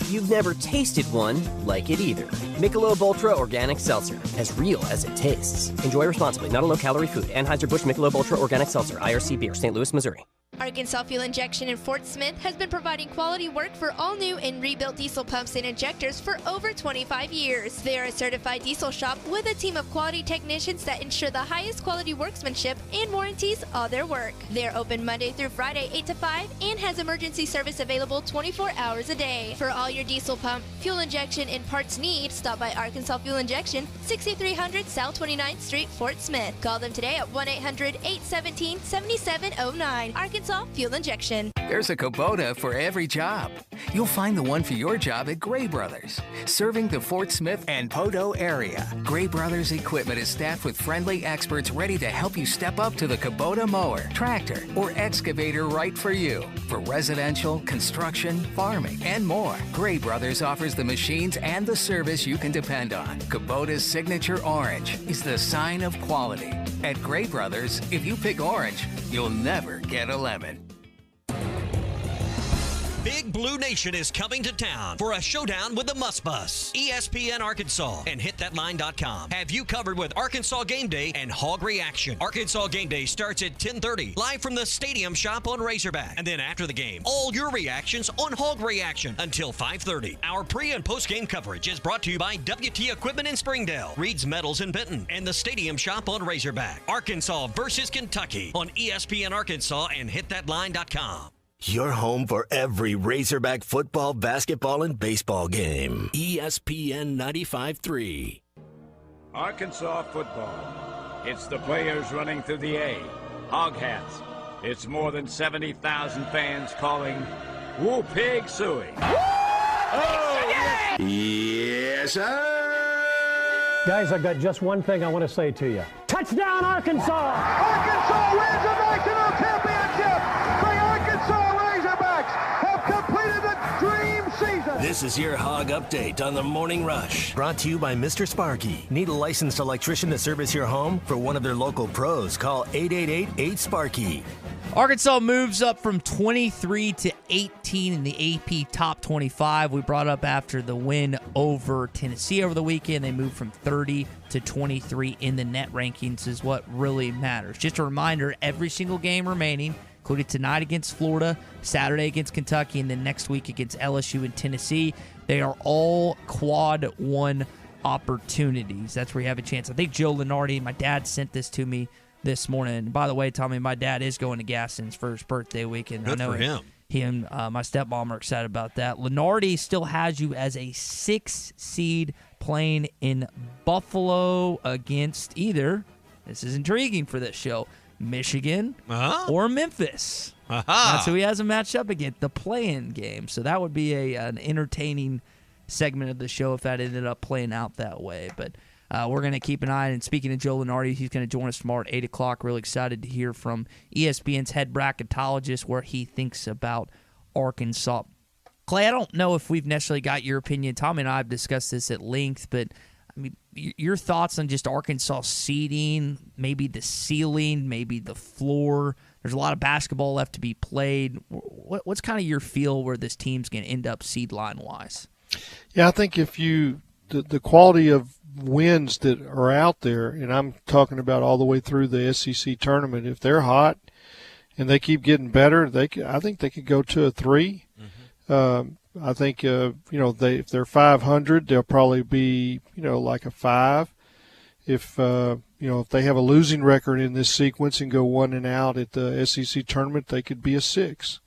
you've never tasted one like it either. Michelob Ultra Organic Seltzer, as real as it tastes. Enjoy responsibly, not a low-calorie food. Anheuser-Busch Michelob Ultra Organic Seltzer, IRC Beer, St. Louis, Missouri. Arkansas Fuel Injection in Fort Smith has been providing quality work for all new and rebuilt diesel pumps and injectors for over 25 years. They are a certified diesel shop with a team of quality technicians that ensure the highest quality workmanship and warranties all their work. They are open Monday through Friday 8 to 5 and has emergency service available 24 hours a day. For all your diesel pump, fuel injection, and parts needs, stop by Arkansas Fuel Injection, 6300 South 29th Street, Fort Smith. Call them today at 1-800-817-7709. Arkansas Arkansas Fuel Injection. There's a Kubota for every job. You'll find the one for your job at Gray Brothers, serving the Fort Smith and Poteau area. Gray Brothers equipment is staffed with friendly experts ready to help you step up to the Kubota mower, tractor, or excavator right for you. For residential, construction, farming, and more, Gray Brothers offers the machines and the service you can depend on. Kubota's signature orange is the sign of quality. At Gray Brothers, if you pick orange, you'll never get a lemon. Big Blue Nation is coming to town for a showdown with the Must Bus. ESPN Arkansas and HitThatLine.com have you covered with Arkansas Game Day and Hog Reaction. Arkansas Game Day starts at 10:30, live from the Stadium Shop on Razorback. And then after the game, all your reactions on Hog Reaction until 5:30. Our pre- and post-game coverage is brought to you by WT Equipment in Springdale, Reed's Metals in Benton, and the Stadium Shop on Razorback. Arkansas versus Kentucky on ESPN Arkansas and HitThatLine.com. Your home for every Razorback football, basketball, and baseball game. ESPN 95.3. Arkansas football. It's the players running through the A. Hog hats. It's more than 70,000 fans calling Woo Pig Suey. Oh, yes, sir. Guys, I've got just one thing I want to say to you. Touchdown, Arkansas! Arkansas wins the national championship! The Arkansas Razorbacks have completed the dream season! This is your Hog Update on the Morning Rush. Brought to you by Mr. Sparky. Need a licensed electrician to service your home? For one of their local pros, call 888-8-SPARKY. Arkansas moves up from 23 to 18 in the AP Top 25. We brought up after the win over Tennessee over the weekend. They moved from 30 to 23 in the net rankings is what really matters. Just a reminder, every single game remaining, including tonight against Florida, Saturday against Kentucky, and then next week against LSU and Tennessee, they are all quad one opportunities. That's where you have a chance. I think Joe Lenardi, my dad sent this to me this morning. And by the way, Tommy, my dad is going to Gaston's for his birthday weekend. Good I know for him. He and my stepmom are excited about that. Lenardi still has you as a 6 seed playing in Buffalo against either, this is intriguing for this show, Michigan or Memphis. That's who he has a match up against, the play-in game. So that would be an entertaining segment of the show if that ended up playing out that way. But we're going to keep an eye. And speaking of Joe Lenardi, he's going to join us tomorrow at 8 o'clock. Really excited to hear from ESPN's head bracketologist where he thinks about Arkansas. Clay, I don't know if we've necessarily got your opinion. Tommy and I have discussed this at length, but I mean, your thoughts on just Arkansas seeding, maybe the ceiling, maybe the floor. There's a lot of basketball left to be played. What's kind of your feel where this team's going to end up seed line-wise? Yeah, I think if the quality of wins that are out there, and I'm talking about all the way through the SEC tournament, if they're hot and they keep getting better, I think they could go to a 3. I think if they're 500, they'll probably be like a 5. If if they have a losing record in this sequence and go 1 and out at the SEC tournament, they could be a 6.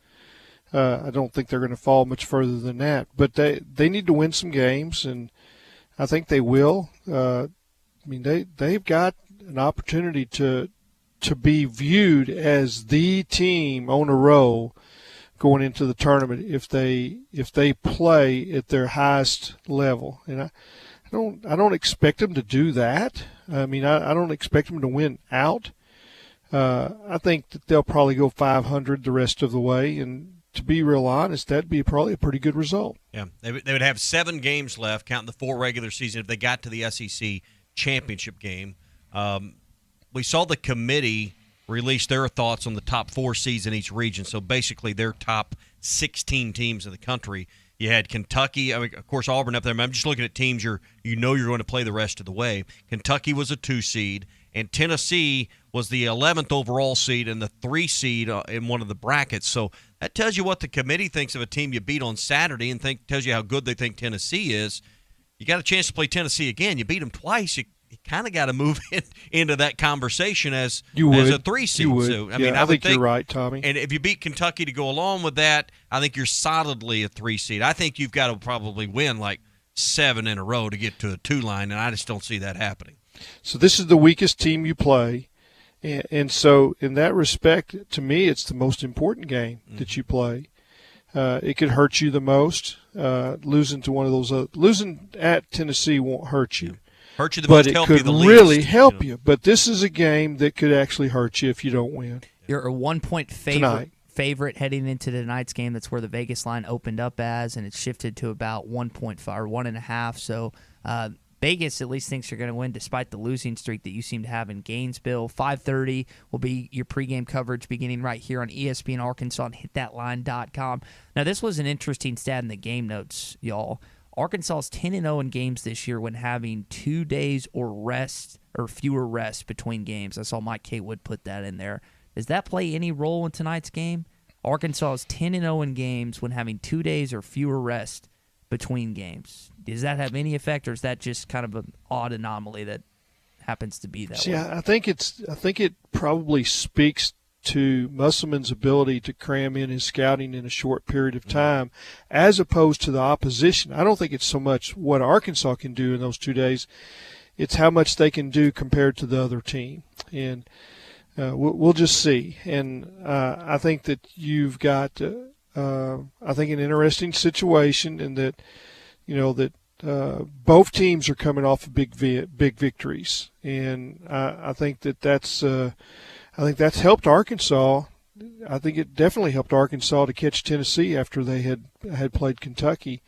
I don't think they're going to fall much further than that, but they need to win some games, and I think they will. They've got an opportunity to be viewed as the team on a roll going into the tournament if they play at their highest level. And I don't expect them to do that. I don't expect them to win out. I think that they'll probably go 500 the rest of the way, and to be real honest, that'd be probably a pretty good result. Yeah, they would have 7 games left, counting the 4 regular season, if they got to the SEC championship game. We saw the committee release their thoughts on the top 4 seeds in each region, so basically their top 16 teams in the country. You had Kentucky, of course, Auburn up there. I'm just looking at teams you're going to play the rest of the way. Kentucky was a 2 seed, and Tennessee was the 11th overall seed and the 3 seed in one of the brackets. So that tells you what the committee thinks of a team you beat on Saturday, and tells you how good they think Tennessee is. You got a chance to play Tennessee again. You beat them twice. You kind of got to move into that conversation as a 3 seed. You would. So, I think you're right, Tommy. And if you beat Kentucky to go along with that, I think you're solidly a 3 seed. I think you've got to probably win like 7 in a row to get to a 2 line, and I just don't see that happening. So this is the weakest team you play, And so in that respect, to me, it's the most important game that you play. It could hurt you the most. Losing to one of those, losing at Tennessee won't hurt you. Hurt you the but most, it help could you the really least, help you. But this is a game that could actually hurt you if you don't win. You're a 1-point favorite heading into tonight's game. That's where the Vegas line opened up as, and it's shifted to about 1.5 or 1.5. So Vegas at least thinks you're going to win despite the losing streak that you seem to have in Gainesville. 5:30 will be your pregame coverage beginning right here on ESPN Arkansas and hitthatline.com. Now, this was an interesting stat in the game notes, y'all. Arkansas is 10-0 in games this year when having 2 days or fewer rests between games. I saw Mike Catewood put that in there. Does that play any role in tonight's game? Arkansas is 10-0 in games when having 2 days or fewer rest between games. Does that have any effect, or is that just kind of an odd anomaly that happens to be that way? I think it probably speaks to Musselman's ability to cram in his scouting in a short period of time, as opposed to the opposition. I don't think it's so much what Arkansas can do in those 2 days; it's how much they can do compared to the other team, and we'll just see. And I think that you've got, I think, an interesting situation in that, both teams are coming off of big victories, and I think that's helped Arkansas. I think it definitely helped Arkansas to catch Tennessee after they had played Kentucky,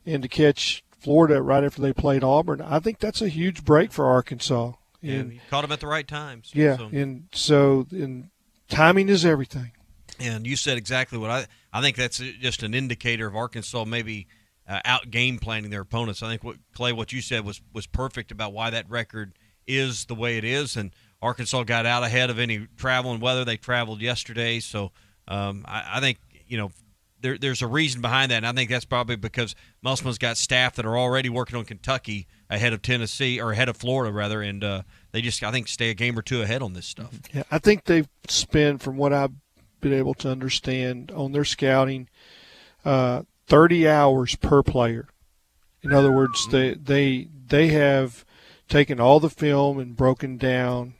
and to catch Florida right after they played Auburn. I think that's a huge break for Arkansas. And you caught them at the right times. And so timing is everything. And you said exactly what I think that's just an indicator of Arkansas maybe out game planning their opponents. I think what you said was perfect about why that record is the way it is, and Arkansas got out ahead of any travel and weather. They traveled yesterday, so I think there's a reason behind that, and I think that's probably because Musselman's got staff that are already working on Kentucky ahead of Tennessee, or ahead of Florida rather, and they just, I think, stay a game or two ahead on this stuff. Yeah, I think they've spent, from what I've been able to understand on their scouting, 30 hours per player. In other words, they have taken all the film and broken down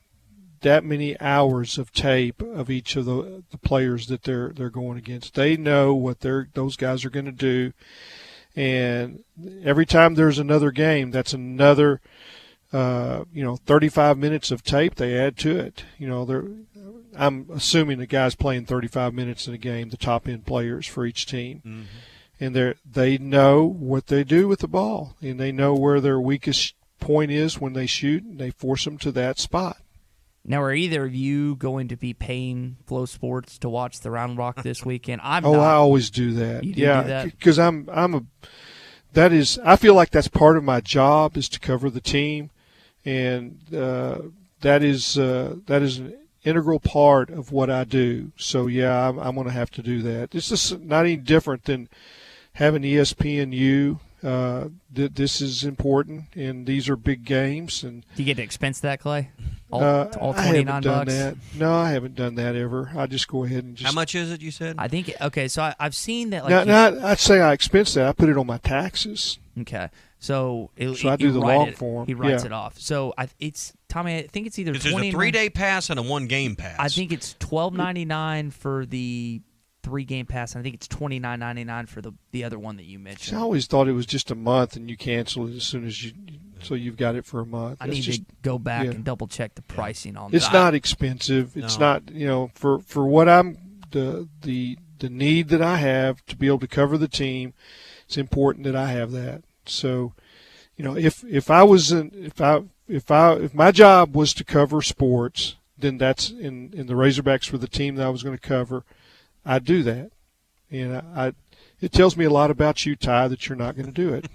that many hours of tape of each of the players that they're going against. They know what those guys are going to do, and every time there's another game, that's another 35 minutes of tape they add to it. I'm assuming the guys playing 35 minutes in a game, the top end players for each team, and they know what they do with the ball, and they know where their weakest point is when they shoot, and they force them to that spot. Now, are either of you going to be paying Flow Sports to watch the Round Rock this weekend? I'm not. I always do that. You do that? Because I feel like that's part of my job, is to cover the team, and that is an integral part of what I do. So yeah, I'm going to have to do that. It's just not any different than having ESPNU. This is important, and these are big games. And do you get to expense that, Clay? All $29? I haven't done that. No, I haven't done that ever. I just go ahead and just. How much is it, you said? I think, okay, so I've seen that. I'd say I expense that. I put it on my taxes. Okay. So I do the long form. He writes it off. So Tommy, I think it's either there's a 3-day pass and a 1-game pass. I think it's $12.99 for the 3-game pass, and I think it's $29.99 for the other one that you mentioned. See, I always thought it was just a month, and you cancel it as soon as so you've got it for a month. I need to go back and double check the pricing on that. It's not expensive. It's not, for what the need that I have to be able to cover the team. It's important that I have that. So, if my job was to cover sports, then that's in the Razorbacks for the team that I was going to cover. I'd do that, and it tells me a lot about you, Ty, that you're not going to do it.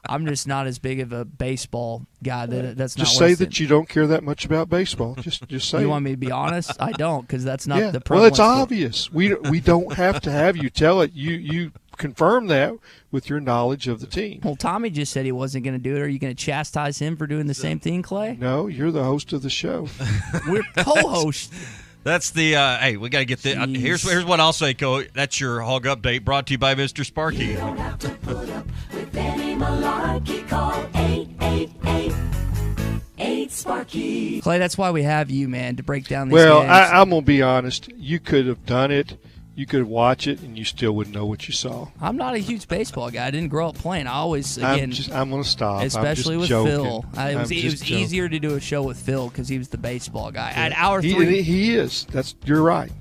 I'm just not as big of a baseball guy that's not. Just say that you don't care that much about baseball. Just say. You want me to be honest? I don't, because that's not the. Well, it's obvious. We don't have to have you tell it. You confirm that with your knowledge of the team. Well, Tommy just said he wasn't going to do it. Are you going to chastise him for doing the same thing, Clay? No, you're the host of the show. We're co-hosts. That's the hey, we got to get this. Here's what I'll say, Coach. That's your hog update, brought to you by Mr. Sparky. You don't have to put up with any malarkey. Call 888 Nate Sparky. Clay, that's why we have you, man, to break down these games. Well, I'm going to be honest. You could have done it. You could watch it, and you still wouldn't know what you saw. I'm not a huge baseball guy. I didn't grow up playing. I always, again, I'm going to stop. Especially with joking. Phil. It was easier to do a show with Phil because he was the baseball guy. Yeah. At hour 3. He is. You're right.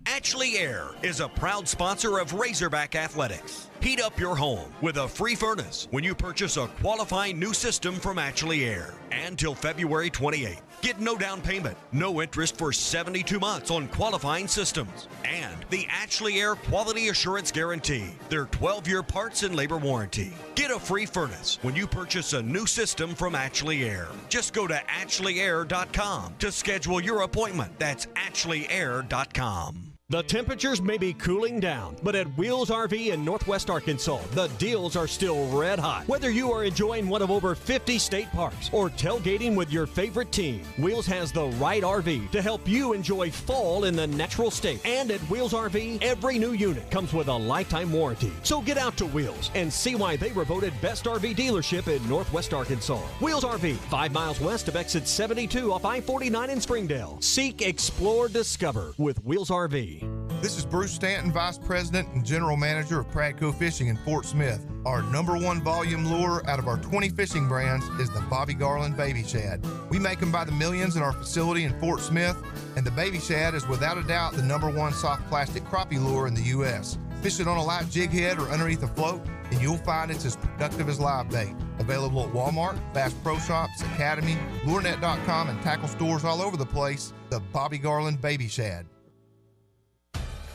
Ashley Air is a proud sponsor of Razorback Athletics. Heat up your home with a free furnace when you purchase a qualifying new system from Ashley Air. And till February 28th. Get no down payment, no interest for 72 months on qualifying systems. And the Ashley Air Quality Assurance Guarantee, their 12-year parts and labor warranty. Get a free furnace when you purchase a new system from Ashley Air. Just go to ashley.air.com to schedule your appointment. That's ashley.air.com. The temperatures may be cooling down, but at Wheels RV in Northwest Arkansas, the deals are still red hot. Whether you are enjoying one of over 50 state parks or tailgating with your favorite team, Wheels has the right RV to help you enjoy fall in the natural state. And at Wheels RV, every new unit comes with a lifetime warranty. So get out to Wheels and see why they were voted best RV dealership in Northwest Arkansas. Wheels RV, 5 miles west of exit 72 off I-49 in Springdale. Seek, explore, discover with Wheels RV. This is Bruce Stanton, Vice President and General Manager of Pradco Fishing in Fort Smith. Our #1 volume lure out of our 20 fishing brands is the Bobby Garland Baby Shad. We make them by the millions in our facility in Fort Smith, and the Baby Shad is without a doubt the #1 soft plastic crappie lure in the U.S. Fish it on a light jig head or underneath a float, and you'll find it's as productive as live bait. Available at Walmart, Bass Pro Shops, Academy, LureNet.com, and tackle stores all over the place. The Bobby Garland Baby Shad.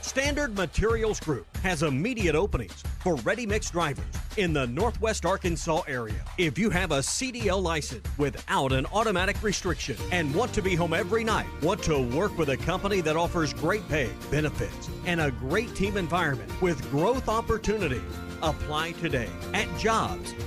Standard Materials Group has immediate openings for ready-mix drivers in the Northwest Arkansas area. If you have a CDL license without an automatic restriction and want to be home every night, want to work with a company that offers great pay, benefits, and a great team environment with growth opportunities, apply today at jobs.crh.com.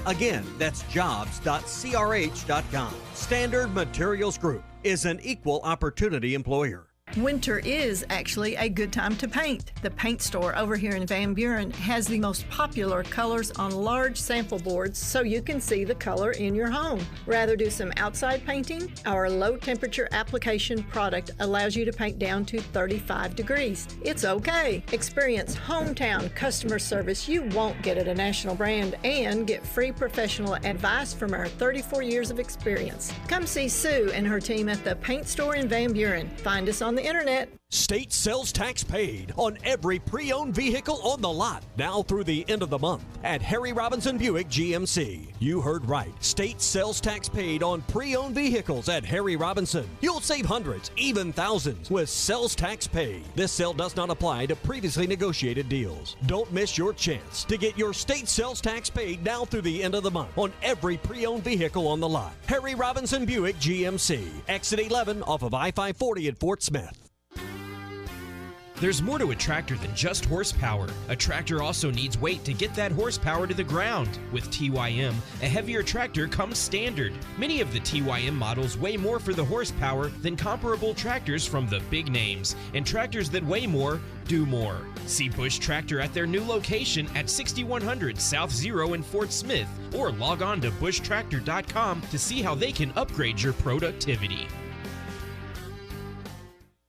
Again, that's jobs.crh.com. Standard Materials Group is an equal opportunity employer. Winter is actually a good time to paint. The paint store over here in Van Buren has the most popular colors on large sample boards so you can see the color in your home. Rather do some outside painting? Our low temperature application product allows you to paint down to 35 degrees. It's okay. Experience hometown customer service you won't get at a national brand and get free professional advice from our 34 years of experience. Come see Sue and her team at the paint store in Van Buren. Find us on the internet. State sales tax paid on every pre-owned vehicle on the lot now through the end of the month at Harry Robinson Buick GMC. You heard right. State sales tax paid on pre-owned vehicles at Harry Robinson. You'll save hundreds, even thousands with sales tax paid. This sale does not apply to previously negotiated deals. Don't miss your chance to get your state sales tax paid now through the end of the month on every pre-owned vehicle on the lot. Harry Robinson Buick GMC. Exit 11 off of I-540 at Fort Smith. There's more to a tractor than just horsepower. A tractor also needs weight to get that horsepower to the ground. With TYM, a heavier tractor comes standard. Many of the TYM models weigh more for the horsepower than comparable tractors from the big names, and tractors that weigh more do more. See Bush Tractor at their new location at 6100 South Zero in Fort Smith, or log on to bushtractor.com to see how they can upgrade your productivity.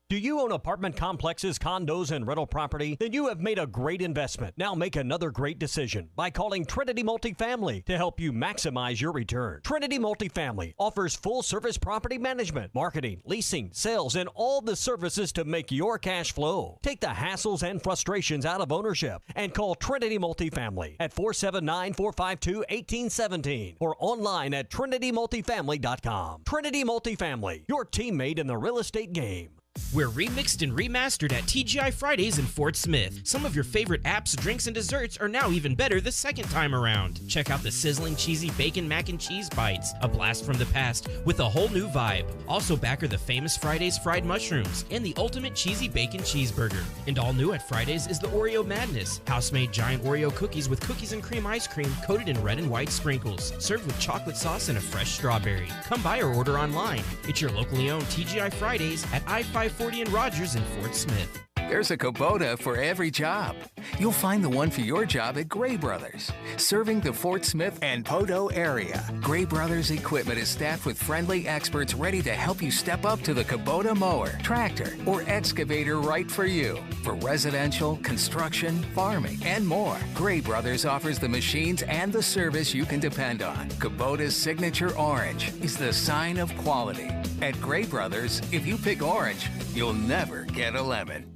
Do you own apartment complexes, condos, and rental property? Then you have made a great investment. Now make another great decision by calling Trinity Multifamily to help you maximize your return. Trinity Multifamily offers full-service property management, marketing, leasing, sales, and all the services to make your cash flow. Take the hassles and frustrations out of ownership and call Trinity Multifamily at 479-452-1817 or online at trinitymultifamily.com. Trinity Multifamily, your teammate in the real estate game. We're remixed and remastered at TGI Fridays in Fort Smith. Some of your favorite apps, drinks, and desserts are now even better the second time around. Check out the sizzling cheesy bacon mac and cheese bites, a blast from the past with a whole new vibe. Also back are the famous Fridays fried mushrooms and the ultimate cheesy bacon cheeseburger. And all new at Fridays is the Oreo Madness, house-made giant Oreo cookies with cookies and cream ice cream coated in red and white sprinkles, served with chocolate sauce and a fresh strawberry. Come by or order online. It's your locally owned TGI Fridays at I-540 and Rogers in Fort Smith. There's a Kubota for every job. You'll find the one for your job at Gray Brothers, serving the Fort Smith and Poteau area. Gray Brothers equipment is staffed with friendly experts ready to help you step up to the Kubota mower, tractor, or excavator right for you. For residential, construction, farming, and more, Gray Brothers offers the machines and the service you can depend on. Kubota's signature orange is the sign of quality. At Gray Brothers, if you pick orange, you'll never get a lemon.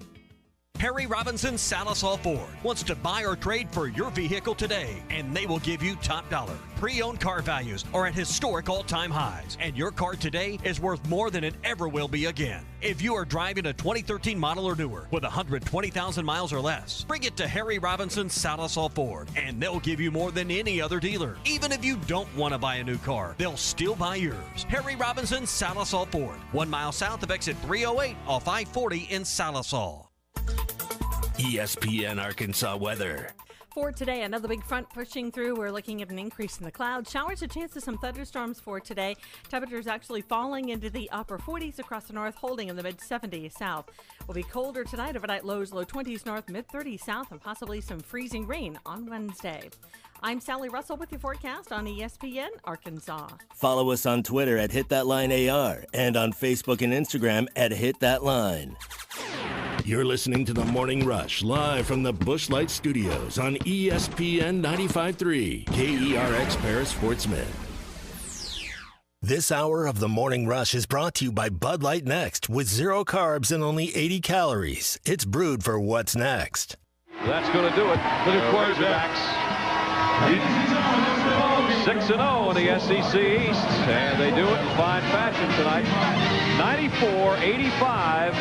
Harry Robinson Salisol Ford wants to buy or trade for your vehicle today, and they will give you top dollar. Pre-owned car values are at historic all-time highs, and your car today is worth more than it ever will be again. If you are driving a 2013 model or newer with 120,000 miles or less, bring it to Harry Robinson Salisol Ford, and they'll give you more than any other dealer. Even if you don't want to buy a new car, they'll still buy yours. Harry Robinson Salisol Ford, 1 mile south of exit 308 off I-40 in Salisol. ESPN Arkansas weather. For today, another big front pushing through. We're looking at an increase in the clouds. Showers, a chance of some thunderstorms for today. Temperatures actually falling into the upper 40s across the north, holding in the mid-70s south. Will be colder tonight, overnight lows, low 20s north, mid-30s south, and possibly some freezing rain on Wednesday. I'm Sally Russell with your forecast on ESPN Arkansas. Follow us on Twitter at HitThatLineAR and on Facebook and Instagram at HitThatLine. You're listening to The Morning Rush live from the Busch Light Studios on ESPN 95.3 KERX Paris Fort Smith. This hour of The Morning Rush is brought to you by Bud Light Next with 0 carbs and only 80 calories. It's brewed for what's next. That's going to do it for the quarterbacks. 6-0 in the SEC East, and they do it in fine fashion tonight. 94-85.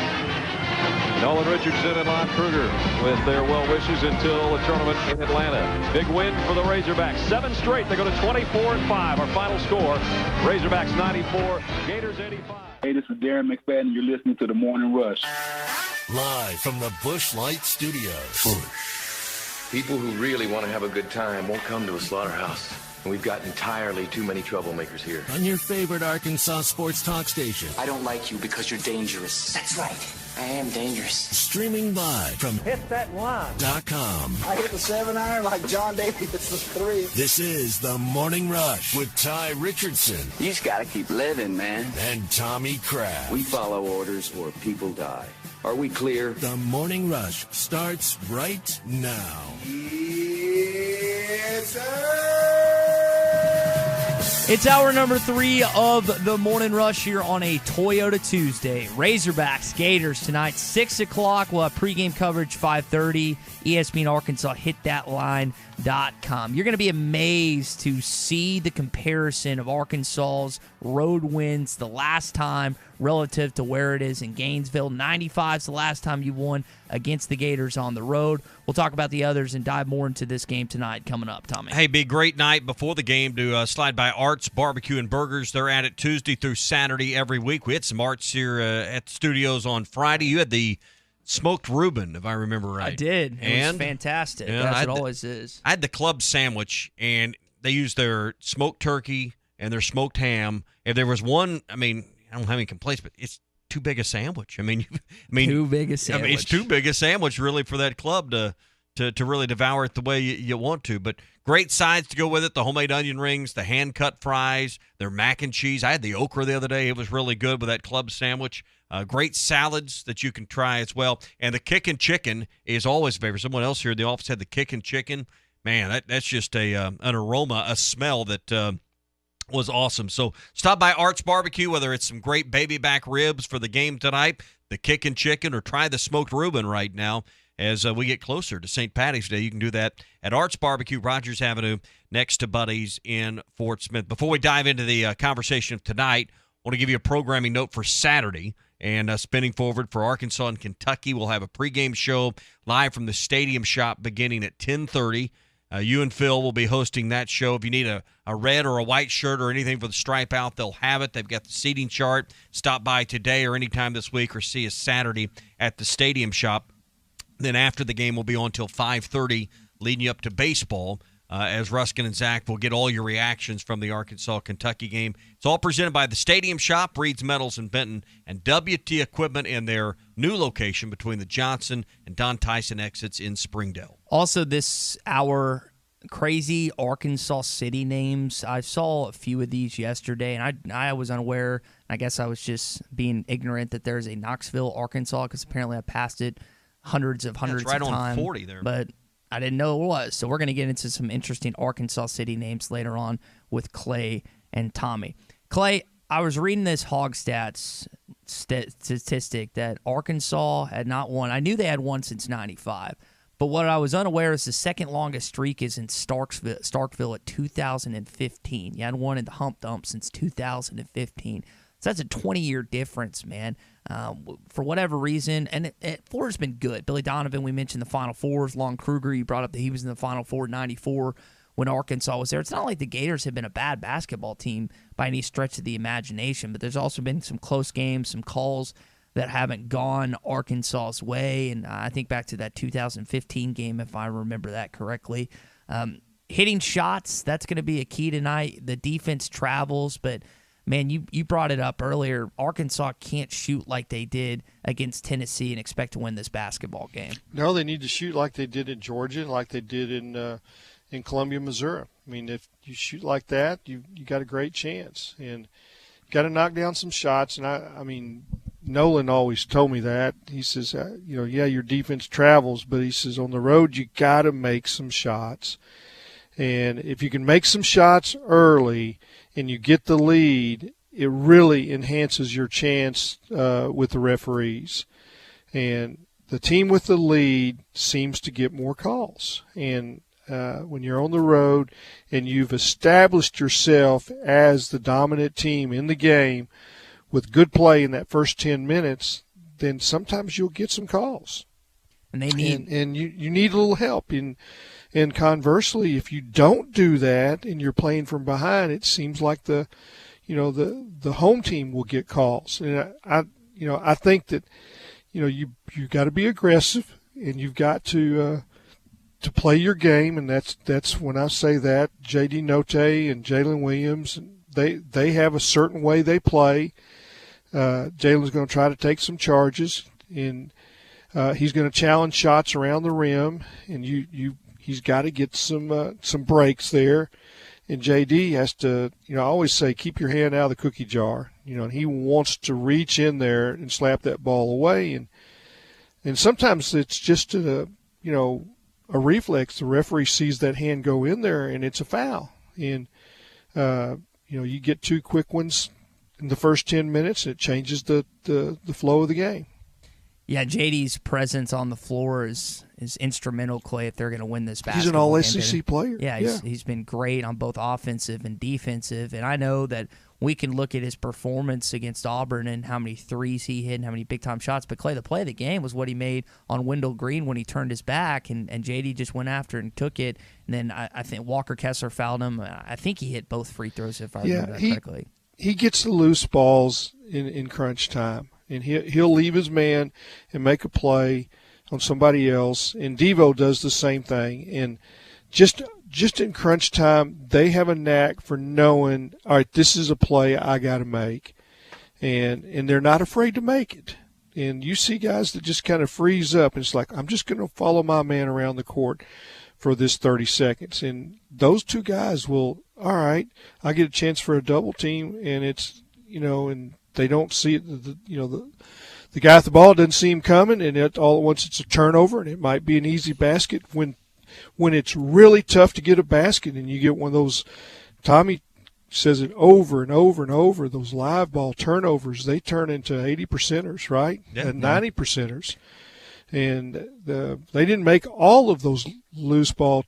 Nolan Richardson and Lon Kruger with their well wishes until the tournament in Atlanta. Big win for the Razorbacks. 7 straight. They go to 24-5. Our final score, Razorbacks 94, Gators 85. Hey, this is Darren McFadden. You're listening to The Morning Rush. Live from the Busch Light Studios. People who really want to have a good time won't come to a slaughterhouse. And we've got entirely too many troublemakers here. On your favorite Arkansas sports talk station. I don't like you because you're dangerous. That's right. I am dangerous. Streaming live from HitThatLine.com. I hit the 7-iron like John Davis with 3. This is The Morning Rush with Ty Richardson. You just got to keep living, man. And Tommy Kraft. We follow orders or people die. Are we clear? The Morning Rush starts right now. Yes, sir. It's hour number 3 of the Morning Rush here on a Toyota Tuesday. Razorbacks, Gators tonight, 6 o'clock. We'll have pregame coverage, 5:30. ESPN Arkansas, HitThatLine.com. You're going to be amazed to see the comparison of Arkansas's road wins the last time relative to where it is in Gainesville. 95's the last time you won against the Gators on the road. We'll talk about the others and dive more into this game tonight coming up, Tommy. Hey, be a great night before the game to slide by Arts Barbecue and Burgers. They're at it Tuesday through Saturday every week. We had some Arts here at the studios on Friday. You had the smoked Reuben, if I remember right. I did. It was fantastic. As it always is. I had the club sandwich, and they used their smoked turkey and their smoked ham. If there was one, I don't have any complaints, but it's too big a sandwich. Too big a sandwich. It's too big a sandwich, really, for that club to really devour it the way you want to. But great sides to go with it: the homemade onion rings, the hand cut fries, their mac and cheese. I had the okra the other day; it was really good with that club sandwich. Great salads that you can try as well, and the kickin' chicken is always a favorite. Someone else here in the office had the kickin' chicken. Man, that's just an aroma, a smell that. Was awesome. So stop by Arts Barbecue, whether it's some great baby back ribs for the game tonight, the kickin' chicken, or try the smoked Reuben right now as we get closer to St. Paddy's Day. You can do that at Arts Barbecue, Rogers Avenue, next to Buddy's in Fort Smith. Before we dive into the conversation of tonight, I want to give you a programming note for Saturday. And spinning forward for Arkansas and Kentucky, we'll have a pregame show live from the Stadium Shop beginning at 10:30. You and Phil will be hosting that show. If you need a red or a white shirt or anything for the stripe out, they'll have it. They've got the seating chart. Stop by today or anytime this week, or see us Saturday at the Stadium Shop. Then after the game, we'll be on till 5:30, leading you up to baseball. as Ruskin and Zach will get all your reactions from the Arkansas-Kentucky game. It's all presented by the Stadium Shop, Reed's Metals in Benton, and WT Equipment in their new location between the Johnson and Don Tyson exits in Springdale. Also this hour, crazy Arkansas city names. I saw a few of these yesterday, and I was unaware. I guess I was just being ignorant that there's a Knoxville, Arkansas, because apparently I passed it hundreds of times. It's right on 40 there. But I didn't know it was. So we're going to get into some interesting Arkansas city names later on with Clay and Tommy. Clay, I was reading this Hog Stats statistic that Arkansas had not won. I knew they had won since 95. But what I was unaware is the second longest streak is in Starkville at 2015. You hadn't won in the Hump Dump since 2015. So that's a 20-year difference, man. For whatever reason, and Florida's been good. Billy Donovan, we mentioned the Final Fours. Lon Kruger, you brought up that he was in the Final Four in 94 when Arkansas was there. It's not like the Gators have been a bad basketball team by any stretch of the imagination, but there's also been some close games, some calls that haven't gone Arkansas's way. And I think back to that 2015 game, if I remember that correctly. Hitting shots, that's going to be a key tonight. The defense travels, but, man, you brought it up earlier. Arkansas can't shoot like they did against Tennessee and expect to win this basketball game. No, they need to shoot like they did in Georgia, like they did in Columbia, Missouri. I mean, if you shoot like that, you got a great chance. And you got to knock down some shots. And, I mean, Nolan always told me that. He says, yeah, your defense travels, but he says on the road you got to make some shots. And if you can make some shots early and you get the lead, it really enhances your chance with the referees. And the team with the lead seems to get more calls. And when you're on the road and you've established yourself as the dominant team in the game with good play in that first 10 minutes, then sometimes you'll get some calls. And they need and you need a little help. And conversely, if you don't do that and you're playing from behind, it seems like the home team will get calls. And I think that you got to be aggressive and you've got to play your game, and that's when I say that J.D. Note and Jalen Williams, they have a certain way they play. Jalen's going to try to take some charges, and he's going to challenge shots around the rim, and he's got to get some breaks there. And J.D. has to, I always say, keep your hand out of the cookie jar. And he wants to reach in there and slap that ball away, and sometimes it's just a reflex. The referee sees that hand go in there, and it's a foul. And you get two quick ones in the first 10 minutes, it changes the flow of the game. Yeah, JD's presence on the floor is instrumental, Clay, if they're going to win this basketball game. He's an all-SEC player. Yeah, he's been great on both offensive and defensive. And I know that we can look at his performance against Auburn and how many threes he hit and how many big-time shots. But, Clay, the play of the game was what he made on Wendell Green when he turned his back, and JD just went after it and took it. And then I think Walker Kessler fouled him. I think he hit both free throws, if I remember that correctly. He gets the loose balls in crunch time, and he'll leave his man and make a play on somebody else. And Devo does the same thing. And just in crunch time, they have a knack for knowing, all right, this is a play I got to make, and they're not afraid to make it. And you see guys that just kind of freeze up, and it's like, I'm just going to follow my man around the court for this 30 seconds. And those two guys will, all right, I get a chance for a double team, and it's, and they don't see it, the guy at the ball doesn't see him coming, and all at once it's a turnover, and it might be an easy basket when it's really tough to get a basket, and you get one of those, Tommy says it over and over and over, those live ball turnovers, they turn into 80%ers, right? Yeah. And 90%ers. And they didn't make all of those loose ball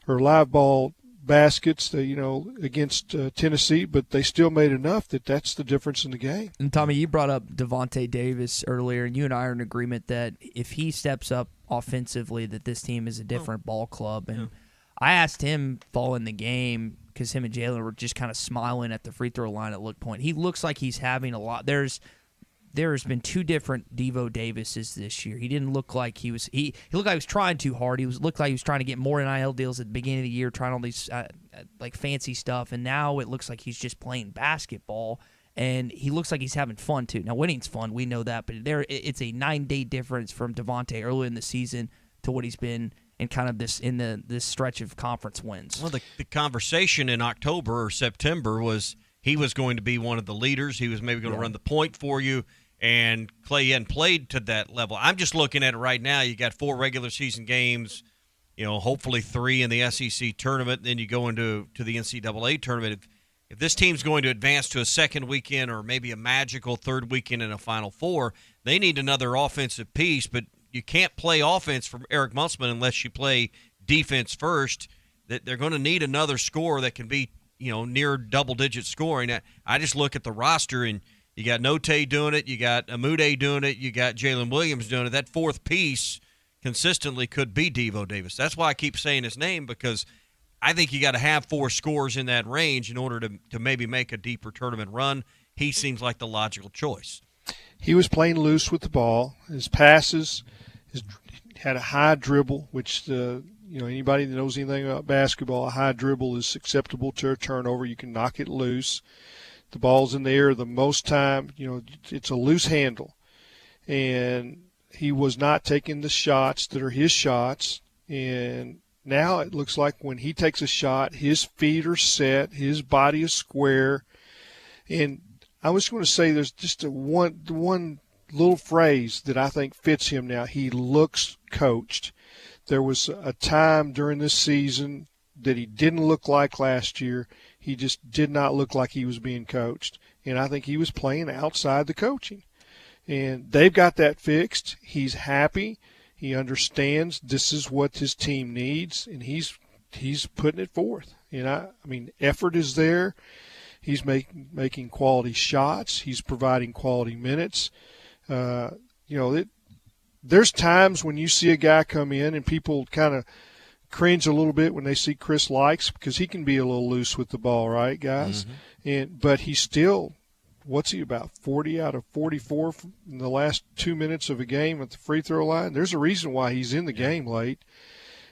or live ball baskets, against Tennessee, but they still made enough that's the difference in the game. And Tommy, you brought up Devontae Davis earlier, and you and I are in agreement that if he steps up offensively, that this team is a different ball club. And I asked him following the game, because him and Jalen were just kind of smiling at the free throw line at look point. He looks like he's having a lot. There's there's been two different Devo Davises this year. He didn't look like he looked like he was trying too hard. Looked like he was trying to get more NIL deals at the beginning of the year, trying all these like fancy stuff, and now it looks like he's just playing basketball, and he looks like he's having fun too. Now winning's fun, we know that, but it's a 9-day difference from Devontae early in the season to what he's been in kind of this stretch of conference wins. Well, the conversation in October or September was he was going to be one of the leaders. He was maybe going to run the point for you. And Clay hadn't played to that level. I'm just looking at it right now. You got 4 regular season games, hopefully 3 in the SEC tournament. Then you go into the NCAA tournament. If this team's going to advance to a second weekend or maybe a magical third weekend in a Final Four, they need another offensive piece. But you can't play offense from Eric Musselman unless you play defense first. That they're going to need another scorer that can be near double-digit scoring. I just look at the roster and. You got Note doing it. You got Amude doing it. You got Jalen Williams doing it. That fourth piece consistently could be Devo Davis. That's why I keep saying his name, because I think you got to have 4 scores in that range in order to maybe make a deeper tournament run. He seems like the logical choice. He was playing loose with the ball. His passes had a high dribble, which anybody that knows anything about basketball, a high dribble is acceptable to a turnover. You can knock it loose. The ball's in the air the most time. It's a loose handle. And he was not taking the shots that are his shots. And now it looks like when he takes a shot, his feet are set, his body is square. And I was going to say there's just one little phrase that I think fits him now. He looks coached. There was a time during this season that he didn't look like last year. He just did not look like he was being coached. And I think he was playing outside the coaching. And they've got that fixed. He's happy. He understands this is what his team needs, and he's putting it forth. And I mean, effort is there. He's making quality shots. He's providing quality minutes. There's times when you see a guy come in and people kind of cringe a little bit when they see Chris Likes, because he can be a little loose with the ball, right, guys? Mm-hmm. But he's still, what's he, about 40 out of 44 in the last 2 minutes of a game at the free throw line? There's a reason why he's in the game late.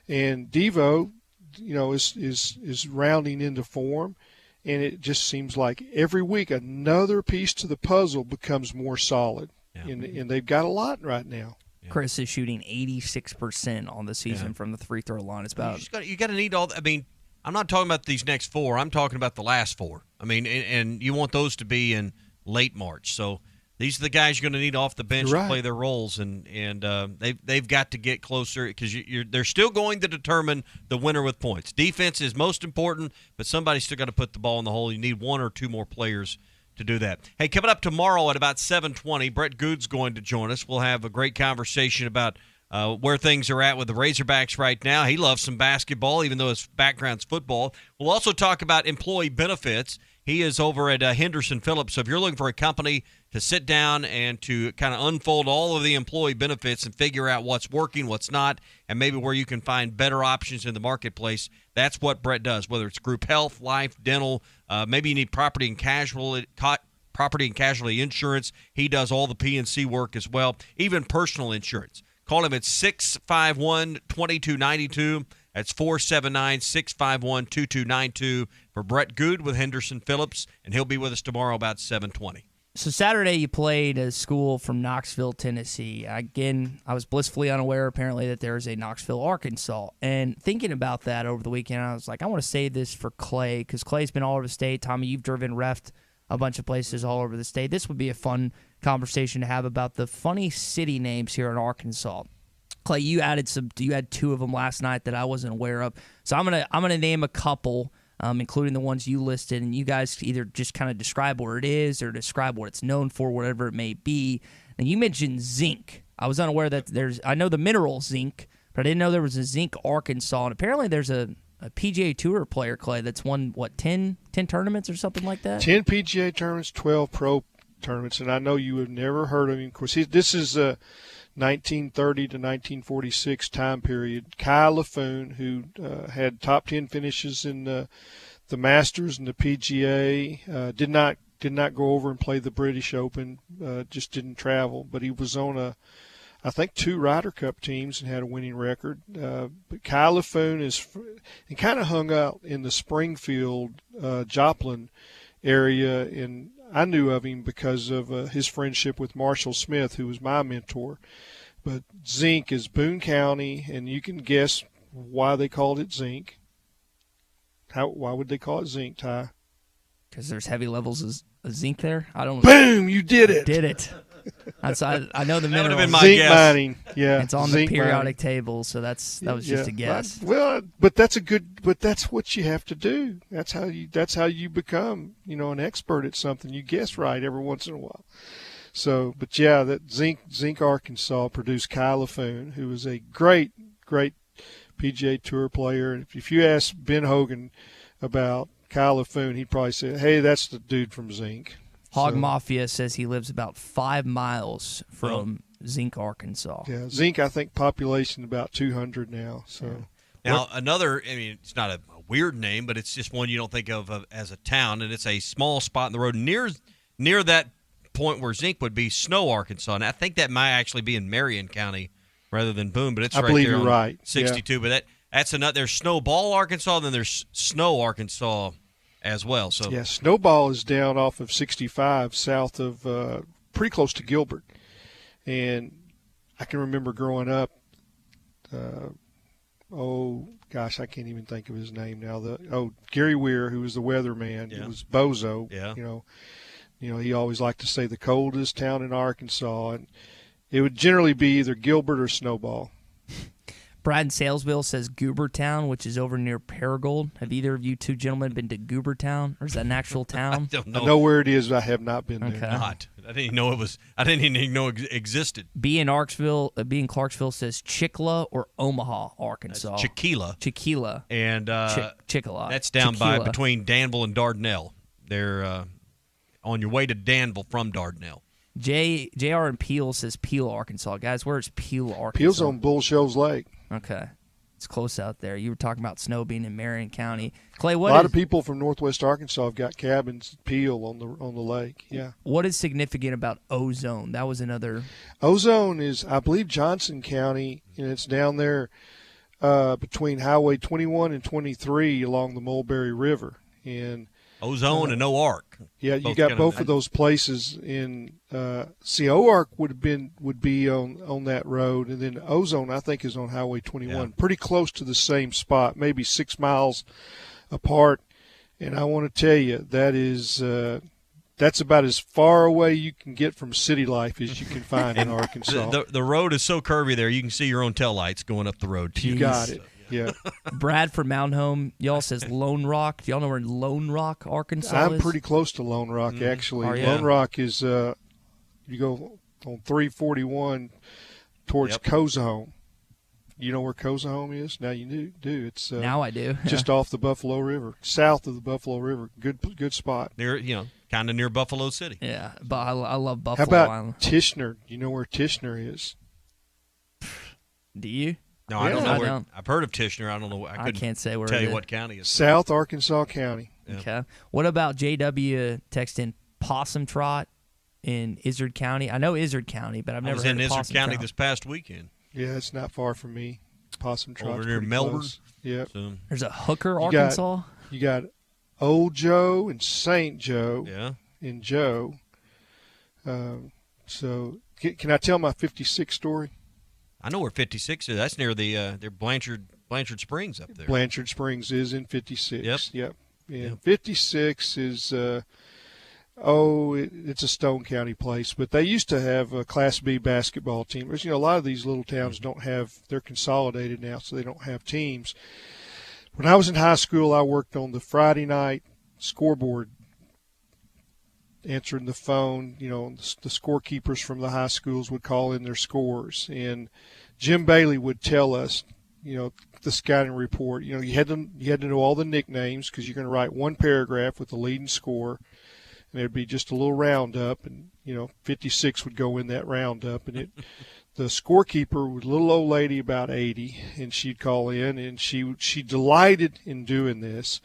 And Devo, is rounding into form, and it just seems like every week another piece to the puzzle becomes more solid. Yeah. And they've got a lot right now. Chris is shooting 86% on the season from the free throw line. It's about you got to need all. I mean, I'm not talking about these next 4. I'm talking about the last 4. I mean, and you want those to be in late March. So these are the guys you're going to need off the bench to play their roles, and they've got to get closer, because they're still going to determine the winner with points. Defense is most important, but somebody's still got to put the ball in the hole. You need 1 or 2 more players to do that. Hey, coming up tomorrow at about 7:20, Brett Good's going to join us. We'll have a great conversation about where things are at with the Razorbacks right now. He loves some basketball, even though his background's football. We'll also talk about employee benefits. He is over at Henderson Phillips. So if you're looking for a company to sit down and to kind of unfold all of the employee benefits and figure out what's working, what's not, and maybe where you can find better options in the marketplace, that's what Brett does, whether it's group health, life, dental, maybe you need property and casualty insurance. He does all the P&C work as well, even personal insurance. Call him at 651-2292. That's 479-651-2292 for Brett Good with Henderson Phillips, and he'll be with us tomorrow about 7:20. So Saturday you played a school from Knoxville, Tennessee. Again, I was blissfully unaware apparently that there is a Knoxville, Arkansas. And thinking about that over the weekend, I was like, I want to save this for Clay, because Clay's been all over the state. Tommy, you've driven reffed a bunch of places all over the state. This would be a fun conversation to have about the funny city names here in Arkansas. Clay, you had 2 of them last night that I wasn't aware of. So I'm gonna name a couple, including the ones you listed, and you guys either just kind of describe what it is or describe what it's known for, whatever it may be. And you mentioned zinc. I was unaware that I know the mineral zinc, but I didn't know there was a zinc Arkansas, and apparently there's a PGA Tour player, Clay, that's won, 10 tournaments or something like that? 10 PGA tournaments, 12 pro tournaments, and I know you have never heard of him. Of course, this is a 1930 to 1946 time period. Kyle Laffoon, who had top 10 finishes in the Masters and the PGA, did not did not go over and play the British Open, just didn't travel. But he was on I think 2 Ryder Cup teams and had a winning record. But Kyle Laffoon he kind of hung out in the Springfield, Joplin area, and I knew of him because of his friendship with Marshall Smith, who was my mentor. But zinc is Boone County, and you can guess why they called it zinc. Why would they call it zinc, Ty? Because there's heavy levels of zinc there. I don't. Boom! You did it. Did it. I know the mineral. That would have been my zinc guess. Mining. Yeah, it's on the periodic table, so that was just a guess. Well, but that's that's what you have to do. That's how you become, an expert at something. You guess right every once in a while. So, but yeah, that Zinc Arkansas produced Kyle Laffoon, who was a great PGA Tour player. If you ask Ben Hogan about Kyle Laffoon, he'd probably say, "Hey, that's the dude from Zinc." Hog Mafia says he lives about 5 miles from Zinc, Arkansas. Yeah, Zinc, I think population about 200 now. So now another, it's not a weird name, but it's just one you don't think of as a town, and it's a small spot in the road near that point where Zinc would be, Snow, Arkansas. And I think that might actually be in Marion County rather than Boone, but it's right believe there you're on right. 62. Yeah. But that's another. There's Snowball, Arkansas, then there's Snow, Arkansas as well. So yeah, Snowball is down off of 65 south of pretty close to Gilbert. And I can remember growing up, I can't even think of his name now. Gary Weir, who was the weatherman, who was Bozo. Yeah. He always liked to say the coldest town in Arkansas, and it would generally be either Gilbert or Snowball. Brad in Salesville says Goobertown, which is over near Paragould. Have either of you two gentlemen been to Goobertown, or is that an actual town? I don't know. I know where it is, but I have not been there. Not. I didn't even know it was. I didn't even know it existed. B in Clarksville says Chicla or Omaha, Arkansas. Chiquila. And Chicala. That's down by between Danville and Dardanelle. They're on your way to Danville from Dardanelle. JR and Peel says Peel, Arkansas. Guys, where's Peel, Arkansas? Peel's on Bull Shoals Lake. Okay. It's close out there. You were talking about snow being in Marion County. Clay, a lot of people from northwest Arkansas have got cabins at Peel on the lake. Yeah. What is significant about Ozone? That was another. Ozone is, I believe, Johnson County, and it's down there between Highway 21 and 23 along the Mulberry River. And Ozone and OARC. Yeah, you got both of those places in. OARC would be on that road, and then Ozone I think is on Highway 21, pretty close to the same spot, maybe 6 miles apart. And I want to tell you that's about as far away you can get from city life as you can find in Arkansas. The road is so curvy there, you can see your own taillights going up the road. You got it. Yeah. Brad from Mountain Home, y'all says Lone Rock. Do y'all know where Lone Rock, Arkansas I'm is? pretty close to Lone Rock, actually. Are you? Lone Rock is, you go on 341 towards Cozahoe. You know where Cozahoe is? Now you do. It's now I do. Just off the Buffalo River, south of the Buffalo River. Good spot. Near, kind of near Buffalo City. Yeah, but I love Buffalo How about Island. Tishner? You know where Tishner is? Do you? No, I don't know. I've heard of Tishner. I don't know. I can't say where. Tell it you is. what county it's South Arkansas County. Yeah. Okay. What about JW texting Possum Trot in Izard County? I know Izard County, but I've never. I was heard in of Izard Possum County Trot. this past weekend. Yeah, it's not far from me. Possum Trot. Over near Melbourne. Yeah. So. There's a Hooker, Arkansas. You got Old Joe and St. Joe. Yeah. And Joe. So can I tell my 56 story? I know where 56 is. That's near the Blanchard Springs up there. Blanchard Springs is in 56. Yep. And 56 is it's a Stone County place, but they used to have a Class B basketball team. There's, a lot of these little towns don't have. They're consolidated now, so they don't have teams. When I was in high school, I worked on the Friday night scoreboard, answering the phone. The scorekeepers from the high schools would call in their scores, and Jim Bailey would tell us, the scouting report. You had to know all the nicknames because you're going to write one paragraph with the leading score, and there'd be just a little roundup, and 56 would go in that roundup, and the scorekeeper was a little old lady about 80, and she'd call in, and she delighted in doing this.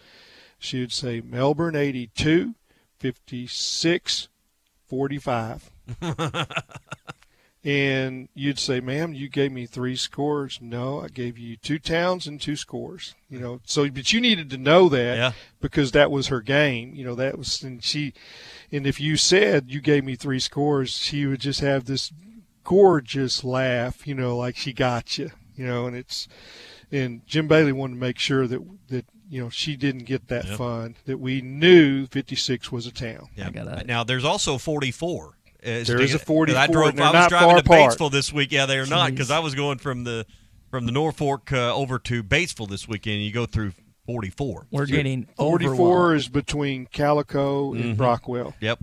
She would say Melbourne 82. 56-45. And you'd say, ma'am, you gave me 3 scores. No, I gave you 2 towns and 2 scores. So but you needed to know that because that was her game. That was, and if you said you gave me 3 scores, she would just have this gorgeous laugh, like she got you, and Jim Bailey wanted to make sure that she didn't get that fun, that we knew 56 was a town. Yeah. Now there's also 44. There is a 44. I was driving to Batesville this week. Yeah, they are not, because I was going from the Norfolk over to Batesville this weekend. You go through 44. We're getting 44 is between Calico and Brockwell. Yep.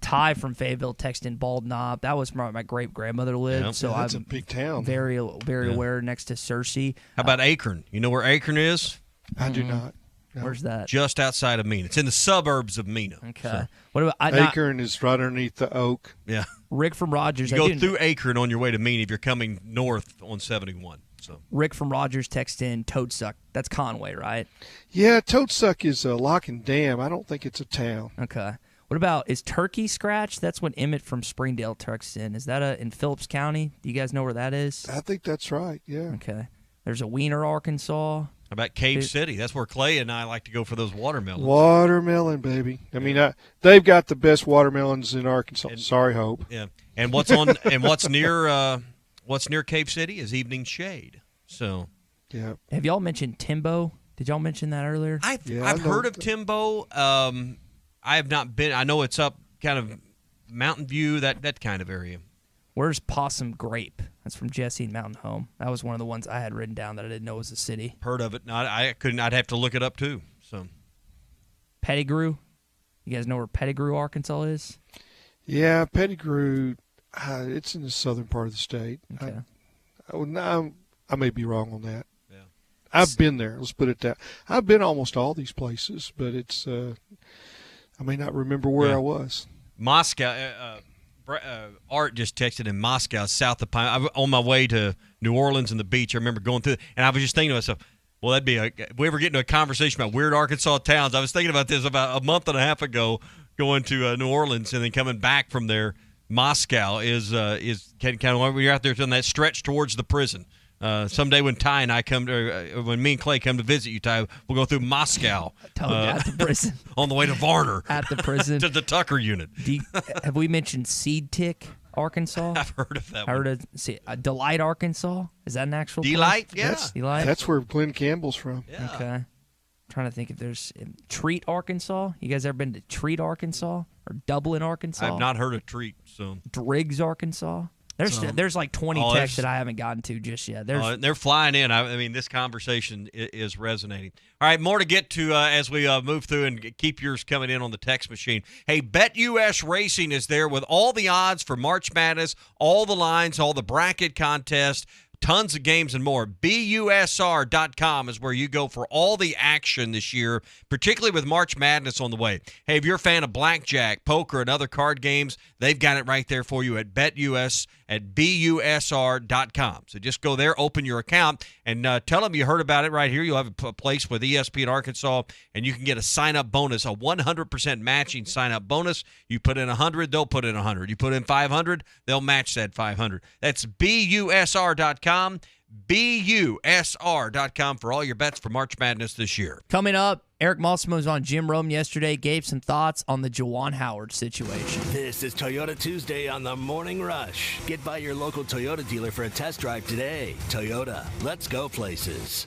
Ty from Fayetteville texting Bald Knob. That was where my great grandmother lived. So that's I'm a big town. Very aware next to Searcy. How about Akron? You know where Akron is? I do not. No. Where's that? Just outside of Mena. It's in the suburbs of Mena. Okay. So. What about Akron is right underneath the Oak. Yeah. Rick from Rogers. You go through Akron on your way to Mena if you're coming north on 71. So Rick from Rogers texted in Toadsuck. That's Conway, right? Yeah, Toadsuck is a lock and dam. I don't think it's a town. Okay. What about, is Turkey Scratch? That's what Emmett from Springdale texts in. Is that in Phillips County? Do you guys know where that is? I think that's right, yeah. Okay. There's a Wiener, Arkansas. How about Cave City? That's where Clay and I like to go for those watermelons. Watermelon, baby. I mean, they've got the best watermelons in Arkansas. Sorry, Hope. Yeah. And what's near Cave City is Evening Shade. So. Yeah. Have y'all mentioned Timbo? Did y'all mention that earlier? I've heard of Timbo. I have not been. I know it's up kind of Mountain View, that kind of area. Where's Possum Grape? That's from Jesse and Mountain Home. That was one of the ones I had written down that I didn't know was a city. Heard of it. No, I couldn't. I'd have to look it up too. So, Pettigrew. You guys know where Pettigrew, Arkansas is? Yeah, Pettigrew. It's in the southern part of the state. Okay. I may be wrong on that. Yeah. I've been there. Let's put it that. I've been almost all these places, but it's. I may not remember where I was. Moscow. Art just texted in Moscow, south of Pine. I was on my way to New Orleans and the beach. I remember going through, and I was just thinking to myself, well, that'd be if we ever get into a conversation about weird Arkansas towns. I was thinking about this about a month and a half ago, going to New Orleans and then coming back from there. Moscow is kind of when you're out there on that stretch towards the prison. Someday when Ty and I when me and Clay come to visit you, Ty, we'll go through Moscow. At the prison. On the way to Varner. At the prison. To the Tucker unit. Have we mentioned Seed Tick, Arkansas? I've heard of that one. Delight, Arkansas? Is that an actual Delight? place? Yeah. Delight? That's where Glenn Campbell's from. Yeah. Okay. I'm trying to think if there's Treat, Arkansas. You guys ever been to Treat, Arkansas? Or Dublin, Arkansas? I've not heard of Treat. So Driggs, Arkansas. There's like 20 texts that I haven't gotten to just yet. They're flying in. I mean, this conversation is resonating. All right, more to get to as we move through and keep yours coming in on the text machine. Hey, BetUS Racing is there with all the odds for March Madness, all the lines, all the bracket contests, tons of games and more. BUSR.com is where you go for all the action this year, particularly with March Madness on the way. Hey, if you're a fan of blackjack, poker, and other card games, they've got it right there for you at BetUS at BUSR.com. So just go there, open your account, and tell them you heard about it right here. You'll have a place with ESP in Arkansas, and you can get a sign-up bonus, a 100% matching sign-up bonus. You put in 100, they'll put in 100. You put in 500, they'll match that 500. That's BUSR.com, BUSR.com for all your bets for March Madness this year. Coming up, Eric Mossimo was on Jim Rome yesterday, gave some thoughts on the Juwan Howard situation. This is Toyota Tuesday on the Morning Rush. Get by your local Toyota dealer for a test drive today. Toyota, let's go places.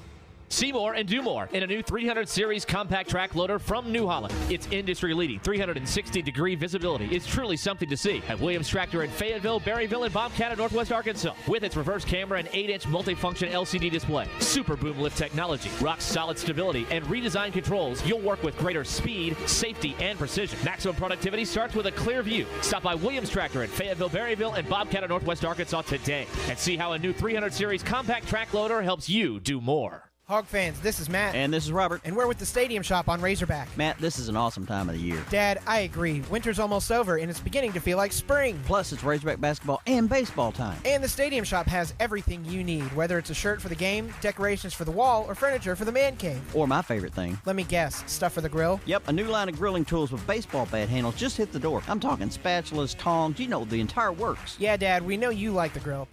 See more and do more in a new 300 Series compact track loader from New Holland. Its industry-leading 360-degree visibility is truly something to see at Williams Tractor in Fayetteville, Berryville, and Bobcat in Northwest Arkansas. With its reverse camera and 8-inch multifunction LCD display, super boom lift technology, rock-solid stability, and redesigned controls, you'll work with greater speed, safety, and precision. Maximum productivity starts with a clear view. Stop by Williams Tractor in Fayetteville, Berryville, and Bobcat in Northwest Arkansas today and see how a new 300 Series compact track loader helps you do more. Hog fans, this is Matt. And this is Robert. And we're with the Stadium Shop on Razorback. Matt, this is an awesome time of the year. Dad, I agree. Winter's almost over, and it's beginning to feel like spring. Plus, it's Razorback basketball and baseball time. And the Stadium Shop has everything you need, whether it's a shirt for the game, decorations for the wall, or furniture for the man cave. Or my favorite thing. Let me guess, stuff for the grill? Yep, a new line of grilling tools with baseball bat handles just hit the door. I'm talking spatulas, tongs, you know, the entire works. Yeah, Dad, we know you like the grill.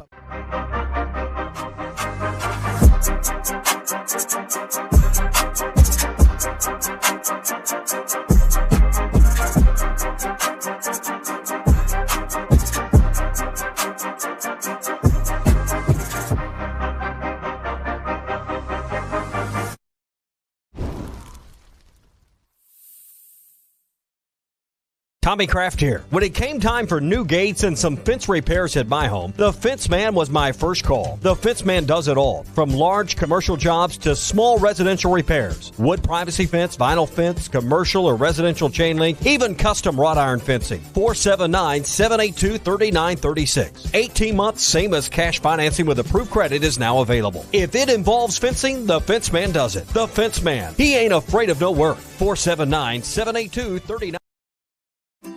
Tommy Kraft here. When it came time for new gates and some fence repairs at my home, the Fence Man was my first call. The Fence Man does it all, from large commercial jobs to small residential repairs. Wood privacy fence, vinyl fence, commercial or residential chain link, even custom wrought iron fencing. 479-782-3936. 18 months, same as cash financing with approved credit is now available. If it involves fencing, the Fence Man does it. The Fence Man. He ain't afraid of no work. 479-782-3936.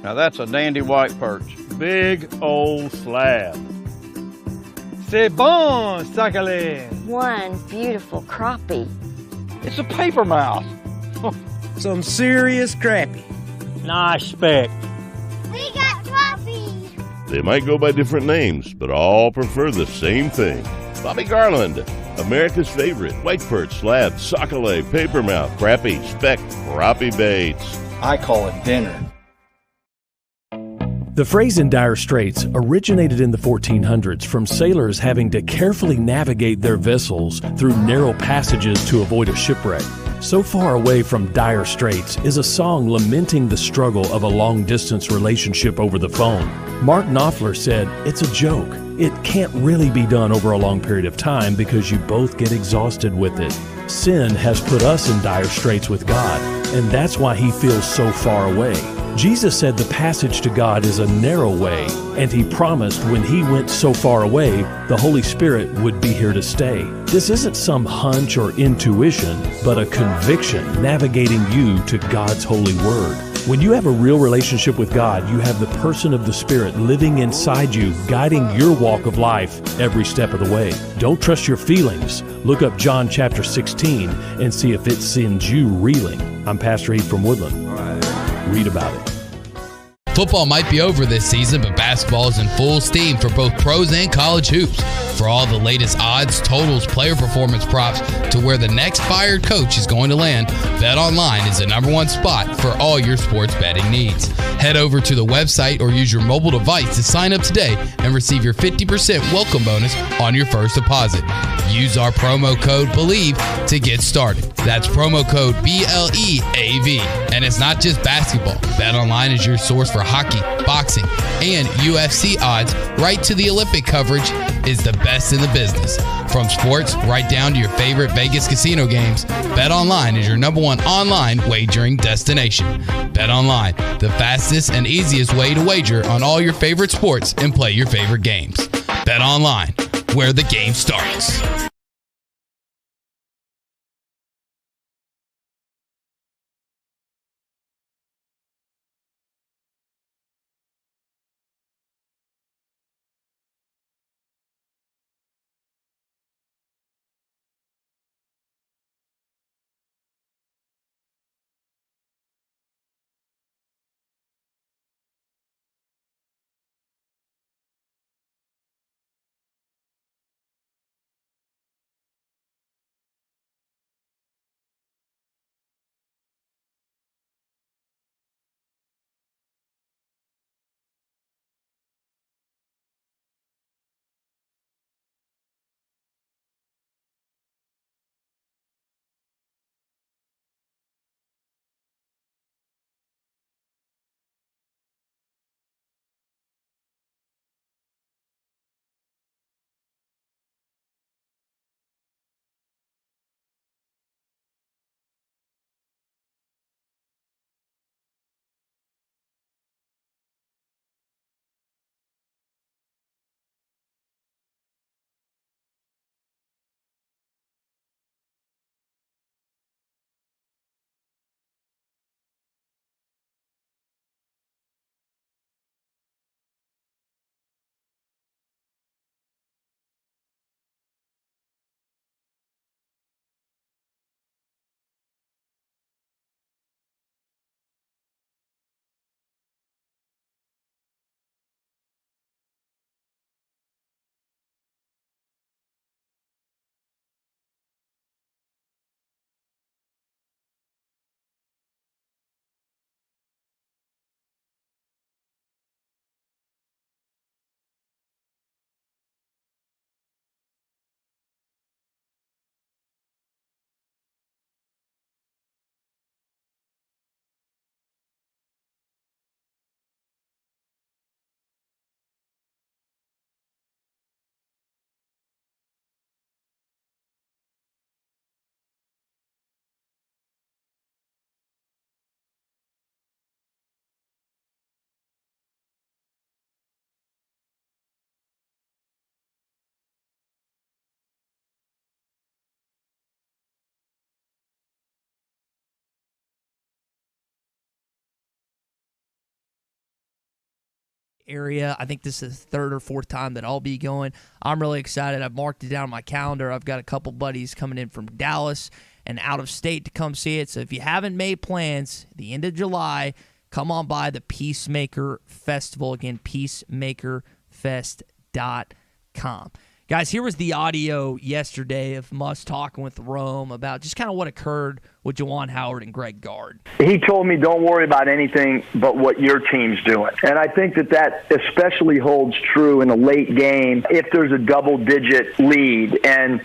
Now that's a dandy white perch. Big old slab. C'est bon, sacalé. One beautiful crappie. It's a paper mouth. Some serious crappie. Nice speck. We got crappies. They might go by different names, but all prefer the same thing. Bobby Garland, America's favorite white perch, slab, sacalé, paper mouth, crappie, speck, crappie baits. I call it dinner. The phrase in dire straits originated in the 1400s from sailors having to carefully navigate their vessels through narrow passages to avoid a shipwreck. So Far Away from Dire Straits is a song lamenting the struggle of a long-distance relationship over the phone. Mark Knopfler said, "It's a joke. It can't really be done over a long period of time because you both get exhausted with it. Sin has put us in dire straits with God, and that's why He feels so far away." Jesus said the passage to God is a narrow way, and He promised when He went so far away, the Holy Spirit would be here to stay. This isn't some hunch or intuition, but a conviction navigating you to God's holy word. When you have a real relationship with God, you have the person of the Spirit living inside you, guiding your walk of life every step of the way. Don't trust your feelings. Look up John chapter 16 and see if it sends you reeling. I'm Pastor Heath from Woodland. Read about it. Football might be over this season, but basketball is in full steam for both pros and college hoops. For all the latest odds, totals, player performance props, to where the next fired coach is going to land, BetOnline is the #1 spot for all your sports betting needs. Head over to the website or use your mobile device to sign up today and receive your 50% welcome bonus on your first deposit. Use our promo code BELIEVE to get started. That's promo code BLEAV. And it's not just basketball. BetOnline is your source for hockey, boxing, and UFC odds, right to the Olympic coverage, is the best in the business. From sports right down to your favorite Vegas casino games, BetOnline is your #1 online wagering destination. BetOnline, the fastest and easiest way to wager on all your favorite sports and play your favorite games. BetOnline, where the game starts. area. I think this is the third or fourth time that I'll be going. I'm really excited. I've marked it down on my calendar. I've got a couple buddies coming in from Dallas and out of state to come see it. So if you haven't made plans, the end of July, come on by the Peacemaker Festival. Again, peacemakerfest.com. Guys, here was the audio yesterday of Muss talking with Rome about just kind of what occurred with Juwan Howard and Greg Gard. He told me, don't worry about anything but what your team's doing. And I think that especially holds true in a late game if there's a double-digit lead. And,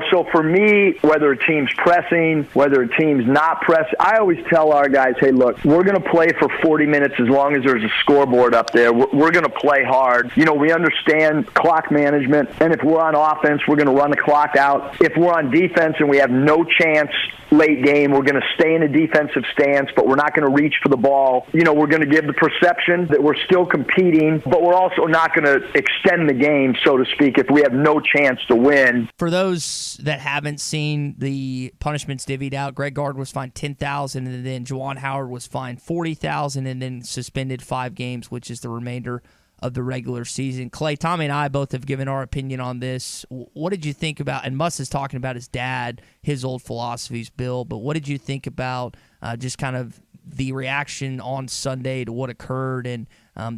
so for me, whether a team's pressing, whether a team's not pressing, I always tell our guys, hey, look, we're going to play for 40 minutes as long as there's a scoreboard up there. We're going to play hard. We understand clock management, and if we're on offense, we're going to run the clock out. If we're on defense and we have no chance late game, we're going to stay in a defensive stance, but we're not going to reach for the ball. We're going to give the perception that we're still competing, but we're also not going to extend the game, so to speak, if we have no chance to win. For those that haven't seen the punishments divvied out, Greg Gard was fined $10,000, and then Juwan Howard was fined $40,000 and then suspended 5 games, which is the remainder of the regular season. Clay, Tommy, and I both have given our opinion on this. What did you think about, and Muss is talking about his dad, his old philosophies, Bill, but what did you think about just kind of the reaction on Sunday to what occurred and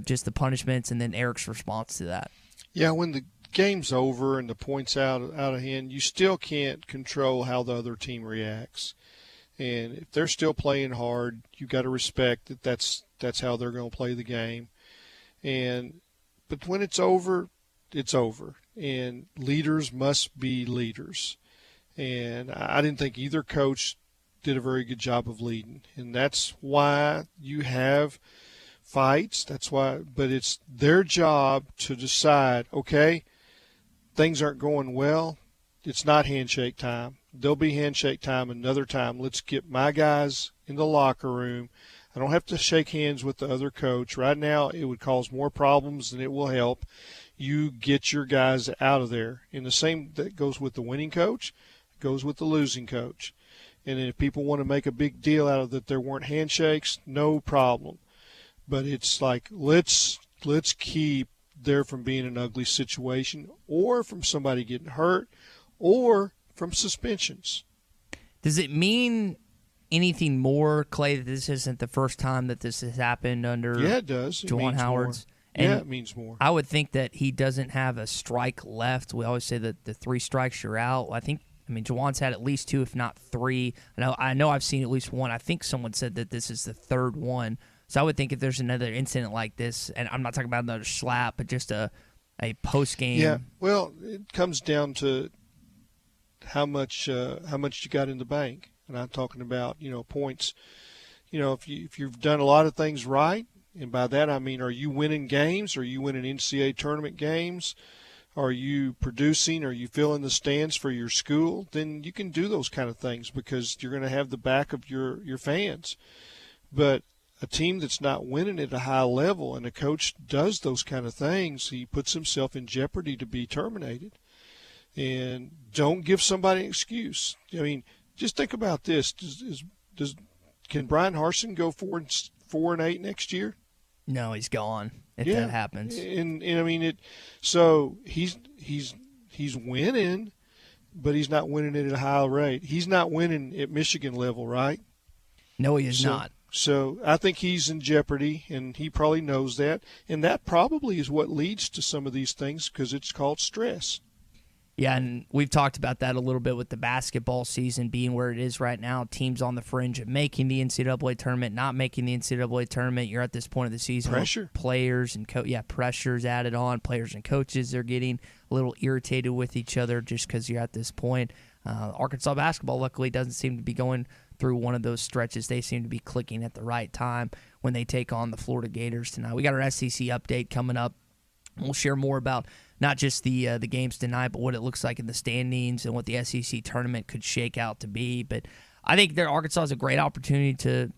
just the punishments and then Eric's response to that? Yeah, when the game's over and the point's out of hand, you still can't control how the other team reacts. And if they're still playing hard, you got to respect that that's how they're going to play the game. But when it's over, it's over. And leaders must be leaders. And I didn't think either coach did a very good job of leading. And that's why you have fights. But it's their job to decide, okay, things aren't going well. It's not handshake time. There'll be handshake time another time. Let's get my guys in the locker room. I don't have to shake hands with the other coach. Right now, it would cause more problems than it will help. You get your guys out of there. And the same that goes with the winning coach, goes with the losing coach. And if people want to make a big deal out of that there weren't handshakes, no problem. But it's like, let's keep there from being an ugly situation or from somebody getting hurt or from suspensions. Does it mean anything more, Clay, that this isn't the first time that this has happened under it does. Juwan Howard's? It means more. I would think that he doesn't have a strike left. We always say that the 3 strikes you're out. I mean, Juwan's had at least 2, if not 3. I know I've seen at least 1. I think someone said that this is the 3rd one. So I would think if there's another incident like this, and I'm not talking about another slap, but just a post-game. Yeah, well, it comes down to how much you got in the bank. And I'm talking about, points. If you've done a lot of things right, and by that I mean, are you winning games? Are you winning NCAA tournament games? Are you producing? Are you filling the stands for your school? Then you can do those kind of things because you're going to have the back of your fans. But a team that's not winning at a high level and a coach does those kind of things, he puts himself in jeopardy to be terminated. And don't give somebody an excuse. I mean, just think about this. Can Brian Harsin go 4-8 next year? No, he's gone if that happens. And I mean so he's winning, but he's not winning it at a high rate. He's not winning at Michigan level, right? No, he is not. So I think he's in jeopardy, and he probably knows that. And that probably is what leads to some of these things because it's called stress. Yeah, and we've talked about that a little bit with the basketball season being where it is right now. Teams on the fringe of making the NCAA tournament, not making the NCAA tournament. You're at this point of the season. Pressure. Players and pressure's added on. Players and coaches are getting a little irritated with each other just because you're at this point. Arkansas basketball, luckily, doesn't seem to be going through one of those stretches. They seem to be clicking at the right time when they take on the Florida Gators tonight. We got our SEC update coming up. We'll share more about not just the games tonight, but what it looks like in the standings and what the SEC tournament could shake out to be. But I think Arkansas has a great opportunity to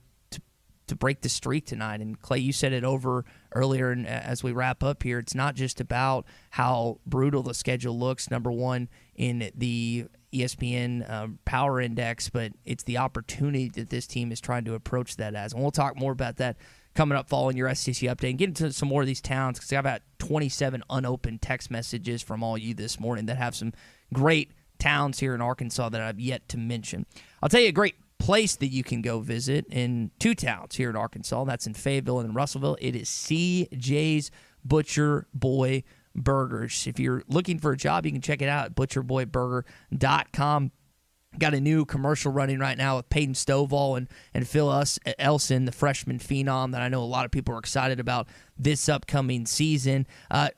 break the streak tonight. And Clay, you said it over earlier, and as we wrap up here, it's not just about how brutal the schedule looks, number one in the ESPN Power Index, but it's the opportunity that this team is trying to approach that as. And we'll talk more about that coming up following your STC update. And get into some more of these towns because I've got 27 unopened text messages from all you this morning that have some great towns here in Arkansas that I've yet to mention. I'll tell you a great place that you can go visit in 2 towns here in Arkansas. That's in Fayetteville and in Russellville. It is CJ's Butcher Boy Burgers. If you're looking for a job, you can check it out at butcherboyburger.com. Got a new commercial running right now with Peyton Stovall and Phil Elson, the freshman phenom that I know a lot of people are excited about this upcoming season.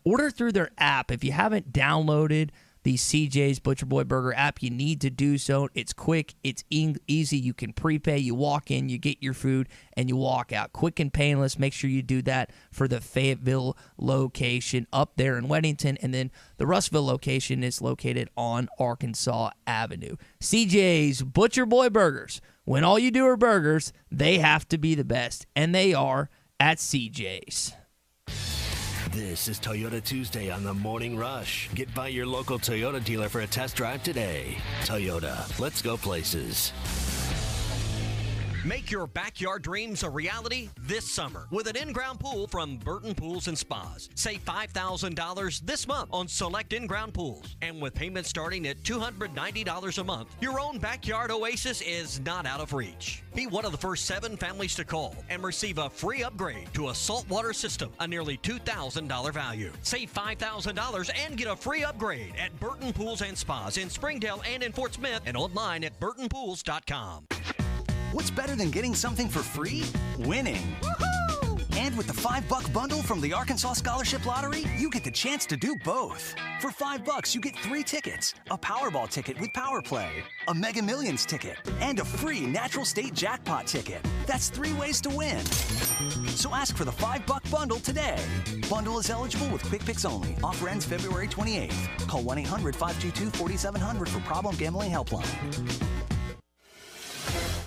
Order through their app. If you haven't downloaded the CJ's Butcher Boy Burger app, you need to do so. It's quick. It's easy. You can prepay. You walk in, you get your food, and you walk out. Quick and painless. Make sure you do that for the Fayetteville location up there in Weddington. And then the Russellville location is located on Arkansas Avenue. CJ's Butcher Boy Burgers. When all you do are burgers, they have to be the best. And they are at CJ's. This is Toyota Tuesday on the Morning Rush. Get by your local Toyota dealer for a test drive today. Toyota, let's go places. Make your backyard dreams a reality this summer with an in-ground pool from Burton Pools and Spas. Save $5,000 this month on select in-ground pools. And with payments starting at $290 a month, your own backyard oasis is not out of reach. Be one of the first 7 families to call and receive a free upgrade to a saltwater system, a nearly $2,000 value. Save $5,000 and get a free upgrade at Burton Pools and Spas in Springdale and in Fort Smith and online at burtonpools.com. What's better than getting something for free? Winning. Woohoo! And with the $5 bundle from the Arkansas Scholarship Lottery, you get the chance to do both. For $5, you get 3 tickets, a Powerball ticket with Power Play, a Mega Millions ticket, and a free Natural State Jackpot ticket. That's 3 ways to win. So ask for the $5 bundle today. Bundle is eligible with Quick Picks only. Offer ends February 28th. Call 1-800-522-4700 for Problem Gambling Helpline.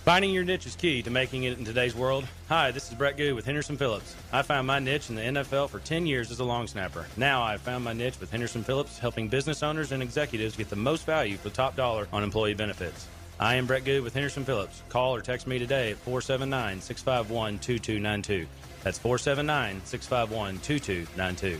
Finding your niche is key to making it in today's world. Hi, this is Brett Goo with Henderson Phillips. I found my niche in the NFL for 10 years as a long snapper. Now I've found my niche with Henderson Phillips, helping business owners and executives get the most value for the top dollar on employee benefits. I am Brett Goo with Henderson Phillips. Call or text me today at 479-651-2292. That's 479-651-2292.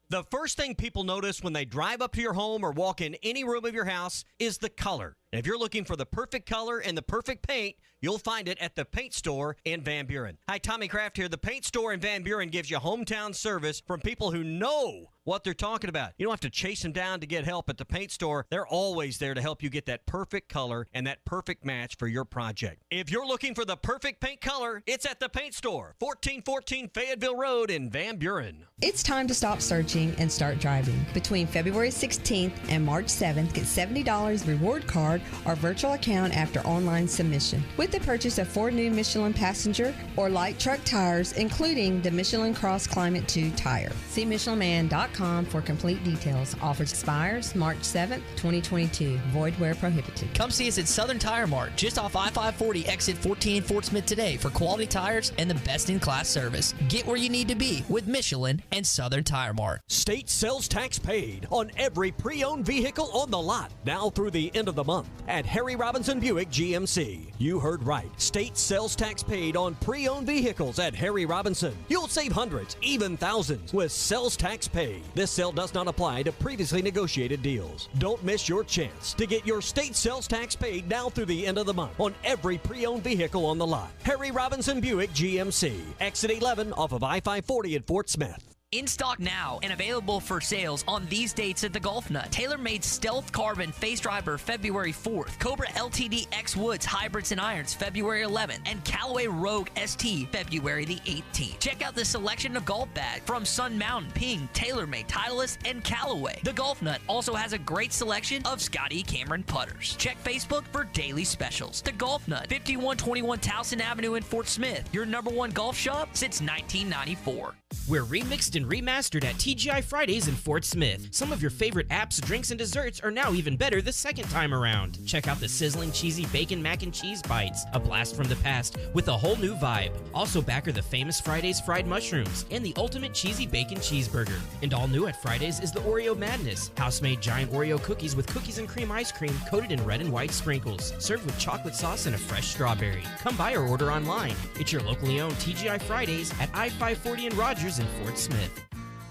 The first thing people notice when they drive up to your home or walk in any room of your house is the color. And if you're looking for the perfect color and the perfect paint, you'll find it at the Paint Store in Van Buren. Hi, Tommy Kraft here. The Paint Store in Van Buren gives you hometown service from people who know what they're talking about. You don't have to chase them down to get help at the Paint Store. They're always there to help you get that perfect color and that perfect match for your project. If you're looking for the perfect paint color, it's at the Paint Store, 1414 Fayetteville Road in Van Buren. It's time to stop searching and start driving. Between February 16th and March 7th, get $70 reward card or virtual account after online submission. With the purchase of 4 new Michelin passenger or light truck tires, including the Michelin Cross Climate 2 tire. See MichelinMan.com for complete details. Offer expires March 7th, 2022. Void where prohibited. Come see us at Southern Tire Mart, just off I-540 exit 14 in Fort Smith today for quality tires and the best-in-class service. Get where you need to be with Michelin and Southern Tire Mart. State sales tax paid on every pre-owned vehicle on the lot now through the end of the month at Harry Robinson Buick GMC. You heard right. State sales tax paid on pre-owned vehicles at Harry Robinson. You'll save hundreds, even thousands with sales tax paid. This sale does not apply to previously negotiated deals. Don't miss your chance to get your state sales tax paid now through the end of the month on every pre-owned vehicle on the lot. Harry Robinson Buick GMC. Exit 11 off of I-540 at Fort Smith. In stock now and available for sales on these dates at the Golf Nut. TaylorMade Stealth Carbon Face Driver February 4th. Cobra LTD X Woods Hybrids and Irons February 11th. And Callaway Rogue ST February the 18th. Check out the selection of golf bags from Sun Mountain, Ping, TaylorMade, Titleist, and Callaway. The Golf Nut also has a great selection of Scotty Cameron putters. Check Facebook for daily specials. The Golf Nut, 5121 Towson Avenue in Fort Smith. Your #1 golf shop since 1994. We're remixed and remastered at TGI Fridays in Fort Smith. Some of your favorite apps, drinks, and desserts are now even better the second time around. Check out the sizzling cheesy bacon mac and cheese bites, a blast from the past with a whole new vibe. Also back are the famous Fridays fried mushrooms and the ultimate cheesy bacon cheeseburger. And all new at Fridays is the Oreo Madness, house-made giant Oreo cookies with cookies and cream ice cream coated in red and white sprinkles, served with chocolate sauce and a fresh strawberry. Come by or order online. It's your locally owned TGI Fridays at I-540 and Rogers in Fort Smith.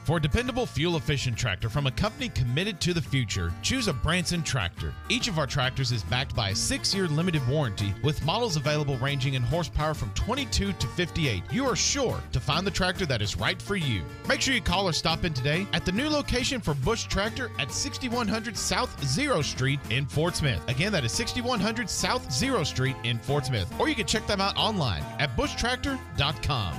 For a dependable, fuel-efficient tractor from a company committed to the future, choose a Branson tractor. Each of our tractors is backed by a 6-year limited warranty with models available ranging in horsepower from 22 to 58. You are sure to find the tractor that is right for you. Make sure you call or stop in today at the new location for Bush Tractor at 6100 South 0 Street in Fort Smith. Again, that is 6100 South 0 Street in Fort Smith. Or you can check them out online at bushtractor.com.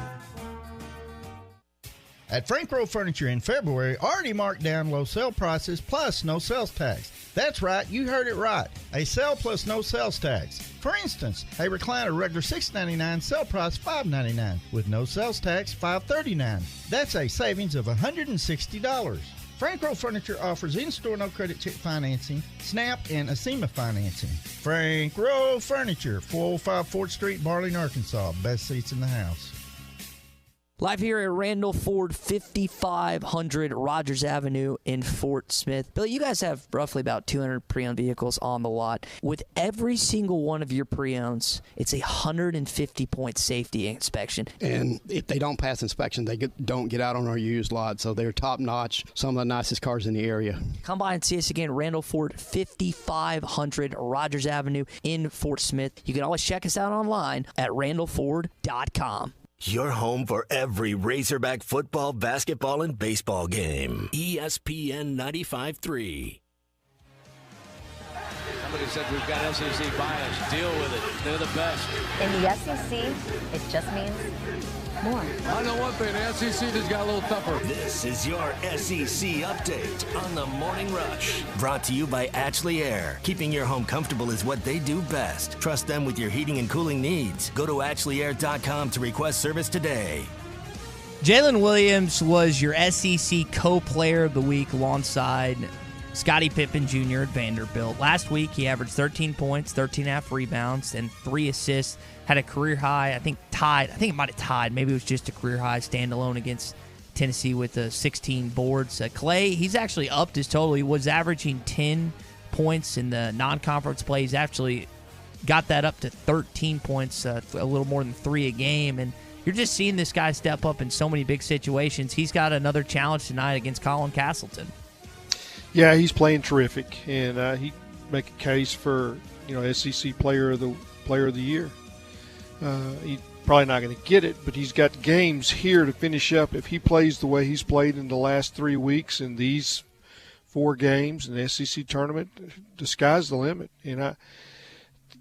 At Frank Rowe Furniture in February, already marked down low sale prices plus no sales tax. That's right, you heard it right. A sale plus no sales tax. For instance, a recliner regular $6.99, sale price $5.99. With no sales tax, $5.39. That's a savings of $160. Frank Rowe Furniture offers in-store no credit check financing, SNAP, and ACEMA financing. Frank Rowe Furniture, 405 4th Street, Barling, Arkansas. Best seats in the house. Live here at Randall Ford, 5500 Rogers Avenue in Fort Smith. Billy, you guys have roughly about 200 pre-owned vehicles on the lot. With every single one of your pre-owns, it's a 150-point safety inspection. And if they don't pass inspection, they don't get out on our used lot. So they're top-notch, some of the nicest cars in the area. Come by and see us again, Randall Ford, 5500 Rogers Avenue in Fort Smith. You can always check us out online at randallford.com. Your home for every Razorback football, basketball, and baseball game. ESPN 95.3. Somebody said we've got SEC bias. Deal with it. They're the best. In the SEC, it just means more. I know one thing. The SEC just got a little tougher. This is your SEC update on the Morning Rush. Brought to you by Ashley Air. Keeping your home comfortable is what they do best. Trust them with your heating and cooling needs. Go to ashley.air.com to request service today. Jalen Williams was your SEC co-player of the week alongside Scottie Pippen Jr. at Vanderbilt. Last week, he averaged 13 points, 13.5 rebounds, and 3 assists. Had a career high, I think it might have tied. Maybe it was just a career high standalone against Tennessee with 16 boards. Clay, he's actually upped his total. He was averaging 10 points in the non-conference play. He's actually got that up to 13 points, a little more than 3 a game. And you're just seeing this guy step up in so many big situations. He's got another challenge tonight against Colin Castleton. Yeah, he's playing terrific, and he make a case for SEC player of the year. He's probably not going to get it, but he's got games here to finish up. If he plays the way he's played in the last 3 weeks in these 4 games in the SEC tournament, the sky's the limit. And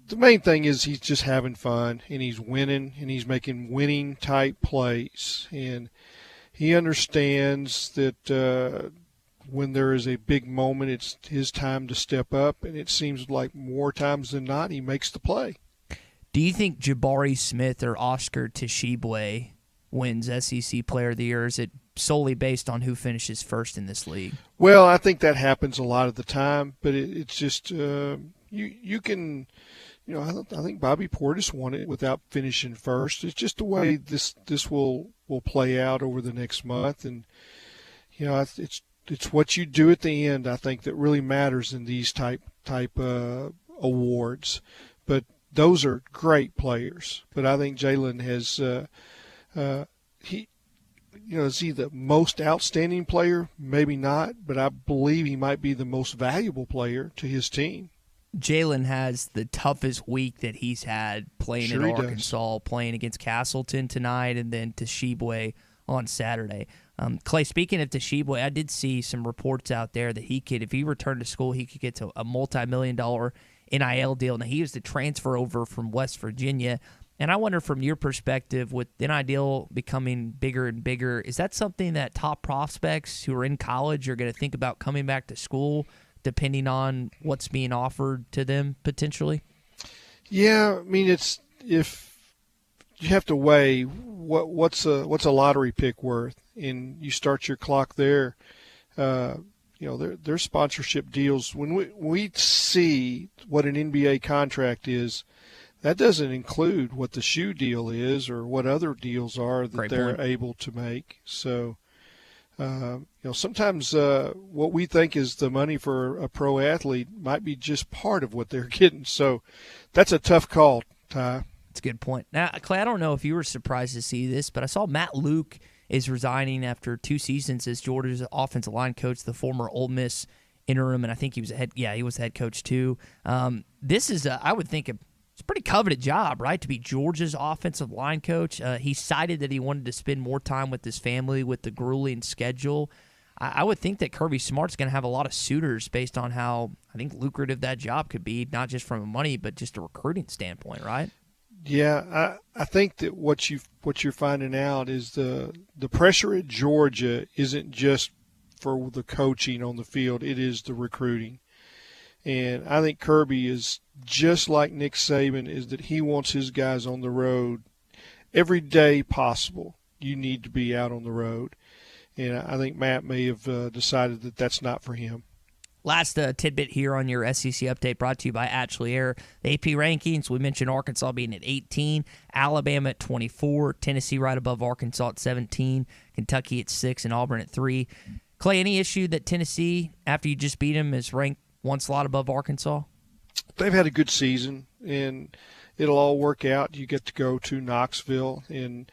the main thing is he's just having fun, and he's winning, and he's making winning-type plays. And he understands that when there is a big moment, it's his time to step up, and it seems like more times than not he makes the play. Do you think Jabari Smith or Oscar Tshiebwe wins SEC Player of the Year? Or is it solely based on who finishes first in this league? Well, I think that happens a lot of the time, but it's just you can I think Bobby Portis won it without finishing first. It's just the way this will play out over the next month, and it's what you do at the end, I think, that really matters in these type awards. But those are great players. But I think Jalen has is he the most outstanding player? Maybe not, but I believe he might be the most valuable player to his team. Jalen has the toughest week that he's had playing in Arkansas, playing against Castleton tonight, and then Tshiebwe on Saturday. Clay, speaking of Tshiebwe, I did see some reports out there that he could, if he returned to school, he could get to a multi-million-dollar NIL deal. Now, he used to transfer over from West Virginia, and I wonder from your perspective, with NIL becoming bigger and bigger, is that something that top prospects who are in college are going to think about coming back to school, depending on what's being offered to them potentially? Yeah, I mean, if you have to weigh what's a lottery pick worth, and you start your clock there. Their sponsorship deals. When we see what an NBA contract is, that doesn't include what the shoe deal is or what other deals are that they're able to make. So, sometimes what we think is the money for a pro athlete might be just part of what they're getting. So that's a tough call, Ty. That's a good point. Now, Clay, I don't know if you were surprised to see this, but I saw Matt Luke is resigning after 2 seasons as Georgia's offensive line coach, the former Ole Miss interim, and I think he was the head coach too. This is, I would think, it's a pretty coveted job, right, to be Georgia's offensive line coach. He cited that he wanted to spend more time with his family with the grueling schedule. I would think that Kirby Smart's going to have a lot of suitors based on how, I think, lucrative that job could be, not just from a money, but just a recruiting standpoint, right? Yeah, I think that what you're finding out is the pressure at Georgia isn't just for the coaching on the field, it is the recruiting. And I think Kirby is just like Nick Saban, is that he wants his guys on the road every day possible. You need to be out on the road. And I think Matt may have decided that that's not for him. Last tidbit here on your SEC update brought to you by Ashley Air. The AP rankings, we mentioned Arkansas being at 18, Alabama at 24, Tennessee right above Arkansas at 17, Kentucky at 6, and Auburn at 3. Clay, any issue that Tennessee, after you just beat them, is ranked one slot above Arkansas? They've had a good season, and it'll all work out. You get to go to Knoxville. And,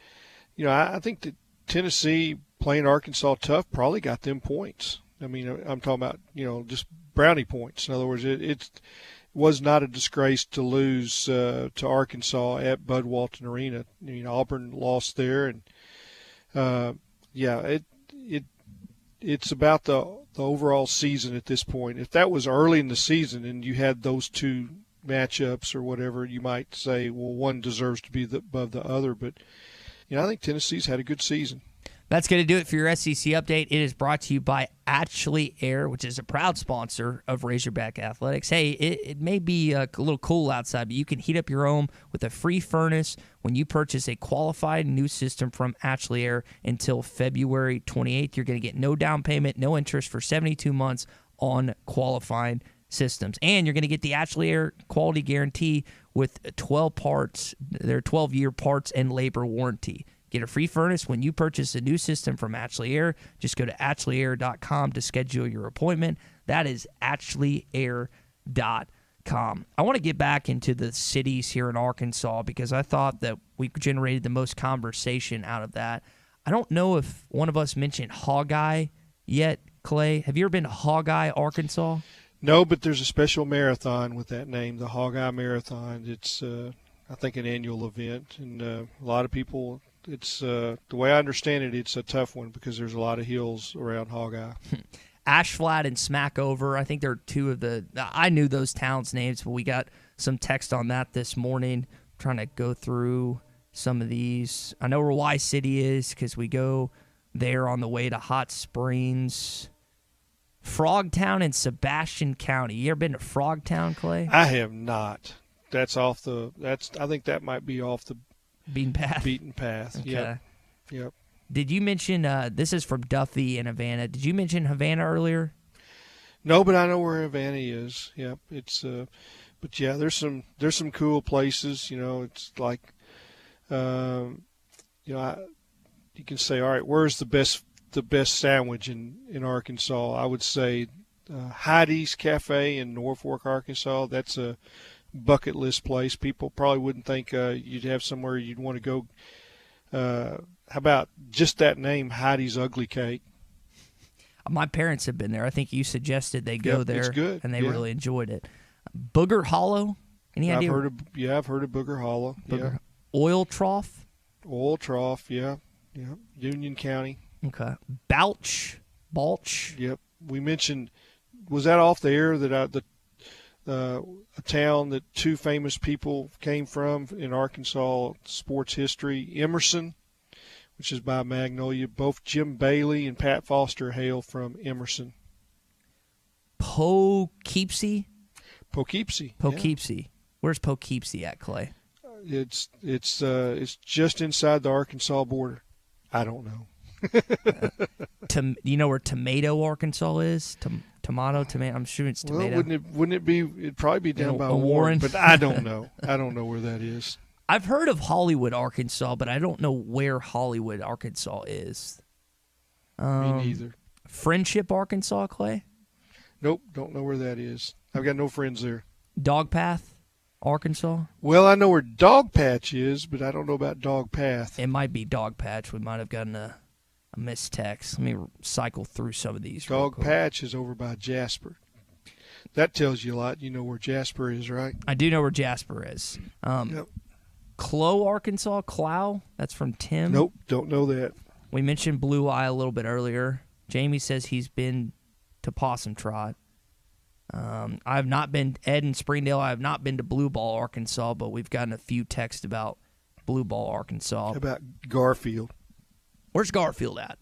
I think that Tennessee playing Arkansas tough probably got them points. I mean, I'm talking about, just brownie points. In other words, it was not a disgrace to lose to Arkansas at Bud Walton Arena. Auburn lost there, and it's about the overall season at this point. If that was early in the season and you had those 2 matchups or whatever, you might say, well, one deserves to be above the other. But I think Tennessee's had a good season. That's going to do it for your SEC update. It is brought to you by Ashley Air, which is a proud sponsor of Razorback Athletics. Hey, it may be a little cool outside, but you can heat up your home with a free furnace when you purchase a qualified new system from Ashley Air until February 28th. You're going to get no down payment, no interest for 72 months on qualifying systems. And you're going to get the Ashley Air quality guarantee with 12 parts, their 12-year parts and labor warranty. Get a free furnace when you purchase a new system from Ashley Air. Just go to ashley.air.com to schedule your appointment. That is ashley.air.com. I want to get back into the cities here in Arkansas because I thought that we generated the most conversation out of that. I don't know if one of us mentioned Hawkeye yet, Clay. Have you ever been to Hawkeye, Arkansas? No, but there's a special marathon with that name, the Hawkeye Marathon. It's, I think, an annual event, and a lot of people – it's the way I understand it, it's a tough one because there's a lot of hills around Hawkeye. Ashflat and Smackover, I think they're 2 of the – I knew those towns' names, but we got some text on that this morning. I'm trying to go through some of these. I know where Y City is because we go there on the way to Hot Springs. Frogtown and Sebastian County. You ever been to Frogtown, Clay? I have not. I think that might be off the beaten path. Okay. Yep. Did you mention this is from Duffy and Havana? Did you mention Havana earlier? No, but I know where Havana is. Yep. It's but yeah, there's some cool places. It's like you can say, all right, where's the best sandwich in Arkansas? I would say Heidi's Cafe in Norfolk, Arkansas. That's a bucket list place. People probably wouldn't think you'd have somewhere you'd want to go. How about just that name, Heidi's Ugly Cake? My parents have been there. I think you suggested they go there. It's good. And they really enjoyed it. Booger Hollow? Any idea? I've heard of Booger Hollow. Yeah. Oil Trough? Oil Trough, yeah. Union County. Okay. Balch? Yep. We mentioned, was that off the air that a town that 2 famous people came from in Arkansas sports history? Emerson, which is by Magnolia. Both Jim Bailey and Pat Foster hail from Emerson. Poughkeepsie. Yeah. Where's Poughkeepsie at, Clay? It's just inside the Arkansas border. I don't know. You know where Tomato, Arkansas is? Tomato. I'm sure it's Tomato. Well, wouldn't it be? It'd probably be down by Warren. But I don't know. I don't know where that is. I've heard of Hollywood, Arkansas, but I don't know where Hollywood, Arkansas is. Me neither. Friendship, Arkansas, Clay? Nope, don't know where that is. I've got no friends there. Dog Path, Arkansas? Well, I know where Dog Patch is, but I don't know about Dog Path. It might be Dog Patch. We might have gotten a missed text. Let me cycle through some of these. Dog Patch is over by Jasper. That tells you a lot. You know where Jasper is, right? I do know where Jasper is. Yep. Clow, Arkansas. Clow? That's from Tim. Nope, don't know that. We mentioned Blue Eye a little bit earlier. Jamie says he's been to Possum Trot. I have not been, Ed in Springdale, I have not been to Blue Ball, Arkansas, but we've gotten a few texts about Blue Ball, Arkansas. How about Garfield? Where's Garfield at?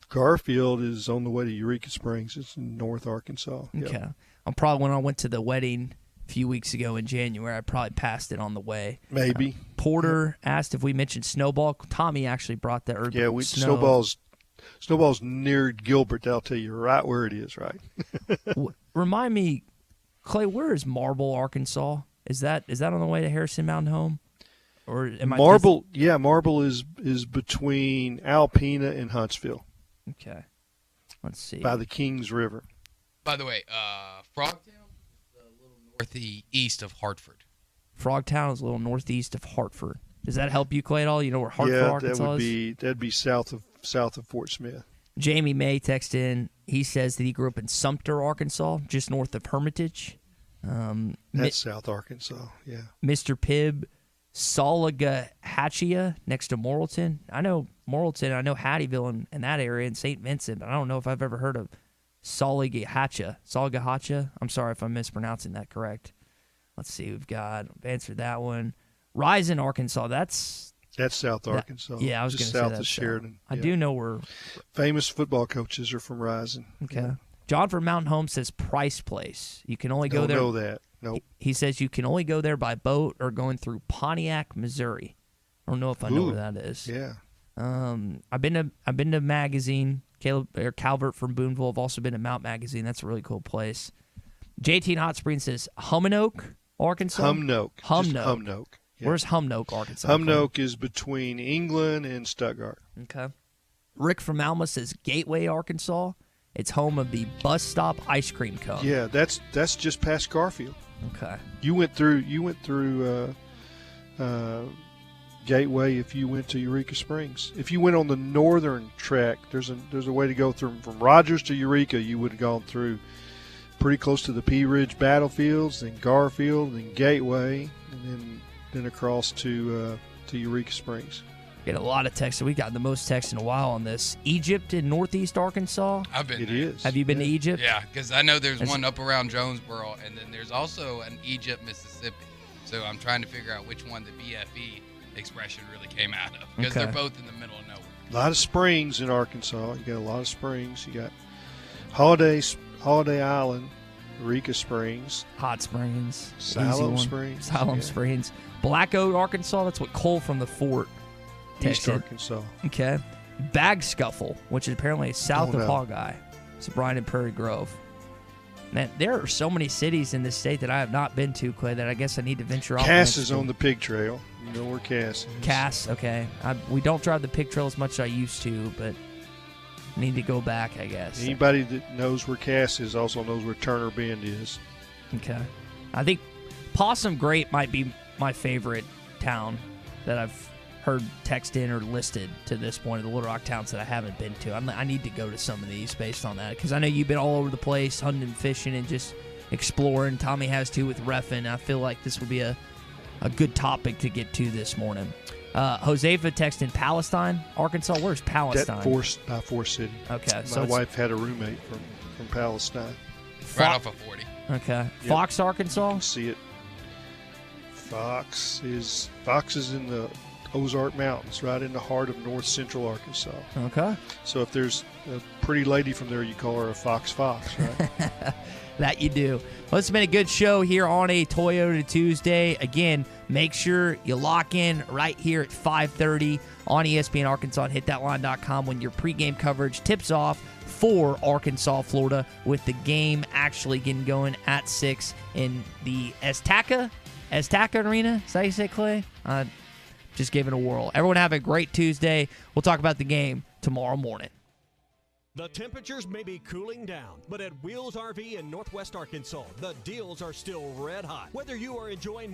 Garfield is on the way to Eureka Springs. It's in North Arkansas. Okay. Yep. When I went to the wedding a few weeks ago in January, I probably passed it on the way. Maybe. Porter asked if we mentioned Snowball. Tommy actually brought the urban Snowball's near Gilbert. I'll tell you right where it is, right? Remind me, Clay, where is Marble, Arkansas? Is that on the way to Harrison Mountain Home? Or am Marble is between Alpena and Huntsville. Okay. Let's see. By the Kings River. By the way, Frogtown is a little northeast of Hartford. Frogtown is a little northeast of Hartford. Does that help you, Clay, at all? You know where Hartford, Arkansas is? That'd be south of Fort Smith. Jamie May texted in. He says that he grew up in Sumter, Arkansas, just north of Hermitage. That's South Arkansas, yeah. Mr. Pibb, Salagahachia, next to Morrilton. I know Morrilton. I know Hattieville and that area, and St. Vincent, but I don't know if I've ever heard of Salagahachia. I'm sorry if I'm mispronouncing that correct. Let's see. We've answered that one. Risen, Arkansas. That's South Arkansas. Yeah, I was just going to say south of Sheridan. I do know where. Famous football coaches are from Risen. Okay. Yeah. John from Mountain Home says Price Place. You can only go there. Don't know that. Nope. He says you can only go there by boat or going through Pontiac, Missouri. I don't know if I know where that is. Yeah. I've been to Magazine. Calvert from Boonville. I've also been to Mount Magazine. That's a really cool place. JT in Hot Springs says Humanoak, Arkansas. Humnoak. Yeah. Where's Humnoak, Arkansas? Humnoak is between England and Stuttgart. Okay. Rick from Alma says Gateway, Arkansas. It's home of the Bus Stop Ice Cream Cone. Yeah, that's just past Garfield. Okay. You went through Gateway if you went to Eureka Springs. If you went on the northern track, there's a way to go from Rogers to Eureka. You would have gone through pretty close to the Pea Ridge battlefields, then Garfield, then Gateway, and then across to Eureka Springs. Get a lot of texts. We got the most texts in a while on this. Egypt in northeast Arkansas. I've been there. It is. Have you been to Egypt? Yeah, because I know there's one up around Jonesboro, and then there's also an Egypt, Mississippi. So I'm trying to figure out which one the BFE expression really came out of, because they're both in the middle of nowhere. A lot of springs in Arkansas. You got a lot of springs. You got Holiday Island, Eureka Springs, Hot Springs, Siloam Springs, Black Oak, Arkansas. That's what Cole from the Fort texted. East Arkansas. Okay. Bag Scuffle, which is apparently south of Hogeye. It's Bryan and Prairie Grove. Man, there are so many cities in this state that I have not been to, Clay, that I guess I need to venture off. Cass is on the Pig Trail. You know where Cass is. Cass, okay. We don't drive the Pig Trail as much as I used to, but need to go back, I guess. Anybody that knows where Cass is also knows where Turner Bend is. Okay. I think Possum Great might be my favorite town that I've heard text in or listed to this point of the Little Rock towns that I haven't been to. I need to go to some of these based on that, because I know you've been all over the place hunting and fishing and just exploring. Tommy has too with reffing. I feel like this would be a good topic to get to this morning. Josefa texting Palestine, Arkansas. Where's Palestine? By Forest City. Okay. My wife had a roommate from Palestine. Right off of 40. Okay. Yep. Fox, Arkansas. You can see it. Fox is in the Ozark Mountains, right in the heart of north central Arkansas. Okay. So if there's a pretty lady from there, you call her a Fox, right? That you do. Well, it's been a good show here on a Toyota Tuesday. Again, make sure you lock in right here at 5:30 on ESPN Arkansas and hitthatline.com when your pregame coverage tips off for Arkansas, Florida, with the game actually getting going at 6 in the Azteca Arena. Is that how you say, Clay? Just gave it a whirl. Everyone have a great Tuesday. We'll talk about the game tomorrow morning. The temperatures may be cooling down, but at Wheels RV in Northwest Arkansas, the deals are still red hot. Whether you are enjoying